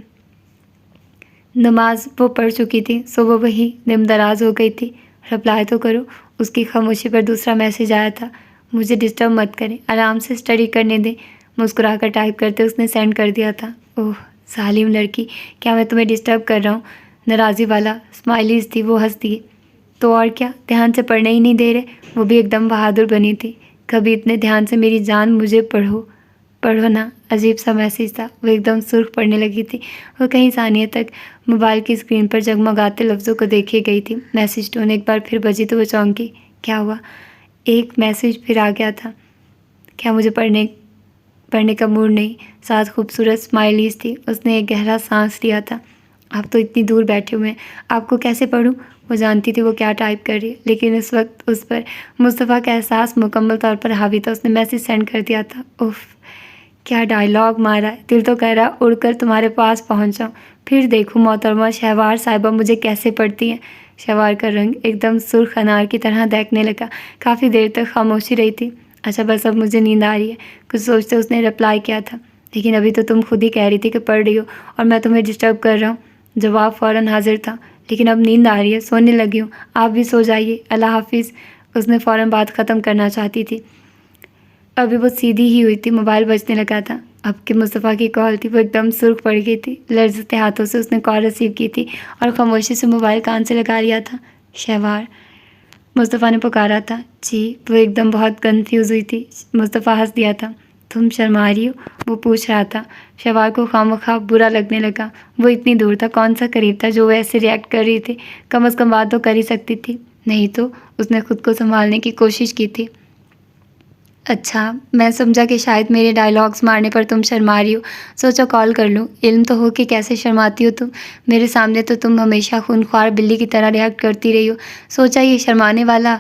[SPEAKER 1] نماز وہ پڑھ چکی تھی، سو وہ وہی نم دراز ہو گئی تھی۔ رپلائی تو کرو۔ اس کی خاموشی پر دوسرا میسیج آیا تھا، مجھے ڈسٹرب مت کریں، آرام سے اسٹڈی کرنے دیں۔ مسکرا کر ٹائپ کرتے اس نے سینڈ کر دیا تھا۔ اوہ ظالم لڑکی، کیا میں تمہیں ڈسٹرب کر رہا ہوں؟ ناراضی والا اسمائلیز تھی۔ وہ ہنس دیے، تو اور کیا، دھیان سے پڑھنے ہی نہیں دے رہے؟ وہ بھی ایک دم بہادر بنی تھی، کبھی اتنے دھیان سے میری جان مجھے پڑھو نا۔ عجیب سا میسیج تھا۔ وہ ایک دم سرخ پڑھنے لگی تھی۔ وہ کئی ثانیے تک موبائل کی اسکرین پر جگمگاتے لفظوں کو دیکھے گئی تھی۔ میسیج ٹون ایک بار پھر بجی تو وہ چونکی، کیا ہوا؟ ایک میسیج پھر آ گیا تھا، کیا مجھے پڑھنے کا موڈ نہیں؟ ساتھ خوبصورت اسمائلیز تھی۔ اس نے ایک گہرا سانس لیا تھا آپ تو اتنی دور بیٹھے ہوئے ہیں، آپ کو کیسے پڑھوں؟ وہ جانتی تھی وہ کیا ٹائپ کر رہی ہے، لیکن اس وقت اس پر مصطفیٰ کا احساس مکمل طور پر حاوی تھا۔ اس نے میسیج سینڈ کر دیا تھا۔ اف، کیا ڈائلاگ مارا ہے! دل تو کہہ رہا اڑ کر تمہارے پاس پہنچ جاؤں، پھر دیکھوں محترمہ شہوار صاحبہ مجھے کیسے پڑھتی ہیں۔ شہوار کا رنگ ایک دم سرخ انار کی طرح دیکھنے لگا۔ کافی دیر تک خاموشی رہی تھی۔ اچھا بس اب مجھے نیند آ رہی ہے، کچھ سوچتے اس نے رپلائی کیا تھا۔ لیکن ابھی تو تم خود ہی کہہ رہی تھی کہ پڑھ رہی ہو اور میں تمہیں ڈسٹرب کر رہا ہوں۔ جواب فوراً حاضر تھا، لیکن اب نیند آ رہی ہے، سونے لگی ہوں، آپ بھی سو جائیے، اللہ حافظ۔ اس نے فوراً بات ختم کرنا چاہتی تھی، ابھی وہ سیدھی ہی ہوئی تھی، موبائل بجنے لگا تھا۔ اب کہ مصطفیٰ کی کال تھی، وہ ایک دم سرخ پڑ گئی تھی۔ لرزتے ہاتھوں سے اس نے کال ریسیو کی تھی اور خاموشی سے موبائل کان سے لگا لیا تھا۔ شہوار، مصطفیٰ نے پکارا تھا۔ جی، وہ ایک دم بہت کنفیوز ہوئی تھی۔ مصطفیٰ ہنس دیا تھا۔ تم شرما رہی ہو؟ وہ پوچھ رہا تھا۔ شہوار کو خواہ برا لگنے لگا۔ وہ اتنی دور تھا، کون سا قریب تھا جو وہ ایسے ریئیکٹ کر رہی تھی؟ کم از کم بات تو کر ہی سکتی تھی۔ نہیں تو اس نے خود کو سنبھالنے کی کوشش کی تھی۔ اچھا، میں سمجھا کہ شاید میرے ڈائلاگز مارنے پر تم شرما رہی ہو، سوچا کال کر لوں۔ علم تو ہو کہ کیسے شرماتی ہو تم، میرے سامنے تو تم ہمیشہ خونخوار بلی کی طرح ریئیکٹ کرتی رہی ہو، سوچا یہ شرمانے والا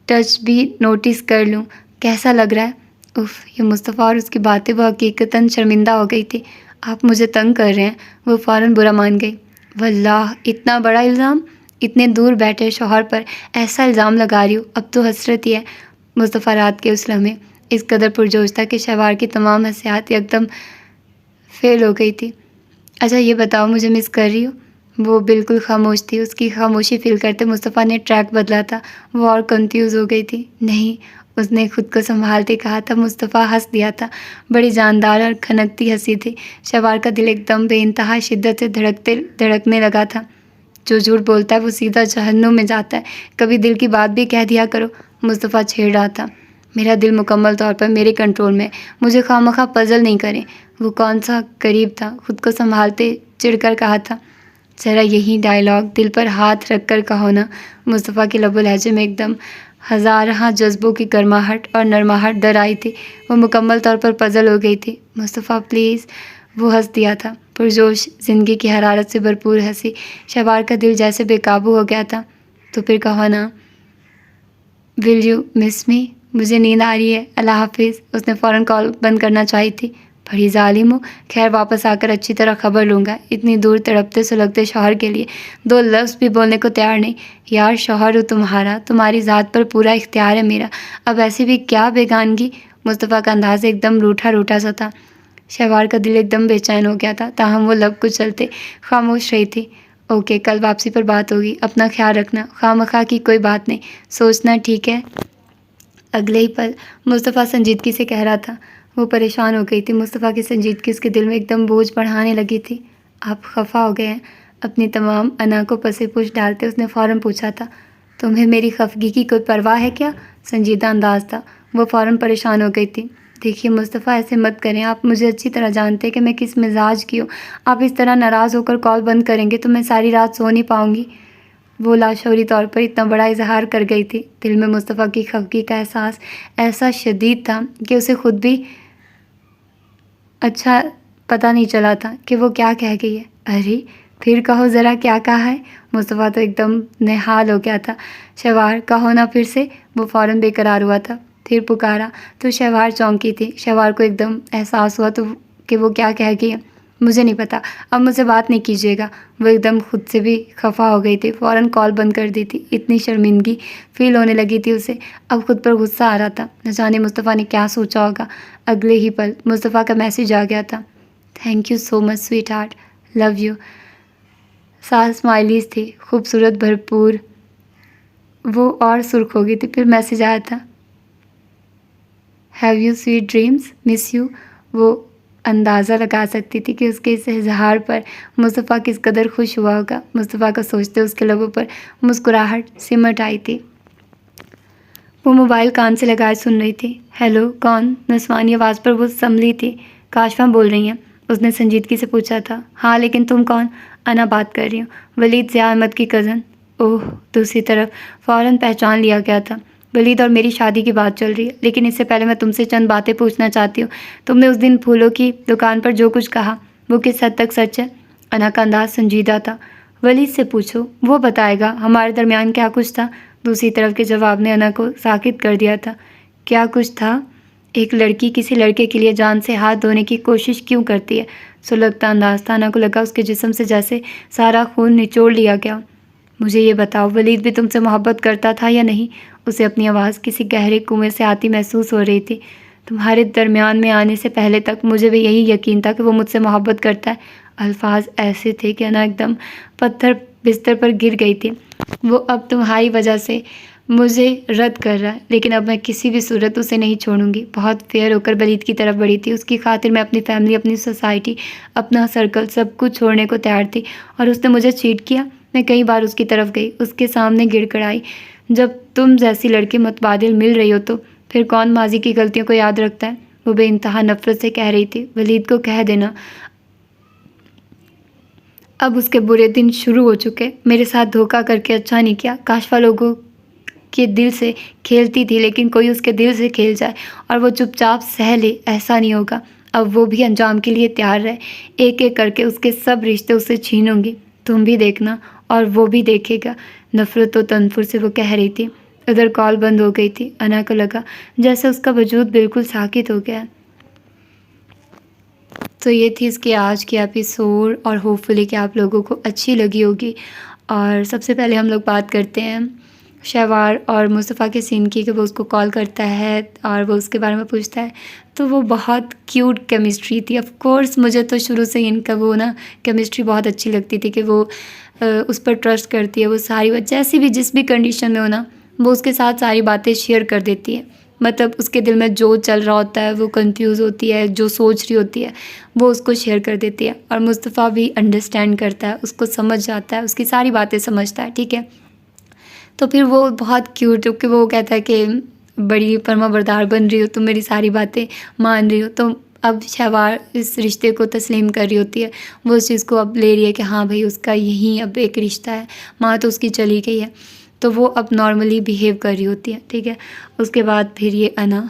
[SPEAKER 1] ٹچ بھی نوٹس کر لوں۔ کیسا لگ رہا ہے؟ اف، یہ مصطفیٰ اور اس کی باتیں، وہ حقیقتاً شرمندہ ہو گئی تھی۔ آپ مجھے تنگ کر رہے ہیں؟ وہ فوراً برا مان گئی۔ واللہ، اتنا بڑا الزام! اتنے دور بیٹھے شوہر پر ایسا الزام لگا رہی ہو، اب تو حسرت ہی ہے۔ مصطفیٰ رات کے اس لمحے اس قدر پرجوش تھا کہ شہوار کی تمام حسیات یکدم فیل ہو گئی تھی۔ اچھا یہ بتاؤ، مجھے مس کر رہی ہو؟ وہ بالکل خاموش تھی۔ اس کی خاموشی فیل کرتے مصطفیٰ نے ٹریک بدلا تھا۔ وہ اور کنفیوز ہو گئی تھی۔ نہیں، اس نے خود کو سنبھالتے کہا تھا۔ مصطفیٰ ہنس دیا تھا، بڑی جاندار اور کھنکتی ہنسی تھی۔ شہوار کا دل ایک دم بے انتہا شدت سے دھڑکنے لگا تھا۔ جو جھوٹ بولتا ہے وہ سیدھا جہنم میں جاتا ہے، کبھی دل کی بات بھی کہہ دیا کرو، مصطفیٰ چھیڑ رہا تھا۔ میرا دل مکمل طور پر میرے کنٹرول میں، مجھے خواہ پزل نہیں کریں۔ وہ کون سا قریب تھا، خود کو سنبھالتے چڑھ کر کہا تھا۔ ذرا یہی ڈائلاگ دل پر ہاتھ رکھ کر کہو نا۔ مصطفیٰ کے لب و لہجے میں ایک دم ہزارہ جذبوں کی گرماہٹ اور نرماہٹ در آئی تھی۔ وہ مکمل طور پر پزل ہو گئی تھی۔ مصطفیٰ پلیز، وہ ہنس دیا تھا، پرجوش زندگی کی حرارت سے بھرپور ہنسی۔ شہوار کا دل جیسے بے قابو ہو گیا تھا۔ تو پھر کہو نا، ول یو مس می؟ مجھے نیند آ رہی ہے، اللہ حافظ۔ اس نے فوراً کال بند کرنا چاہی تھی۔ بڑی ظالم ہو، خیر واپس آ کر اچھی طرح خبر لوں گا۔ اتنی دور تڑپتے سلگتے شوہر کے لیے دو لفظ بھی بولنے کو تیار نہیں۔ یار شوہر ہو تمہارا، تمہاری ذات پر پورا اختیار ہے میرا، اب ایسی بھی کیا بیگانگی؟ مصطفیٰ کا انداز ایک دم روٹھا سا تھا۔ شہوار کا دل ایک دم بے چین ہو گیا تھا، تاہم وہ لب کچلتے خاموش رہی تھی۔ اوکے، کل واپسی پر بات ہوگی، اپنا خیال رکھنا، خواہ کی کوئی بات نہیں، سوچنا، ٹھیک ہے؟ اگلے ہی پل مصطفیٰ سنجیدگی سے کہہ رہا تھا۔ وہ پریشان ہو گئی تھی۔ مصطفیٰ کی سنجیدگی اس کے دل میں ایک دم بوجھ بڑھانے لگی تھی۔ آپ خفا ہو گئے ہیں؟ اپنی تمام انا کو پسے پوچھ ڈالتے اس نے فوراً پوچھا تھا۔ تمہیں میری خفگی کی کوئی پرواہ ہے کیا؟ سنجیدہ انداز تھا۔ وہ فوراً پریشان ہو گئی تھی۔ دیکھیے مصطفیٰ، ایسے مت کریں، آپ مجھے اچھی طرح جانتے ہیں کہ میں کس مزاج کی ہوں۔ آپ اس طرح ناراض ہو کر کال بند کریں گے تو میں ساری رات سو نہیں پاؤں گی۔ وہ لاشعوری طور پر اتنا بڑا اظہار کر گئی تھی۔ دل میں مصطفیٰ کی خفگی کا احساس ایسا شدید تھا کہ اسے خود بھی اچھا پتہ نہیں چلا تھا کہ وہ کیا کہہ گئی ہے۔ ارے پھر کہو ذرا، کیا کہا ہے؟ مصطفیٰ تو ایک دم نہال ہو گیا تھا۔ شہوار، کہو نا پھر سے۔ وہ فوراً بے قرار ہوا تھا۔ پھر پکارا تو شہوار چونکی تھی۔ شہوار کو ایک دم احساس ہوا تو کہ وہ کیا کہہ گئی ہے۔ مجھے نہیں پتا، اب مجھ سے بات نہیں کیجیے گا۔ وہ ایک دم خود سے بھی خفا ہو گئی تھی، فوراً کال بند کر دی تھی۔ اتنی شرمندگی فیل ہونے لگی تھی اسے، اب خود پر غصہ آ رہا تھا۔ نہ جانے مصطفیٰ نے کیا سوچا ہوگا۔ اگلے ہی پل مصطفیٰ کا میسیج آ گیا تھا۔ Thank you so much sweetheart, love you. 7 smileys تھی، خوبصورت، بھرپور۔ وہ اور سرخ ہو گئی تھی۔ پھر میسیج آیا تھا، have you sweet dreams, miss you. وہ اندازہ لگا سکتی تھی کہ اس کے اس اظہار پر مصطفیٰ کس قدر خوش ہوا ہوگا۔ مصطفیٰ کا سوچتے اس کے لبوں پر مسکراہٹ سمٹ آئی تھی۔ وہ موبائل کان سے لگائے سن رہی تھی۔ ہیلو، کون؟ نسوانی آواز پر وہ سنبھلی تھی۔ کاشفہ بول رہی ہیں؟ اس نے سنجیدگی سے پوچھا تھا۔ ہاں، لیکن تم کون؟ انا بات کر رہی ہوں، ولید ضیاء احمد کی کزن۔ اوہ، دوسری طرف فوراً پہچان لیا گیا تھا۔ ولید اور میری شادی کی بات چل رہی ہے، لیکن اس سے پہلے میں تم سے چند باتیں پوچھنا چاہتی ہوں۔ تم نے اس دن پھولوں کی دکان پر جو کچھ کہا وہ کس حد تک سچ ہے؟ انا کا انداز سنجیدہ تھا۔ ولید سے پوچھو، وہ بتائے گا ہمارے درمیان کیا کچھ تھا۔ دوسری طرف کے جواب نے انا کو ساکت کر دیا تھا۔ کیا کچھ تھا؟ ایک لڑکی کسی لڑکے کے لیے جان سے ہاتھ دھونے کی کوشش کیوں کرتی ہے؟ سلگتا انداز تھا۔ انا کو لگا اس کے جسم سے جیسے سارا خون نچوڑ لیا گیا۔ مجھے یہ بتاؤ، ولید بھی تم سے محبت کرتا تھا یا نہیں؟ اسے اپنی آواز کسی گہرے کنویں سے آتی محسوس ہو رہی تھی۔ تمہارے درمیان میں آنے سے پہلے تک مجھے بھی یہی یقین تھا کہ وہ مجھ سے محبت کرتا ہے۔ الفاظ ایسے تھے کہ انا ایک دم پتھر بستر پر گر گئی تھی۔ وہ اب تمہاری وجہ سے مجھے رد کر رہا ہے، لیکن اب میں کسی بھی صورت اسے نہیں چھوڑوں گی۔ بہت فیئر ہو کر ولید کی طرف بڑھی تھی۔ اس کی خاطر میں اپنی فیملی، اپنی سوسائٹی، اپنا سرکل سب کچھ چھوڑنے کو تیار تھی، اور اس نے مجھے چیٹ کیا۔ میں کئی بار اس کی طرف گئی، اس کے سامنے گڑ گڑائی۔ جب تم جیسی لڑکی متبادل مل رہی ہو تو پھر کون ماضی کی غلطیوں کو یاد رکھتا ہے؟ وہ بے انتہا نفرت سے کہہ رہی تھی۔ ولید کو کہہ دینا اب اس کے برے دن شروع ہو چکے۔ میرے ساتھ دھوکہ کر کے اچھا نہیں کیا۔ کاشفا لوگوں کے دل سے کھیلتی تھی، لیکن کوئی اس کے دل سے کھیل جائے اور وہ چپ چاپ سہ لے، ایسا نہیں ہوگا۔ اب وہ بھی انجام کے لیے تیار رہے۔ ایک ایک کر کے اس کے سب رشتے اسے چھینوں گی۔ تم بھی دیکھنا اور وہ بھی دیکھے گا۔ نفرت و تنفر سے وہ کہہ رہی تھی۔ ادھر کال بند ہو گئی تھی۔ انا کو لگا جیسے اس کا وجود بالکل ساکت ہو گیا۔ تو یہ تھی اس کی آج کی ایپیسوڈ، اور ہوپ فلی کہ آپ لوگوں کو اچھی لگی ہوگی۔ اور سب سے پہلے ہم لوگ بات کرتے ہیں شہوار اور مصطفیٰ کے سین کی، کہ وہ اس کو کال کرتا ہے اور وہ اس کے بارے میں پوچھتا ہے، تو وہ بہت کیوٹ کیمسٹری تھی۔ آف کورس مجھے تو شروع سے ان کا وہ کیمسٹری بہت اچھی لگتی تھی، کہ وہ اس پر ٹرسٹ کرتی ہے۔ وہ ساری جیسی بھی جس بھی کنڈیشن میں وہ اس کے ساتھ ساری باتیں شیئر کر دیتی ہے۔ مطلب اس کے دل میں جو چل رہا ہوتا ہے، وہ کنفیوز ہوتی ہے، جو سوچ رہی ہوتی ہے وہ اس کو شیئر کر دیتی ہے، اور مصطفیٰ بھی انڈرسٹینڈ کرتا ہے، اس کو سمجھ جاتا ہے، اس کی ساری باتیں سمجھتا ہے، ٹھیک ہے۔ تو پھر وہ بہت کیوٹ، کیونکہ وہ کہتا ہے کہ بڑی فرما بردار بن رہی ہو تم، میری ساری باتیں مان رہی ہو۔ تو اب شہوار اس رشتے کو تسلیم کر رہی ہوتی ہے، وہ اس چیز کو اب لے رہی ہے کہ ہاں بھائی اس کا یہی اب ایک رشتہ ہے، ماں تو اس کی چلی گئی ہے، تو وہ اب نارملی بیہیو کر رہی ہوتی ہے، ٹھیک ہے۔ اس کے بعد پھر یہ انا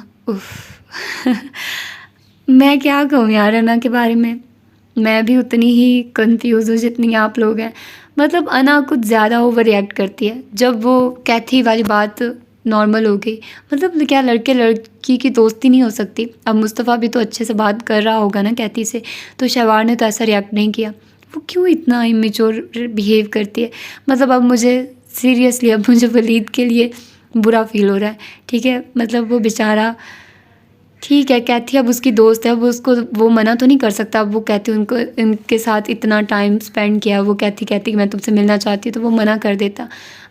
[SPEAKER 1] میں کیا کہوں یار انا کے بارے میں بھی اتنی ہی کنفیوز ہوں جتنی آپ لوگ ہیں۔ مطلب انا کچھ زیادہ اوور ریئیکٹ کرتی ہے۔ جب وہ کیتھی والی بات نارمل ہو گئی، مطلب کیا لڑکے لڑکی کی دوستی نہیں ہو سکتی؟ اب مصطفیٰ بھی تو اچھے سے بات کر رہا ہوگا نا کیتھی سے، تو شہوار نے تو ایسا ریئیکٹ نہیں کیا۔ وہ کیوں اتنا امیچور بیہیو کرتی ہے؟ مطلب اب مجھے سیریسلی اب مجھے ولید کے لیے برا فیل ہو رہا ہے، ٹھیک ہے۔ مطلب وہ بیچارہ، ٹھیک ہے کیتھی اب اس کی دوست ہے، وہ اس کو وہ منع تو نہیں کر سکتا۔ اب وہ کہتی ان کے ساتھ اتنا ٹائم سپینڈ کیا، وہ کہتی کہ میں تم سے ملنا چاہتی ہوں، تو وہ منع کر دیتا۔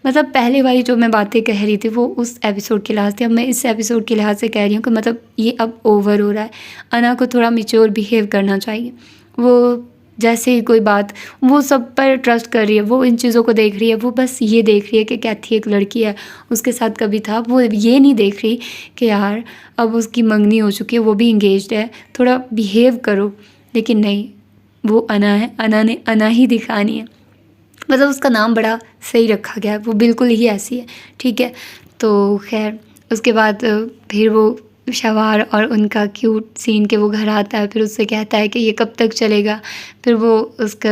[SPEAKER 1] مطلب پہلے والی جو میں باتیں کہہ رہی تھی وہ اس ایپیسوڈ کے لحاظ سے، اب میں اس ایپیسوڈ کے لحاظ سے کہہ رہی ہوں کہ مطلب یہ اب اوور ہو رہا ہے۔ انا کو تھوڑا میچور بیہیو کرنا چاہیے۔ وہ جیسے ہی کوئی بات، وہ سب پر ٹرسٹ کر رہی ہے، وہ ان چیزوں کو دیکھ رہی ہے، وہ بس یہ دیکھ رہی ہے کہ کیتھی ایک لڑکی ہے، اس کے ساتھ کبھی تھا۔ وہ یہ نہیں دیکھ رہی کہ یار اب اس کی منگنی ہو چکی ہے، وہ بھی انگیجڈ ہے، تھوڑا بیہیو کرو۔ لیکن نہیں، وہ انا ہے، انا نے انا ہی دکھانی ہے۔ مطلب اس کا نام بڑا صحیح رکھا گیا ہے، وہ بالکل ہی ایسی ہے، ٹھیک ہے۔ تو خیر اس کے بعد پھر وہ شہوار اور ان کا کیوٹ سین کہ وہ گھر آتا ہے، پھر اس سے کہتا ہے کہ یہ کب تک چلے گا، پھر وہ اس کا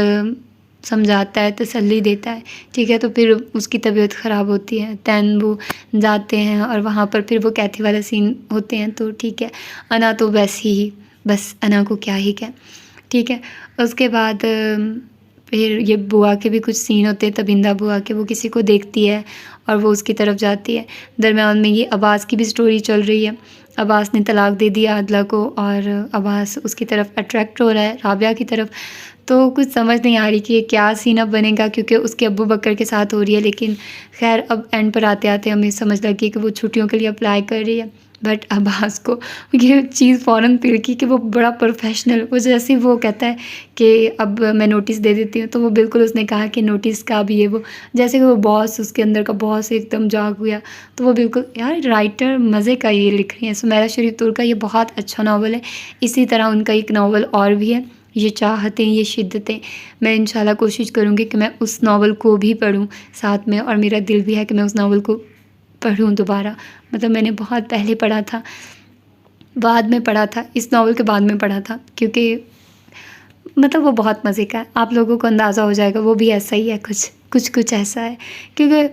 [SPEAKER 1] سمجھاتا ہے، تسلی دیتا ہے، ٹھیک ہے۔ تو پھر اس کی طبیعت خراب ہوتی ہے، دین وہ جاتے ہیں اور وہاں پر پھر وہ کیتھی والا سین ہوتے ہیں، تو ٹھیک ہے۔ انا تو ویسے ہی بس انا کو کیا ہی کہہ، ٹھیک ہے۔ اس کے بعد پھر یہ بوا کے بھی کچھ سین ہوتے ہیں، تبندہ بوا کے، وہ کسی کو دیکھتی ہے اور وہ اس کی طرف جاتی ہے۔ درمیان میں یہ عباس کی بھی سٹوری چل رہی ہے۔ عباس نے طلاق دے دیا عادلہ کو، اور عباس اس کی طرف اٹریکٹ ہو رہا ہے، رابعہ کی طرف۔ تو کچھ سمجھ نہیں آ رہی کہ یہ کیا سین اب بنے گا، کیونکہ اس کے ابو بکر کے ساتھ ہو رہی ہے۔ لیکن خیر اب اینڈ پر آتے آتے ہمیں سمجھ لگی کہ وہ چھٹیوں کے لیے اپلائی کر رہی ہے، بٹ عباس کو یہ چیز فوراً فیل کی کہ وہ بڑا پروفیشنل، وہ جیسے وہ کہتا ہے کہ اب میں نوٹس دے دیتی ہوں، تو وہ بالکل اس نے کہا کہ نوٹس کا بھی ہے، وہ جیسے کہ وہ باس، اس کے اندر کا باس ایک دم جاگ گیا۔ تو وہ بالکل یار رائٹر مزے کا یہ لکھ رہی ہیں۔ سمیرہ شریف تور کا یہ بہت اچھا ناول ہے۔ اسی طرح ان کا ایک ناول اور بھی ہے، یہ چاہتیں یہ شدتیں۔ میں انشاءاللہ کوشش کروں گی کہ میں اس ناول کو بھی پڑھوں ساتھ میں، اور میرا دل بھی ہے کہ میں اس ناول کو پڑھوں دوبارہ۔ مطلب میں نے بہت پہلے پڑھا تھا، بعد میں پڑھا تھا، اس ناول کے بعد میں پڑھا تھا، کیونکہ مطلب وہ بہت مزے کا ہے، آپ لوگوں کو اندازہ ہو جائے گا وہ بھی ایسا ہی ہے، کچھ ایسا ہے، کیونکہ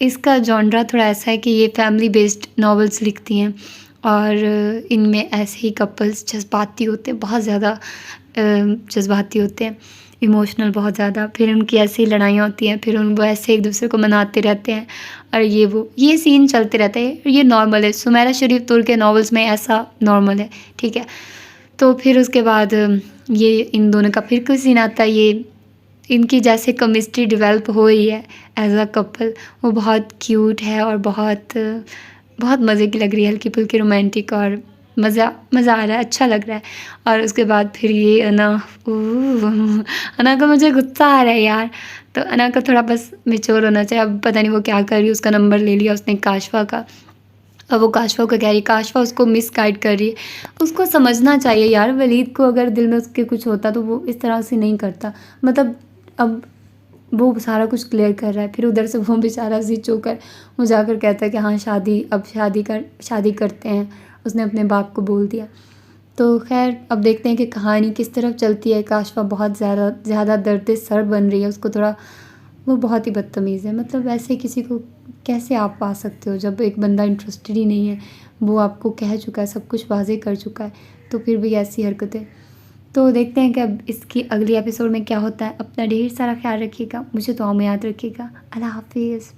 [SPEAKER 1] اس کا جانرا تھوڑا ایسا ہے کہ یہ فیملی بیسڈ ناولس لکھتی ہیں، اور ان میں ایسے ہی کپلس جذباتی ہوتے ہیں، بہت زیادہ جذباتی ہوتے ہیں، ایموشنل بہت زیادہ، پھر ان کی ایسی لڑائیاں ہوتی ہیں، پھر وہ ایسے ایک دوسرے کو مناتے رہتے ہیں، اور یہ سین چلتے رہتے ہیں، یہ نارمل ہے، سمیرہ شریف تر کے ناولس میں ایسا نارمل ہے، ٹھیک ہے۔ تو پھر اس کے بعد یہ ان دونوں کا پھر کوئی سین آتا ہے، یہ ان کی جیسے کیمسٹری ڈیولپ ہو رہی ہے ایز اے کپل، وہ بہت کیوٹ ہے اور بہت بہت مزے کی لگ رہی ہے، ہلکی پھلکی رومانٹک، اور مزہ آ رہا ہے، اچھا لگ رہا ہے۔ اور اس کے بعد پھر یہ انا کا مجھے غصہ آ رہا ہے یار، تو انا کا تھوڑا بس میچور ہونا چاہیے، اب پتہ نہیں وہ کیا کر رہی ہے، اس کا نمبر لے لیا اس نے کاشفا کا، اور وہ کاشفا کو کہہ رہی ہے، کاشفا اس کو مس گائیڈ کر رہی ہے، اس کو سمجھنا چاہیے یار، ولید کو اگر دل میں اس کے کچھ ہوتا تو وہ اس طرح سے نہیں کرتا، مطلب اب وہ سارا کچھ کلیئر کر رہا ہے، پھر ادھر سے وہ بیچارہ زچ ہو کر وہ جا کر کہتا ہے کہ ہاں شادی کرتے ہیں، اس نے اپنے باپ کو بول دیا۔ تو خیر اب دیکھتے ہیں کہ کہانی کس طرف چلتی ہے، کاشفا بہت زیادہ درد سر بن رہی ہے، اس کو تھوڑا، وہ بہت ہی بدتمیز ہے، مطلب ویسے کسی کو کیسے آپ پا سکتے ہو جب ایک بندہ انٹرسٹڈ ہی نہیں ہے، وہ آپ کو کہہ چکا ہے، سب کچھ واضح کر چکا ہے، تو پھر بھی ایسی حرکتیں۔ تو دیکھتے ہیں کہ اب اس کی اگلی ایپیسوڈ میں کیا ہوتا ہے۔ اپنا ڈھیر سارا خیال رکھیے گا، مجھے دعاؤں میں یاد رکھیے گا۔ اللہ حافظ۔